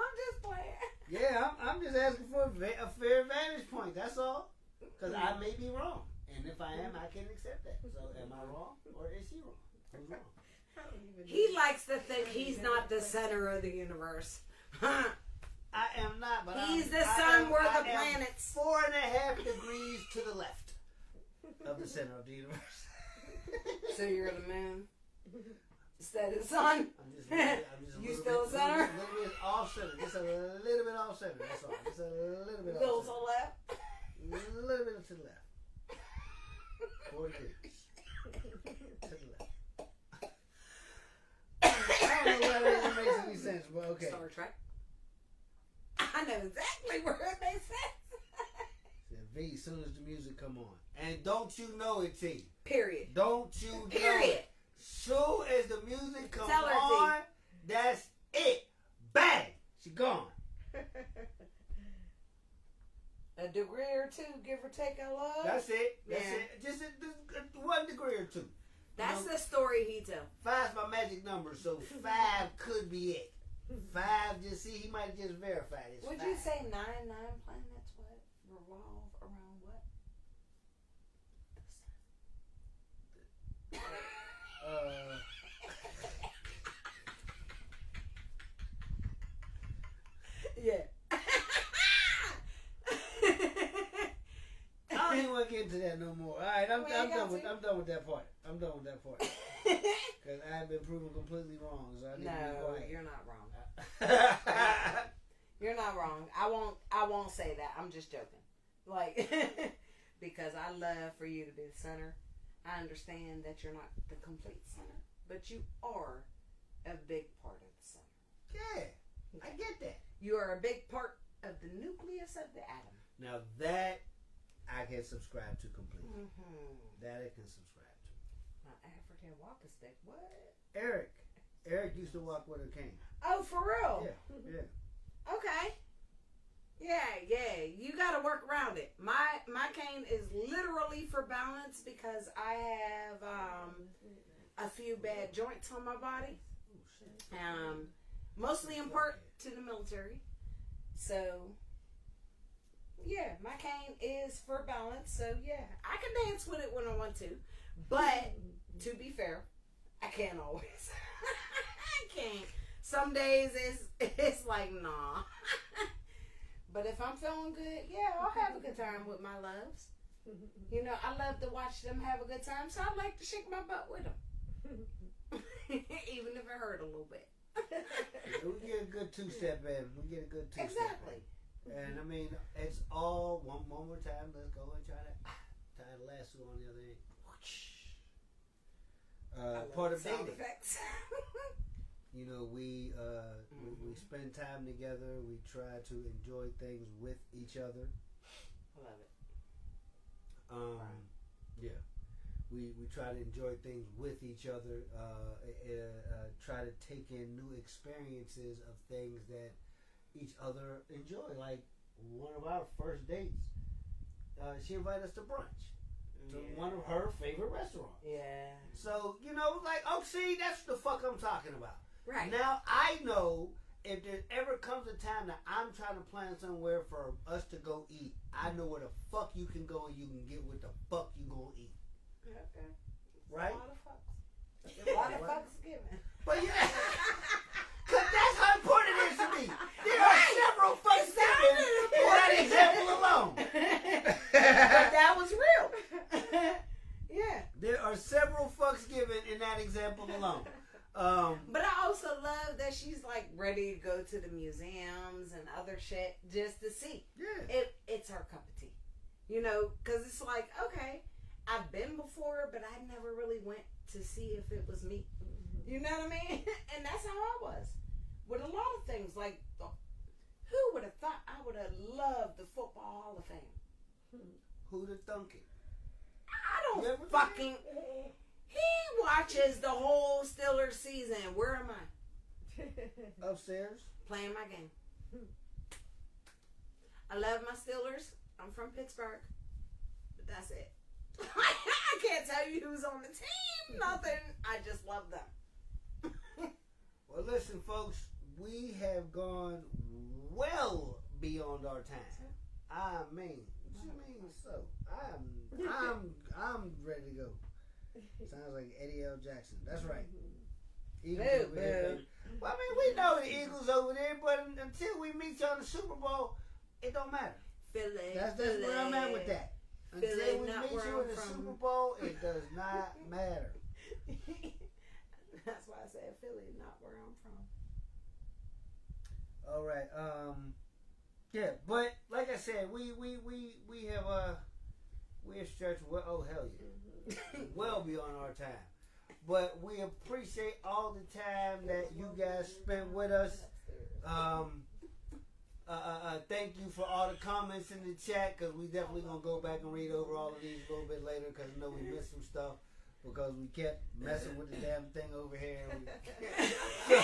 I'm just playing. Yeah, I'm just asking for a fair vantage point. That's all. Because I may be wrong, and if I am, I can accept that. So, am I wrong, or is she wrong? Who's wrong? He likes to think he's not the center of the universe. I am not, but He's the I sun, am- we're I the am planets. 4.5 degrees to the left of the center of the universe. So you're the moon instead of the sun. I'm just a You little still bit, center? A little bit off center. Just a little bit off center. That's all. Just a little bit Little off to center. the left. A little bit to the left. 4 degrees to the left. I don't know whether it makes any sense, but okay. Star Trek. I know exactly where it makes sense. Said V, as soon as the music come on. And don't you know it, T. Period. Don't you know Period. it. Soon as the music comes Tell her, T. on, that's it. Bam! gone. A degree or two, give or take, I love. That's it. That's Yeah. it. Just 1 degree or 2. That's You know, the story he tell. 5's my magic number, so 5 could be it. 5, just see, he might have just verified it. Would you say 9 planets what revolve around what? The sun. Yeah. I don't even want to get into that no more. All right, I'm done with that part. I'm done with that part because I have been proven completely wrong. So I need to be No, quiet. you're not wrong. You're not wrong. I won't say that. I'm just joking. Like, because I love for you to be the center. I understand that you're not the complete center, but you are a big part of the center. Yeah, I get that. You are a big part of the nucleus of the atom. Now that I can subscribe to completely. Mm-hmm. That I can subscribe to. My African walking stick. What? Eric used to walk with a cane. Oh, for real? Yeah. Okay. Yeah. You got to work around it. My cane is literally for balance because I have a few bad joints on my body. Oh shit. Mostly in part to the military. So, yeah, my cane is for balance. So, yeah, I can dance with it when I want to. But, to be fair, I can't always. I can't. Some days it's like, nah. But if I'm feeling good, yeah, I'll have a good time with my loves. You know, I love to watch them have a good time, so I like to shake my butt with them. Even if it hurt a little bit. We get a good 2-step in. Exactly. And I mean, it's all one more time. Let's go and try to tie the lasso on the other end. Part of sound dating. effects. You know, we spend time together. We try to enjoy things with each other. I love it. Yeah. We try to enjoy things with each other. Try to take in new experiences of things that each other enjoy. Like one of our first dates, she invited us to brunch to one of her favorite restaurants. Yeah. So you know, like, oh, see, that's the fuck I'm talking about. Right. Now I know if there ever comes a time that I'm trying to plan somewhere for us to go eat, I know where the fuck you can go and you can get what the fuck you gonna eat. Okay. Right? A lot of fucks. A lot of fucks given. But yeah, because that's how important it is to me. There are several fucks given in that example alone. But that was real. Yeah. There are several fucks given in that example alone. But I also love that she's like ready to go to the museums and other shit just to see. Yeah. It's her cup of tea. You know, because it's like, okay, I've been before, but I never really went to see if it was me. You know what I mean? And that's how I was with a lot of things. Like, who would have thought I would have loved the Football Hall of Fame? Who'd have thunk it? I don't fucking... He watches the whole Steelers season. Where am I? Upstairs. Playing my game. I love my Steelers. I'm from Pittsburgh. But that's it. I can't tell you who's on the team. Nothing. I just love them. Well, listen, folks. We have gone well beyond our time. I mean, what you mean so? I'm ready to go. Sounds like Eddie L. Jackson. That's right. Eagles over there, baby. Well, I mean, we know the Eagles over there, but until we meet you on the Super Bowl, it don't matter. Philly. That's where I'm at with that. Until Philly, we not meet where you in I'm the from. Super Bowl, it does not matter. That's why I said Philly, not where I'm from. All right. Yeah, but like I said, we have stretched well. Oh hell yeah, well beyond our time. But we appreciate all the time that you guys spent with us. Thank you for all the comments in the chat, because we definitely gonna go back and read over all of these a little bit later, because I know we missed some stuff. because we kept messing with the damn thing over here.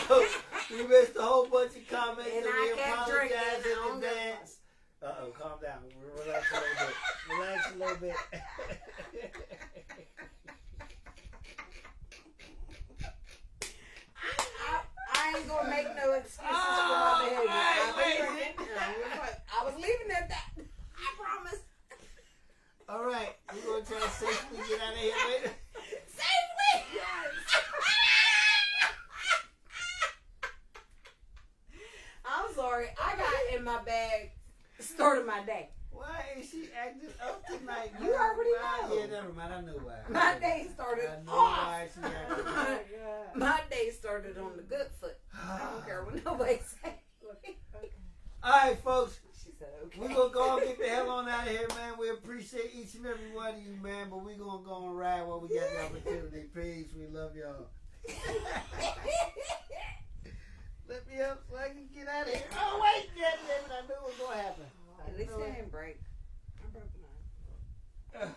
So we missed a whole bunch of comments, And and I we kept apologize drinking. in advance. Calm down. Relax a little bit. Relax a little bit. I ain't gonna make no excuses for my behavior. I was leaving it at that. I promise. All right, we're gonna try to safely get out of here later. Safely. I'm sorry. I got in my bag. Started my day. Why is she acting up tonight? You already know. Yeah, never mind. I know why. My day started I know off. why she acting up. My day started on the good foot. I don't care what nobody say. All right, folks. She said, okay. We're going to go and get the hell on out of here, man. We appreciate each and every one of you, man. But we're going to go and ride while we got the opportunity. Peace. We love y'all. Let me up so I can get out of here. Oh, wait. God damn it. I knew it was going to happen. At least it didn't break. I broke mine.